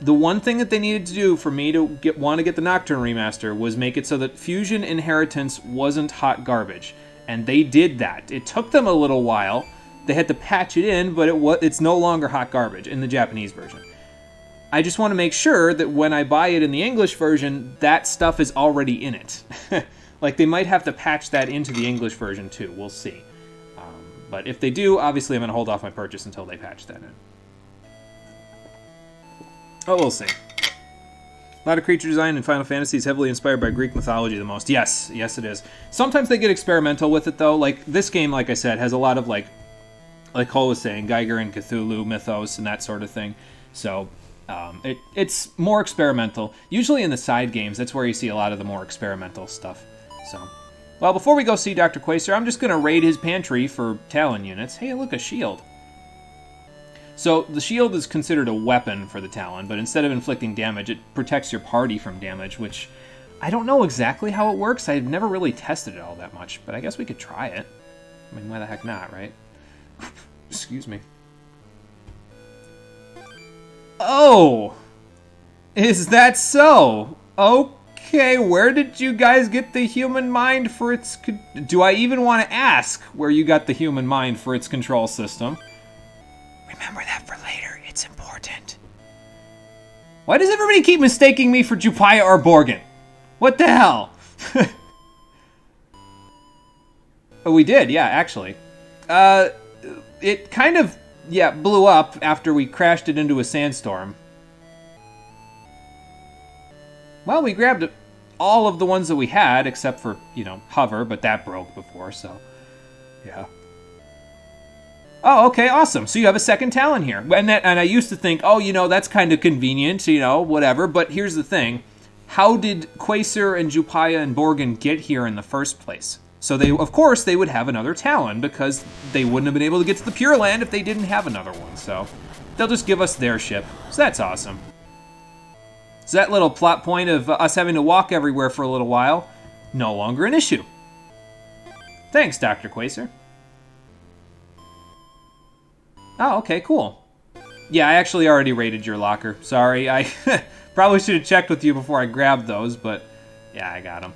Speaker 2: the one thing that they needed to do for me to want to get the Nocturne Remaster was make it so that Fusion Inheritance wasn't hot garbage. And they did that. It took them a little while. They had to patch it in, but it's no longer hot garbage in the Japanese version. I just want to make sure that when I buy it in the English version, that stuff is already in it. Like, they might have to patch that into the English version, too. We'll see. But if they do, obviously I'm going to hold off my purchase until they patch that in. Oh, we'll see. A lot of creature design in Final Fantasy is heavily inspired by Greek mythology the most. Yes, yes it is. Sometimes they get experimental with it, though. Like, this game, like I said, has a lot of, like Cole was saying, Geiger and Cthulhu mythos and that sort of thing. So, It's more experimental. Usually in the side games, that's where you see a lot of the more experimental stuff. So, well, before we go see Dr. Quasar, I'm just going to raid his pantry for Talon units. Hey, look, a shield. So the shield is considered a weapon for the Talon, but instead of inflicting damage, it protects your party from damage, which I don't know exactly how it works. I've never really tested it all that much, but I guess we could try it. I mean, why the heck not, right? Excuse me. Oh! Is that so? Okay, where did you guys get the human mind for its... Do I even want to ask where you got the human mind for its control system? Remember that for later, it's important. Why does everybody keep mistaking me for Jupaya or Borgin? What the hell? Oh, we did, yeah, actually. It kind of... Yeah, blew up after we crashed it into a sandstorm. Well, we grabbed all of the ones that we had, except for, you know, Hover, but that broke before, so... Yeah. Oh, okay, awesome. So you have a second Talon here. And I used to think, oh, you know, that's kind of convenient, you know, whatever. But here's the thing. How did Quasar and Jupaya and Borgin get here in the first place? So they, of course, they would have another Talon because they wouldn't have been able to get to the Pure Land if they didn't have another one. So they'll just give us their ship. So that's awesome. So that little plot point of us having to walk everywhere for a little while, no longer an issue. Thanks, Dr. Quasar. Oh, okay, cool. Yeah, I actually already raided your locker. Sorry, I probably should have checked with you before I grabbed those, but yeah, I got them.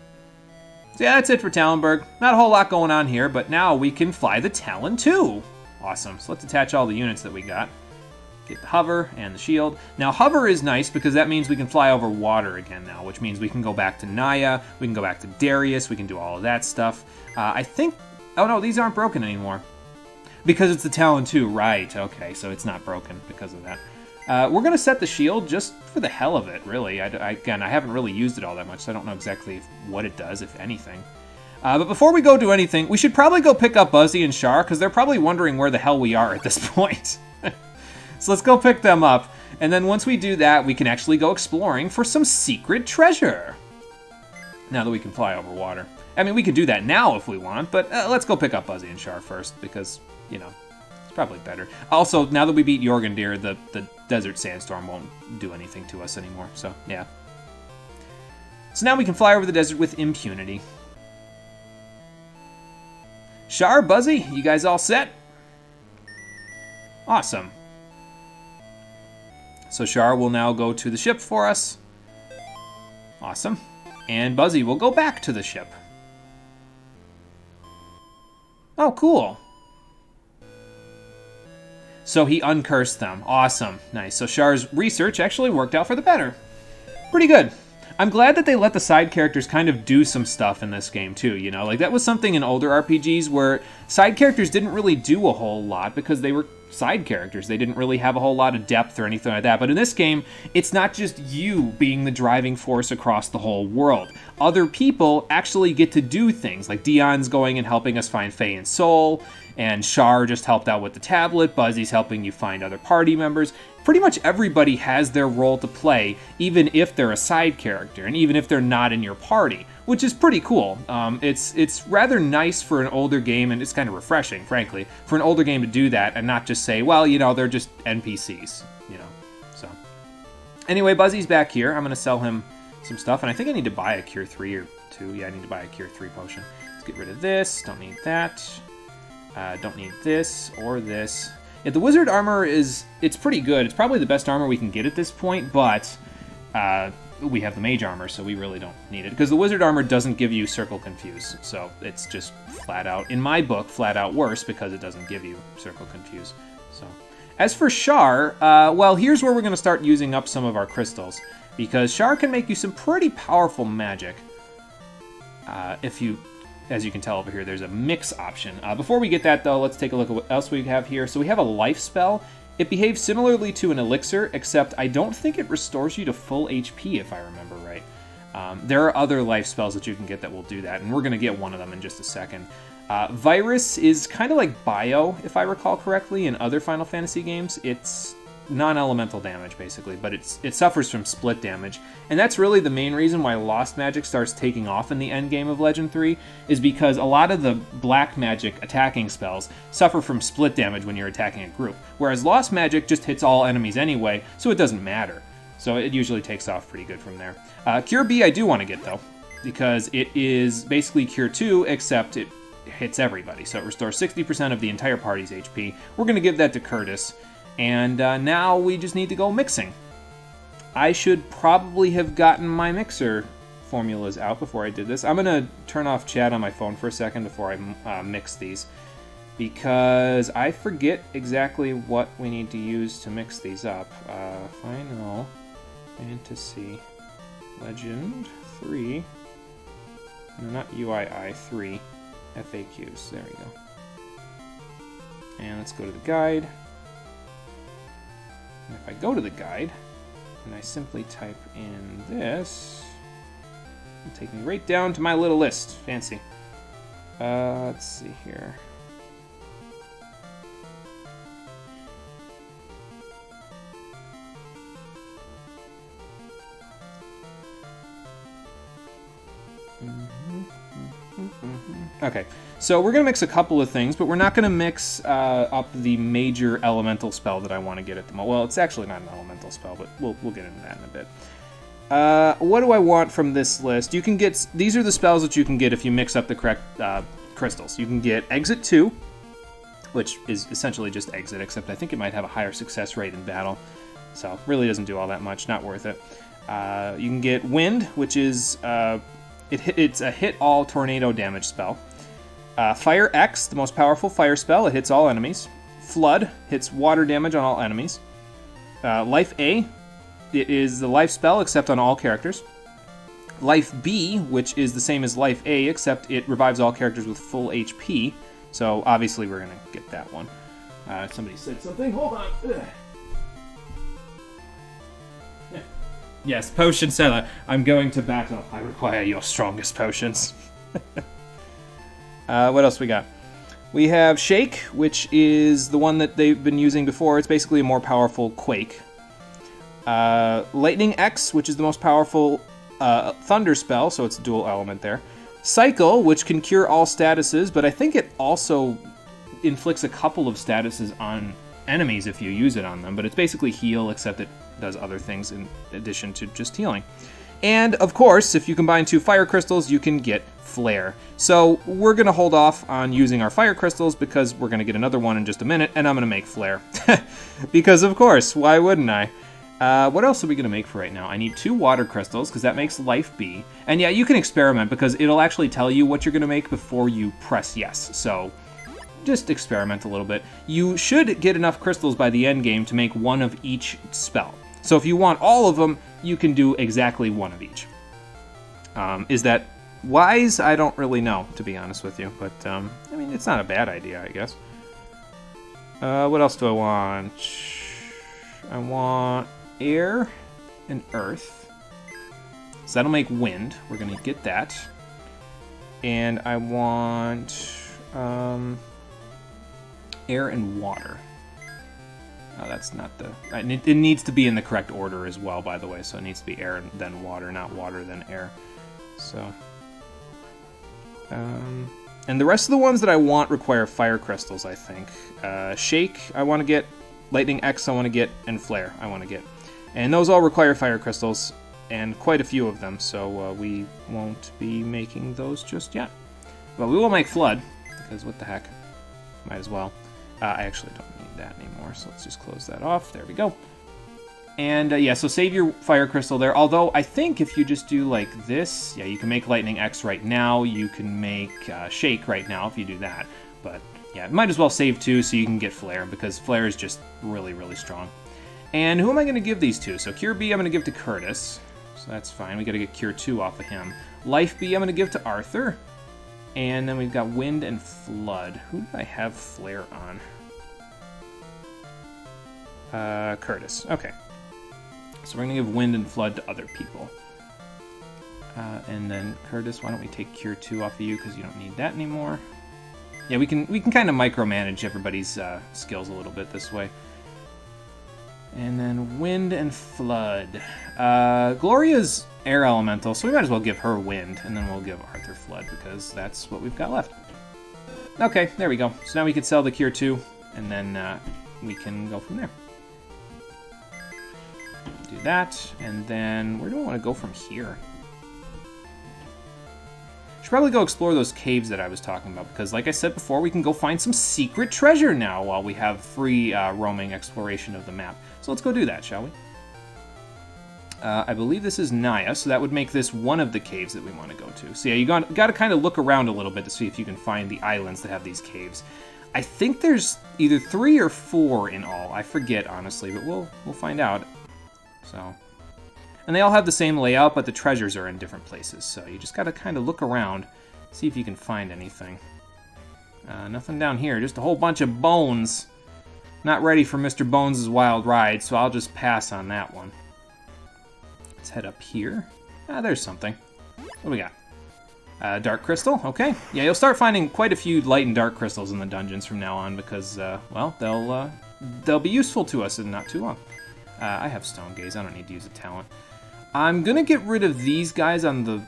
Speaker 2: So yeah, that's it for Talonburg. Not a whole lot going on here, but now we can fly the Talon too. Awesome. So let's attach all the units that we got. Get the Hover and the Shield. Now, Hover is nice because that means we can fly over water again now, which means we can go back to Naya, we can go back to Darius, we can do all of that stuff. I think... Oh no, these aren't broken anymore. Because it's the Talon 2, right. Okay, so it's not broken because of that. We're going to set the shield just for the hell of it, really. Again, I haven't really used it all that much, so I don't know exactly what it does, if anything. But before we go do anything, we should probably go pick up Buzzy and Char, because they're probably wondering where the hell we are at this point. So let's go pick them up, and then once we do that, we can actually go exploring for some secret treasure. Now that we can fly over water. I mean, we could do that now if we want, but let's go pick up Buzzy and Char first, because, you know, it's probably better. Also, now that we beat Jorgendir, the Desert Sandstorm won't do anything to us anymore, so, yeah. So now we can fly over the desert with impunity. Char, Buzzy, you guys all set? Awesome. So Char will now go to the ship for us. Awesome. And Buzzy will go back to the ship. Oh, cool. So he uncursed them. Awesome. Nice. So Char's research actually worked out for the better. Pretty good. I'm glad that they let the side characters kind of do some stuff in this game too, you know? Like, that was something in older RPGs where side characters didn't really do a whole lot because they were side characters. They didn't really have a whole lot of depth or anything like that. But in this game, it's not just you being the driving force across the whole world. Other people actually get to do things, like Dion's going and helping us find Faye and Soul, and Char just helped out with the tablet, Buzzy's helping you find other party members. Pretty much everybody has their role to play, even if they're a side character, and even if they're not in your party, which is pretty cool. It's rather nice for an older game, and it's kind of refreshing, frankly, for an older game to do that and not just say, well, you know, they're just NPCs, you know, so. Anyway, Buzzy's back here. I'm going to sell him some stuff, and I think I need to buy a Cure 3 or 2. Yeah, I need to buy a Cure 3 potion. Let's get rid of this. Don't need that. Don't need this or this. Yeah, the wizard armor it's pretty good. It's probably the best armor we can get at this point, but we have the mage armor, so we really don't need it. Because the wizard armor doesn't give you Circle Confuse, so it's just flat out, in my book, flat out worse because it doesn't give you Circle Confuse. So, as for Char, well, here's where we're going to start using up some of our crystals, because Char can make you some pretty powerful magic. As you can tell over here, there's a mix option. Before we get that, though, let's take a look at what else we have here. So we have a life spell. It behaves similarly to an elixir, except I don't think it restores you to full HP, if I remember right. There are other life spells that you can get that will do that, and we're going to get one of them in just a second. Virus is kind of like Bio, if I recall correctly, in other Final Fantasy games. It's non-elemental damage, basically, but it suffers from split damage. And that's really the main reason why Lost Magic starts taking off in the end game of Legend 3, is because a lot of the black magic attacking spells suffer from split damage when you're attacking a group, whereas Lost Magic just hits all enemies anyway, so it doesn't matter. So it usually takes off pretty good from there. Cure B I do want to get, though, because it is basically Cure 2, except it hits everybody. So it restores 60% of the entire party's HP. We're going to give that to Curtis. And now we just need to go mixing. I should probably have gotten my mixer formulas out before I did this. I'm going to turn off chat on my phone for a second before I mix these, because I forget exactly what we need to use to mix these up. Final Fantasy Legend 3. No, not UII 3. FAQs. There we go. And let's go to the guide. And if I go to the guide, and I simply type in this, it'll take me right down to my little list. Fancy. Let's see here. Okay, so we're going to mix a couple of things, but we're not going to mix up the major elemental spell that I want to get at the moment. Well, it's actually not an elemental spell, but we'll get into that in a bit. What do I want from this list? You can get, these are the spells that you can get if you mix up the correct crystals. You can get Exit 2, which is essentially just Exit, except I think it might have a higher success rate in battle, so really doesn't do all that much, not worth it. You can get Wind, which is... it's a hit all tornado damage spell. Fire X, the most powerful fire spell, it hits all enemies. Flood hits water damage on all enemies. Life A, it is the life spell except on all characters. Life B, which is the same as Life A, except it revives all characters with full HP. So obviously we're gonna get that one. Somebody said something. Hold on. Ugh. Yes, Potion Seller. I'm going to battle. I require your strongest potions. What else we got? We have Shake, which is the one that they've been using before. It's basically a more powerful Quake. Lightning X, which is the most powerful Thunder spell, so it's a dual element there. Cycle, which can cure all statuses, but I think it also inflicts a couple of statuses on enemies if you use it on them, but it's basically heal, except it does other things in addition to just healing. And of course, if you combine 2 fire crystals, you can get Flare. So we're going to hold off on using our fire crystals because we're going to get another one in just a minute, and I'm going to make Flare. Because of course, why wouldn't I? What else are we going to make for right now? I need 2 water crystals because that makes Life B. And yeah, you can experiment because it'll actually tell you what you're going to make before you press yes. So just experiment a little bit. You should get enough crystals by the end game to make one of each spell. So if you want all of them, you can do exactly one of each. Is that wise? I don't really know, to be honest with you. But, I mean, it's not a bad idea, I guess. What else do I want? I want air and earth. So that'll make wind. We're going to get that. And I want air and water. Oh, that's not the... It needs to be in the correct order as well, by the way. So it needs to be air and then water, not water then air. So... and the rest of the ones that I want require fire crystals, I think. Shake, I want to get. Lightning X, I want to get. And Flare, I want to get. And those all require fire crystals, and quite a few of them, so we won't be making those just yet. But we will make Flood, because what the heck. Might as well. I actually don't need that anymore, so let's just close that off. There we go. And yeah, so save your fire crystal there. Although I think if you just do like this, yeah, you can make Lightning X right now. You can make Shake right now if you do that. But yeah, might as well save 2 so you can get Flare, because Flare is just really, really strong. And who am I going to give these to? So Cure B I'm going to give to Curtis. So that's fine. We got to get Cure 2 off of him. Life B I'm going to give to Arthur. And then we've got Wind and Flood. Who do I have Flare on? Curtis. Okay. So we're going to give Wind and Flood to other people. And then Curtis, why don't we take Cure 2 off of you because you don't need that anymore. Yeah, we can kind of micromanage everybody's skills a little bit this way. And then Wind and Flood. Gloria's Air Elemental, so we might as well give her Wind, and then we'll give Arthur Flood, because that's what we've got left. Okay, there we go. So now we can sell the Cure 2, and then we can go from there. Do that, and then where do I want to go from here? Should probably go explore those caves that I was talking about, because like I said before, we can go find some secret treasure now while we have free roaming exploration of the map. So let's go do that, shall we? I believe this is Naya, so that would make this one of the caves that we want to go to. So yeah, you got to kind of look around a little bit to see if you can find the islands that have these caves. I think there's either 3 or 4 in all. I forget, honestly, but we'll find out. So, and they all have the same layout, but the treasures are in different places. So you just got to kind of look around, see if you can find anything. Nothing down here, just a whole bunch of bones. Not ready for Mr. Bones' wild ride, so I'll just pass on that one. Let's head up here. There's something. What do we got? Dark crystal, okay. Yeah, you'll start finding quite a few light and dark crystals in the dungeons from now on because, well, they'll be useful to us in not too long. I have Stone Gaze, I don't need to use a talent. I'm gonna get rid of these guys on the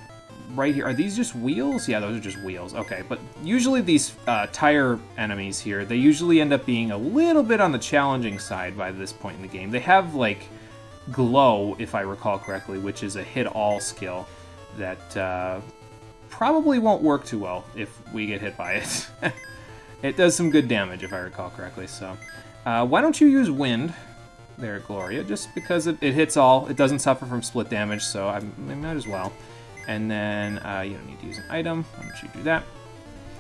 Speaker 2: right here. Are these just wheels? Yeah, those are just wheels, okay. But usually these tire enemies here, they usually end up being a little bit on the challenging side by this point in the game. They have, like, Glow, if I recall correctly, which is a hit-all skill that probably won't work too well if we get hit by it. It does some good damage, if I recall correctly, so... why don't you use Wind there, Gloria, just because it hits all. It doesn't suffer from split damage, so I might as well. And then you don't need to use an item. Why don't you do that?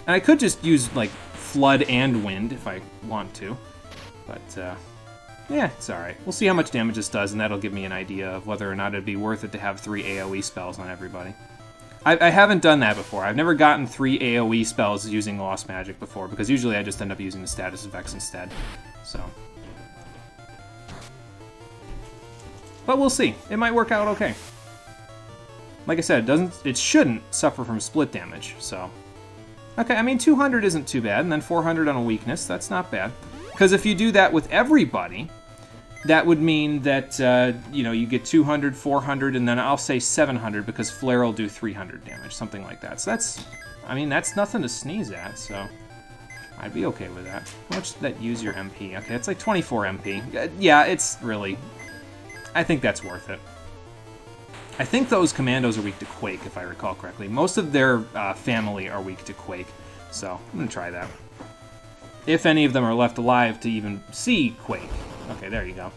Speaker 2: And I could just use, like, Flood and Wind if I want to, but... yeah, it's alright. We'll see how much damage this does, and that'll give me an idea of whether or not it'd be worth it to have 3 AoE spells on everybody. I haven't done that before. I've never gotten 3 AoE spells using Lost Magic before, because usually I just end up using the Status Effects instead. So. But we'll see. It might work out okay. Like I said, it shouldn't suffer from split damage, so... Okay, I mean, 200 isn't too bad, and then 400 on a weakness. That's not bad. Because if you do that with everybody, that would mean that, you know, you get 200, 400, and then I'll say 700 because Flare will do 300 damage, something like that. So that's, I mean, that's nothing to sneeze at, so I'd be okay with that. How much did that use your MP? Okay, it's like 24 MP. Yeah, it's really, I think that's worth it. I think those commandos are weak to Quake, if I recall correctly. Most of their family are weak to Quake, so I'm going to try that. If any of them are left alive to even see Quake. Okay, there you go.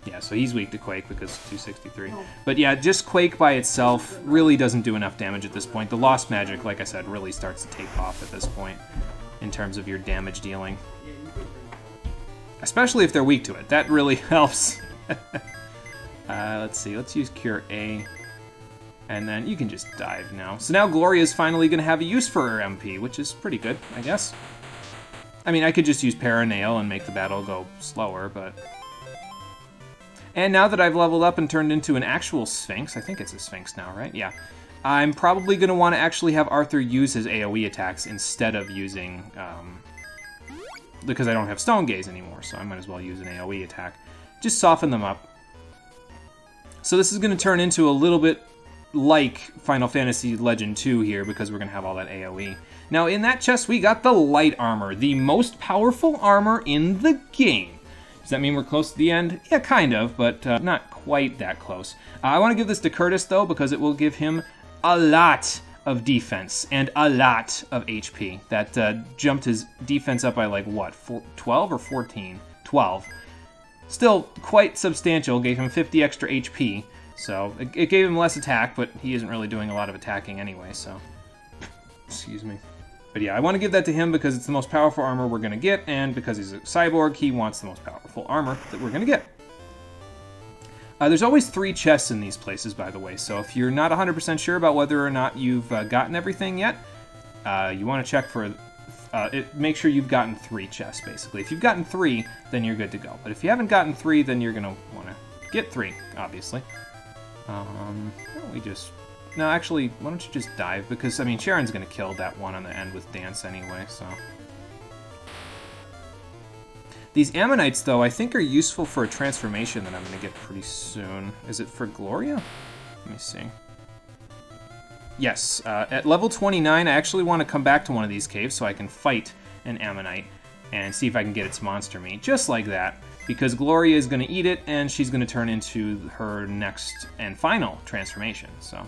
Speaker 2: Yeah, so he's weak to Quake because 263. Oh. But yeah, just Quake by itself really doesn't do enough damage at this point. The Lost Magic, like I said, really starts to take off at this point in terms of your damage dealing. Especially if they're weak to it. That really helps. Let's see, let's use Cure A. And then you can just dive now. So now Gloria's finally going to have a use for her MP, which is pretty good, I guess. I mean, I could just use Paranail and make the battle go slower, but... And now that I've leveled up and turned into an actual Sphinx, I think it's a Sphinx now, right? Yeah. I'm probably going to want to actually have Arthur use his AoE attacks instead of using... because I don't have Stone Gaze anymore, so I might as well use an AoE attack. Just soften them up. So this is going to turn into a little bit like Final Fantasy Legend 2 here, because we're going to have all that AoE. Now, in that chest, we got the Light Armor, the most powerful armor in the game. Does that mean we're close to the end? Yeah, kind of, but not quite that close. I want to give this to Curtis, though, because it will give him a lot of defense and a lot of HP. That jumped his defense up by, like, what, 12 or 14? 12. Still quite substantial, gave him 50 extra HP. So, it gave him less attack, but he isn't really doing a lot of attacking anyway, so... Excuse me. But yeah, I want to give that to him because it's the most powerful armor we're going to get, and because he's a cyborg, he wants the most powerful armor that we're going to get. There's always 3 chests in these places, by the way, so if you're not 100% sure about whether or not you've gotten everything yet, you want to check for... make sure you've gotten 3 chests, basically. If you've gotten 3, then you're good to go. But if you haven't gotten 3, then you're going to want to get 3, obviously. Why don't we just... No, actually, why don't you just dive? Because, I mean, Sharon's going to kill that one on the end with Dance anyway, so... These Ammonites, though, I think are useful for a transformation that I'm going to get pretty soon. Is it for Gloria? Let me see. Yes, at level 29, I actually want to come back to one of these caves so I can fight an Ammonite and see if I can get its monster meat, just like that, because Gloria is going to eat it, and she's going to turn into her next and final transformation, so...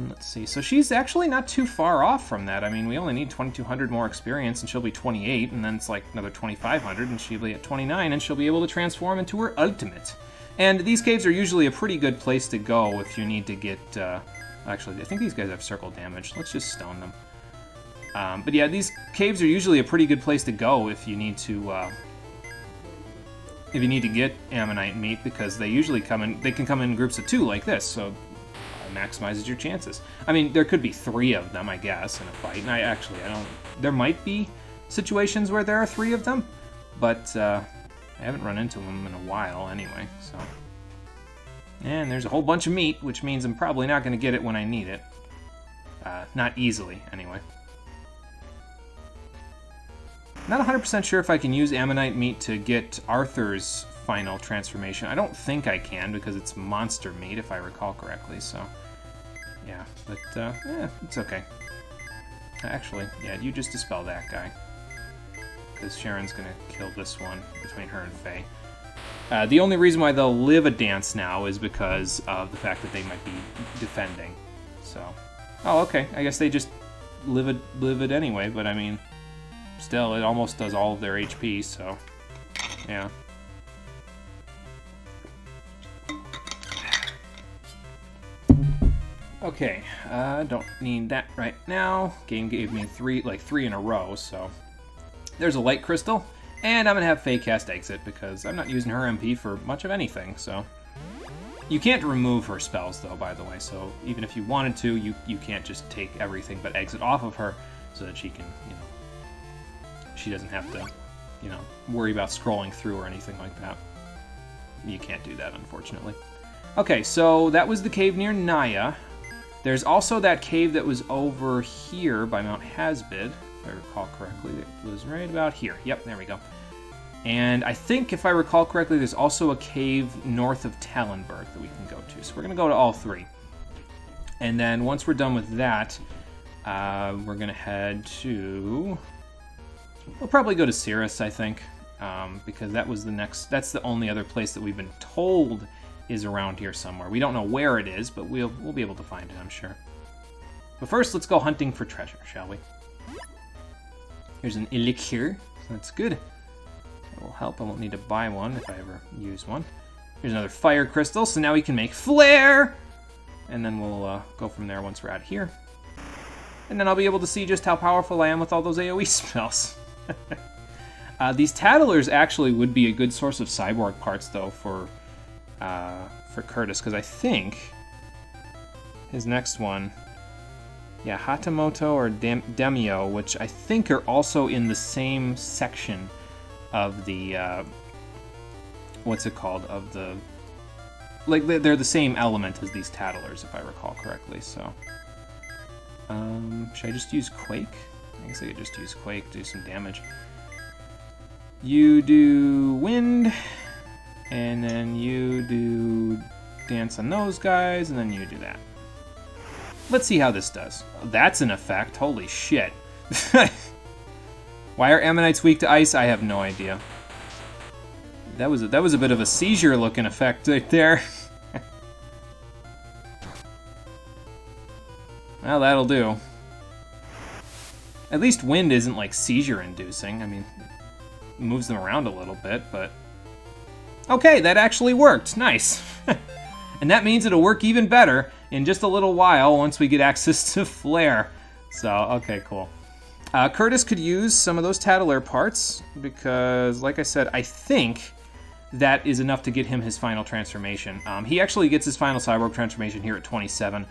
Speaker 2: let's see, so she's actually not too far off from that. I mean, we only need 2,200 more experience, and she'll be 28, and then it's like another 2,500, and she'll be at 29, and she'll be able to transform into her ultimate. And these caves are usually a pretty good place to go if you need to get... actually, I think these guys have circle damage. Let's just stone them. But yeah, these caves are usually a pretty good place to go if you need to get Ammonite meat, because they usually come in. They can come in groups of 2 like this, so it maximizes your chances. I mean, there could be 3 of them, I guess, in a fight. And I don't. There might be situations where there are 3 of them, but I haven't run into them in a while anyway. So, and there's a whole bunch of meat, which means I'm probably not going to get it when I need it. Not easily, anyway. Not 100% sure if I can use Ammonite meat to get Arthur's final transformation. I don't think I can, because it's monster meat, if I recall correctly, so... Yeah, but, it's okay. Actually, yeah, you just dispel that guy. Because Sharon's gonna kill this one between her and Faye. The only reason why they'll live a dance now is because of the fact that they might be defending, so... Oh, okay, I guess they just live it anyway, but I mean... Still, it almost does all of their HP, so... Yeah. Okay, don't need that right now. Game gave me 3 in a row, so... There's a light crystal, and I'm gonna have Faye cast Exit, because I'm not using her MP for much of anything, so... You can't remove her spells, though, by the way, so even if you wanted to, you can't just take everything but Exit off of her, so that she can, you know... She doesn't have to, you know, worry about scrolling through or anything like that. You can't do that, unfortunately. Okay, so that was the cave near Naya. There's also that cave that was over here by Mount Hasbid, if I recall correctly. It was right about here. Yep, there we go. And I think, if I recall correctly, there's also a cave north of Talonberg that we can go to. So we're going to go to all 3. And then once we're done with that, we're going to head to... We'll probably go to Cirrus, I think, because that's the only other place that we've been told is around here somewhere. We don't know where it is, but we'll be able to find it, I'm sure. But first, let's go hunting for treasure, shall we? Here's an elixir, so that's good. That will help. I won't need to buy one if I ever use one. Here's another fire crystal, so now we can make flare! And then we'll go from there once we're out here. And then I'll be able to see just how powerful I am with all those AoE spells. These tattlers actually would be a good source of cyborg parts, though, for Curtis, because I think his next one, yeah, Hatamoto or Demio, which I think are also in the same section of the, what's it called, of the, like, they're the same element as these tattlers, if I recall correctly, so. Should I just use Quake? I guess I could just use Quake, do some damage. You do Wind, and then you do Dance on those guys, and then you do that. Let's see how this does. That's an effect, holy shit. Why are Ammonites weak to ice? I have no idea. That was a bit of a seizure-looking effect right there. Well, that'll do. At least wind isn't, like, seizure-inducing. I mean, it moves them around a little bit, but... Okay, that actually worked. Nice. And that means it'll work even better in just a little while once we get access to Flare. So, okay, cool. Curtis could use some of those Tattler parts, because, like I said, I think that is enough to get him his final transformation. He actually gets his final cyborg transformation here at 27.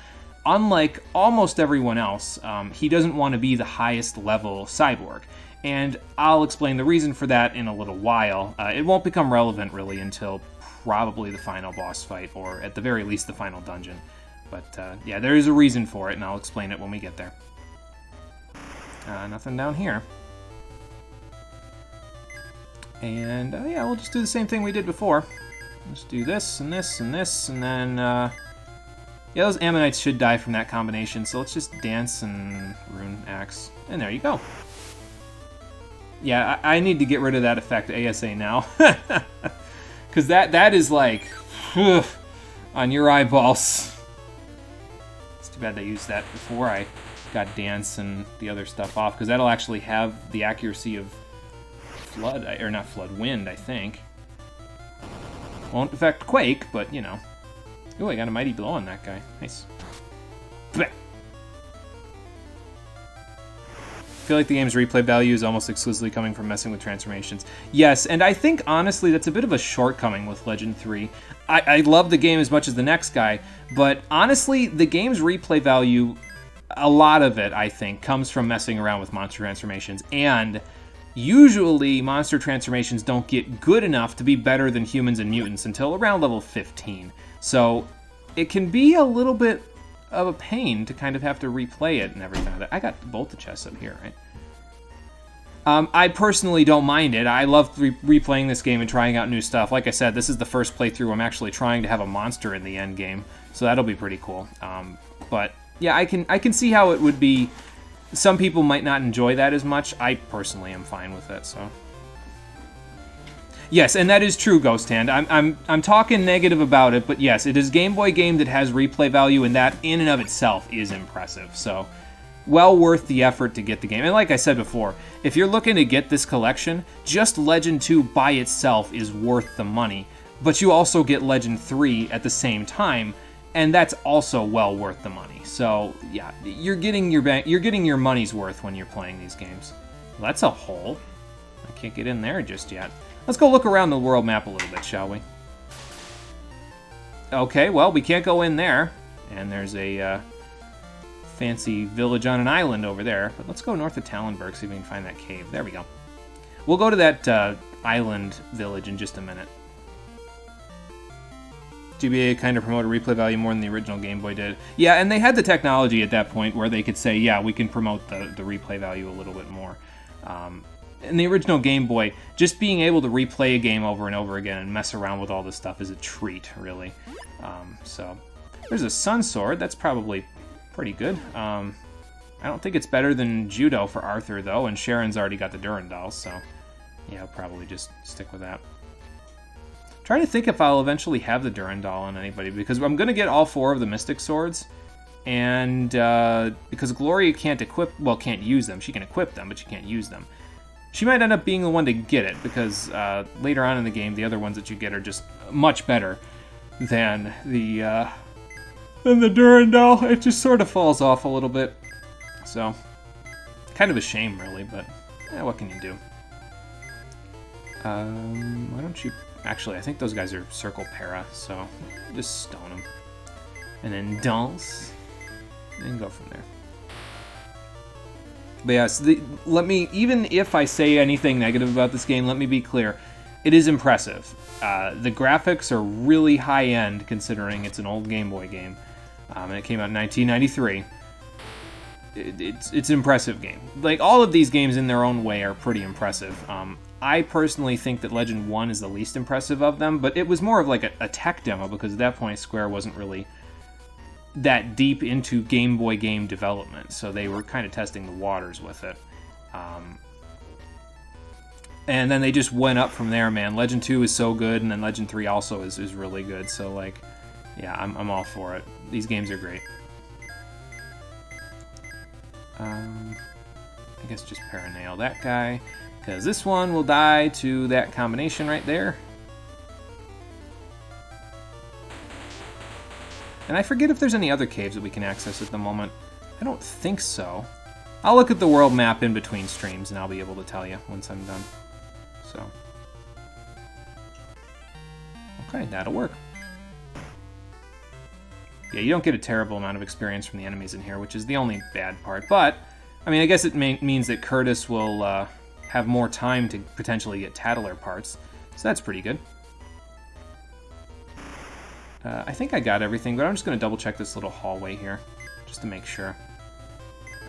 Speaker 2: Unlike almost everyone else, he doesn't want to be the highest level cyborg. And I'll explain the reason for that in a little while. It won't become relevant, really, until probably the final boss fight, or at the very least the final dungeon. But yeah, there is a reason for it, and I'll explain it when we get there. Nothing down here. And yeah, we'll just do the same thing we did before. Let's do this and this and this, and then yeah, those Ammonites should die from that combination. So let's just dance and rune axe, and there you go. Yeah, I need to get rid of that effect ASA now, because that is like on your eyeballs. It's too bad they used that before I got dance and the other stuff off, because that'll actually have the accuracy of flood, or not flood, wind, I think. Won't affect quake, but you know. Ooh, I got a mighty blow on that guy. Nice. Blech. I feel like the game's replay value is almost exclusively coming from messing with transformations. Yes, and I think, honestly, that's a bit of a shortcoming with Legend 3. I love the game as much as the next guy, but honestly, the game's replay value, a lot of it, I think, comes from messing around with monster transformations, and usually monster transformations don't get good enough to be better than humans and mutants until around level 15. So it can be a little bit of a pain to kind of have to replay it and everything. I got both the chests up here, right? I personally don't mind it. I love replaying this game and trying out new stuff. Like I said, this is the first playthrough I'm actually trying to have a monster in the end game, so that'll be pretty cool. But yeah, I can see how it would be. Some people might not enjoy that as much. I personally am fine with it, so. Yes, and that is true, Ghost Hand. I'm talking negative about it, but yes, it is a Game Boy game that has replay value, and that in and of itself is impressive. So, well worth the effort to get the game. And like I said before, if you're looking to get this collection, just Legend 2 by itself is worth the money. But you also get Legend 3 at the same time, and that's also well worth the money. So yeah, you're getting your money's worth when you're playing these games. Well, that's a hole. I can't get in there just yet. Let's go look around the world map a little bit, shall we? Okay, well, we can't go in there. And there's a fancy village on an island over there. But let's go north of Talonberg, see if we can find that cave. There we go. We'll go to that island village in just a minute. GBA kind of promoted replay value more than the original Game Boy did. Yeah, and they had the technology at that point where they could say, yeah, we can promote the replay value a little bit more. In the original Game Boy, just being able to replay a game over and over again and mess around with all this stuff is a treat, really. So, there's a Sun Sword. That's probably pretty good. I don't think it's better than Judo for Arthur, though, and Sharon's already got the Durandal, so yeah, I'll probably just stick with that. Trying to think if I'll eventually have the Durandal on anybody, because I'm going to get all 4 of the Mystic Swords, and because Gloria can't use them. She can equip them, but she can't use them. She might end up being the one to get it, because later on in the game, the other ones that you get are just much better than the Durandal. It just sort of falls off a little bit. So, kind of a shame, really, but what can you do? Why don't you... Actually, I think those guys are Circle Para, so just stone them. And then dance, and go from there. But yes, even if I say anything negative about this game, let me be clear. It is impressive. The graphics are really high-end, considering it's an old Game Boy game. And it came out in 1993. It's an impressive game. Like, all of these games in their own way are pretty impressive. I personally think that Legend 1 is the least impressive of them, but it was more of like a tech demo, because at that point Square wasn't really that deep into Game Boy game development, so they were kind of testing the waters with it. And then they just went up from there, man. Legend 2 is so good, and then Legend 3 also is really good, so like, yeah, I'm all for it. These games are great. I guess just Paranail that guy, because this one will die to that combination right there. And I forget if there's any other caves that we can access at the moment. I don't think so. I'll look at the world map in between streams, and I'll be able to tell you once I'm done. So. Okay, that'll work. Yeah, you don't get a terrible amount of experience from the enemies in here, which is the only bad part. But, I mean, I guess it means that Curtis will have more time to potentially get Tattler parts. So that's pretty good. I think I got everything, but I'm just going to double check this little hallway here, just to make sure.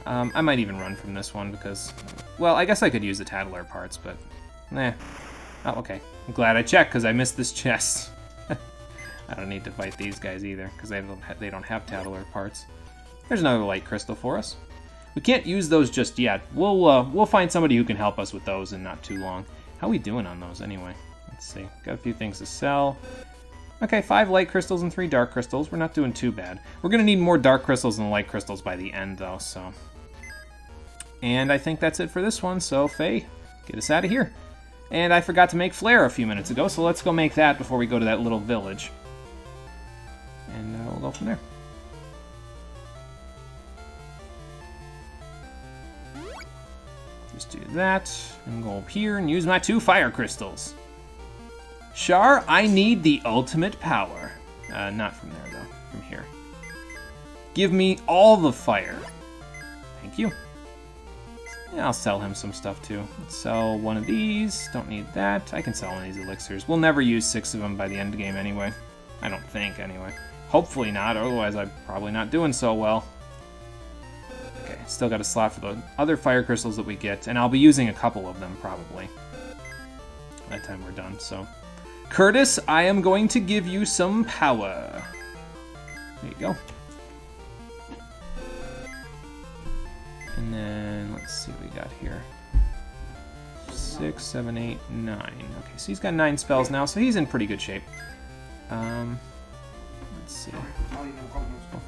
Speaker 2: I might even run from this one because, well, I guess I could use the Tattler parts, but, Oh, okay. I'm glad I checked because I missed this chest. I don't need to fight these guys either because they don't have Tattler parts. There's another light crystal for us. We can't use those just yet. We'll find somebody who can help us with those in not too long. How are we doing on those anyway? Let's see. Got a few things to sell. Okay, 5 light crystals and 3 dark crystals. We're not doing too bad. We're going to need more dark crystals than light crystals by the end, though, so... And I think that's it for this one, so Faye, get us out of here. And I forgot to make flare a few minutes ago, so let's go make that before we go to that little village. And we'll go from there. Just do that, and go up here and use my 2 fire crystals. Char, I need the ultimate power. Not from there, though. From here. Give me all the fire. Thank you. Yeah, I'll sell him some stuff, too. Let's sell one of these. Don't need that. I can sell one of these elixirs. We'll never use 6 of them by the end game anyway. I don't think, anyway. Hopefully not, otherwise I'm probably not doing so well. Okay, still got a slot for the other fire crystals that we get, and I'll be using a couple of them, probably. By the time we're done, so... Curtis, I am going to give you some power. There you go. And then, let's see what we got here. 6, 7, 8, 9. Okay, so he's got 9 spells now, so he's in pretty good shape. Let's see. 4,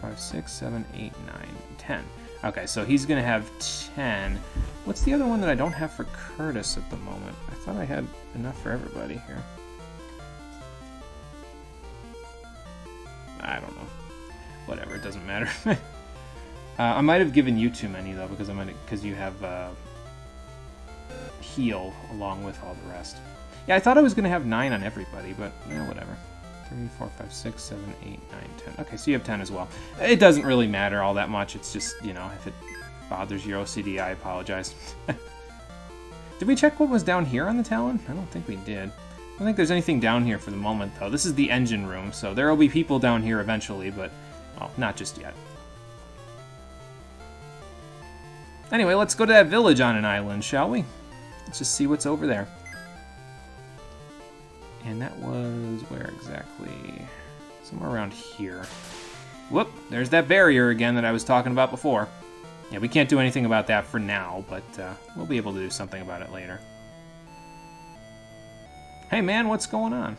Speaker 2: 5, 6, 7, 8, 9, 10. Okay, so he's going to have 10. What's the other one that I don't have for Curtis at the moment? I thought I had enough for everybody here. I don't know. Whatever, it doesn't matter. I might have given you too many though, because you have heal along with all the rest. Yeah, I thought I was gonna have 9 on everybody, but whatever. 3, 4, 5, 6, 7, 8, 9, 10. Okay, so you have 10 as well. It doesn't really matter all that much. It's just, if it bothers your OCD, I apologize. Did we check what was down here on the Talon? I don't think we did. I don't think there's anything down here for the moment, though. This is the engine room, so there will be people down here eventually, but, well, not just yet. Anyway, let's go to that village on an island, shall we? Let's just see what's over there. And that was where exactly? Somewhere around here. Whoop, there's that barrier again that I was talking about before. Yeah, we can't do anything about that for now, but we'll be able to do something about it later. Hey man, what's going on?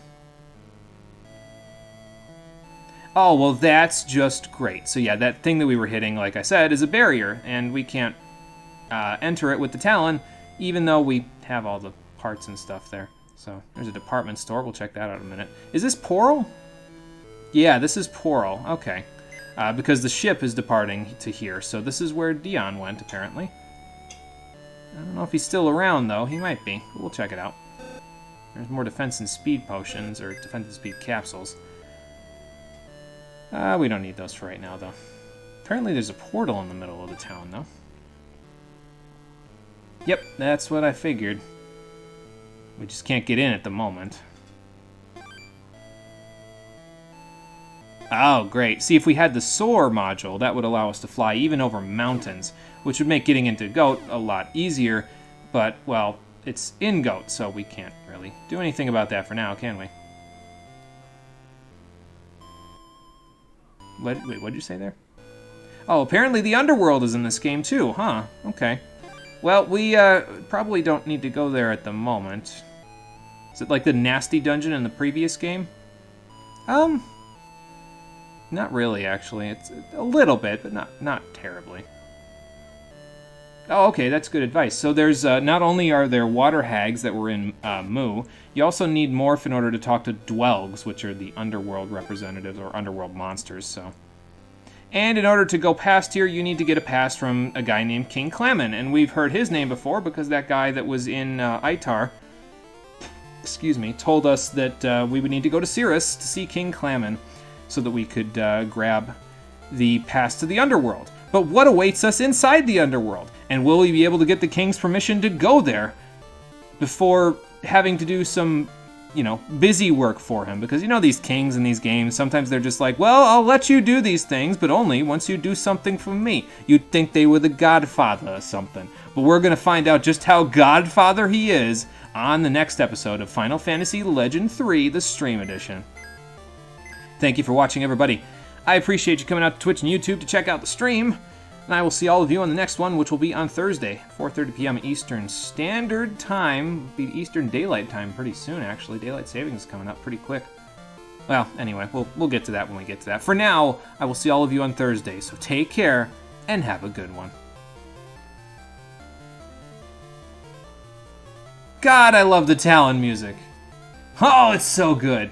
Speaker 2: Oh, well that's just great. So yeah, that thing that we were hitting, like I said, is a barrier, and we can't enter it with the Talon, even though we have all the parts and stuff there. So there's a department store, we'll check that out in a minute. Is this Poral? Yeah, this is Poral, okay. Because the ship is departing to here, so this is where Dion went, apparently. I don't know if he's still around, though. He might be. We'll check it out. There's more defense and speed potions, or defense and speed capsules. We don't need those for right now, though. Apparently there's a portal in the middle of the town, though. Yep, that's what I figured. We just can't get in at the moment. Oh, great. See, if we had the soar module, that would allow us to fly even over mountains, which would make getting into Goat a lot easier, but, well, it's in Goat, so we can't really do anything about that for now, can we? Wait, what did you say there? Oh, apparently the Underworld is in this game too, huh? Okay. Well, we probably don't need to go there at the moment. Is it like the nasty dungeon in the previous game? Not really, actually. It's a little bit, but not terribly. Oh, okay, that's good advice. So there's, not only are there water hags that were in Mu, you also need morph in order to talk to dwelgs, which are the underworld representatives, or underworld monsters, so. And in order to go past here, you need to get a pass from a guy named King Clamon, and we've heard his name before because that guy that was in Itar, excuse me, told us that we would need to go to Cirrus to see King Clamon so that we could grab the pass to the underworld. But what awaits us inside the underworld? And will we be able to get the king's permission to go there before having to do some, busy work for him? Because these kings in these games, sometimes they're just like, well, I'll let you do these things, but only once you do something for me. You'd think they were the Godfather or something. But we're going to find out just how Godfather he is on the next episode of Final Fantasy Legend 3, the Stream Edition. Thank you for watching, everybody. I appreciate you coming out to Twitch and YouTube to check out the stream. And I will see all of you on the next one, which will be on Thursday, 4:30 p.m. Eastern Standard Time. Be Eastern Daylight Time pretty soon, actually. Daylight Savings is coming up pretty quick. Well, anyway, we'll get to that when we get to that. For now, I will see all of you on Thursday, so take care and have a good one. God, I love the Talon music. Oh, it's so good.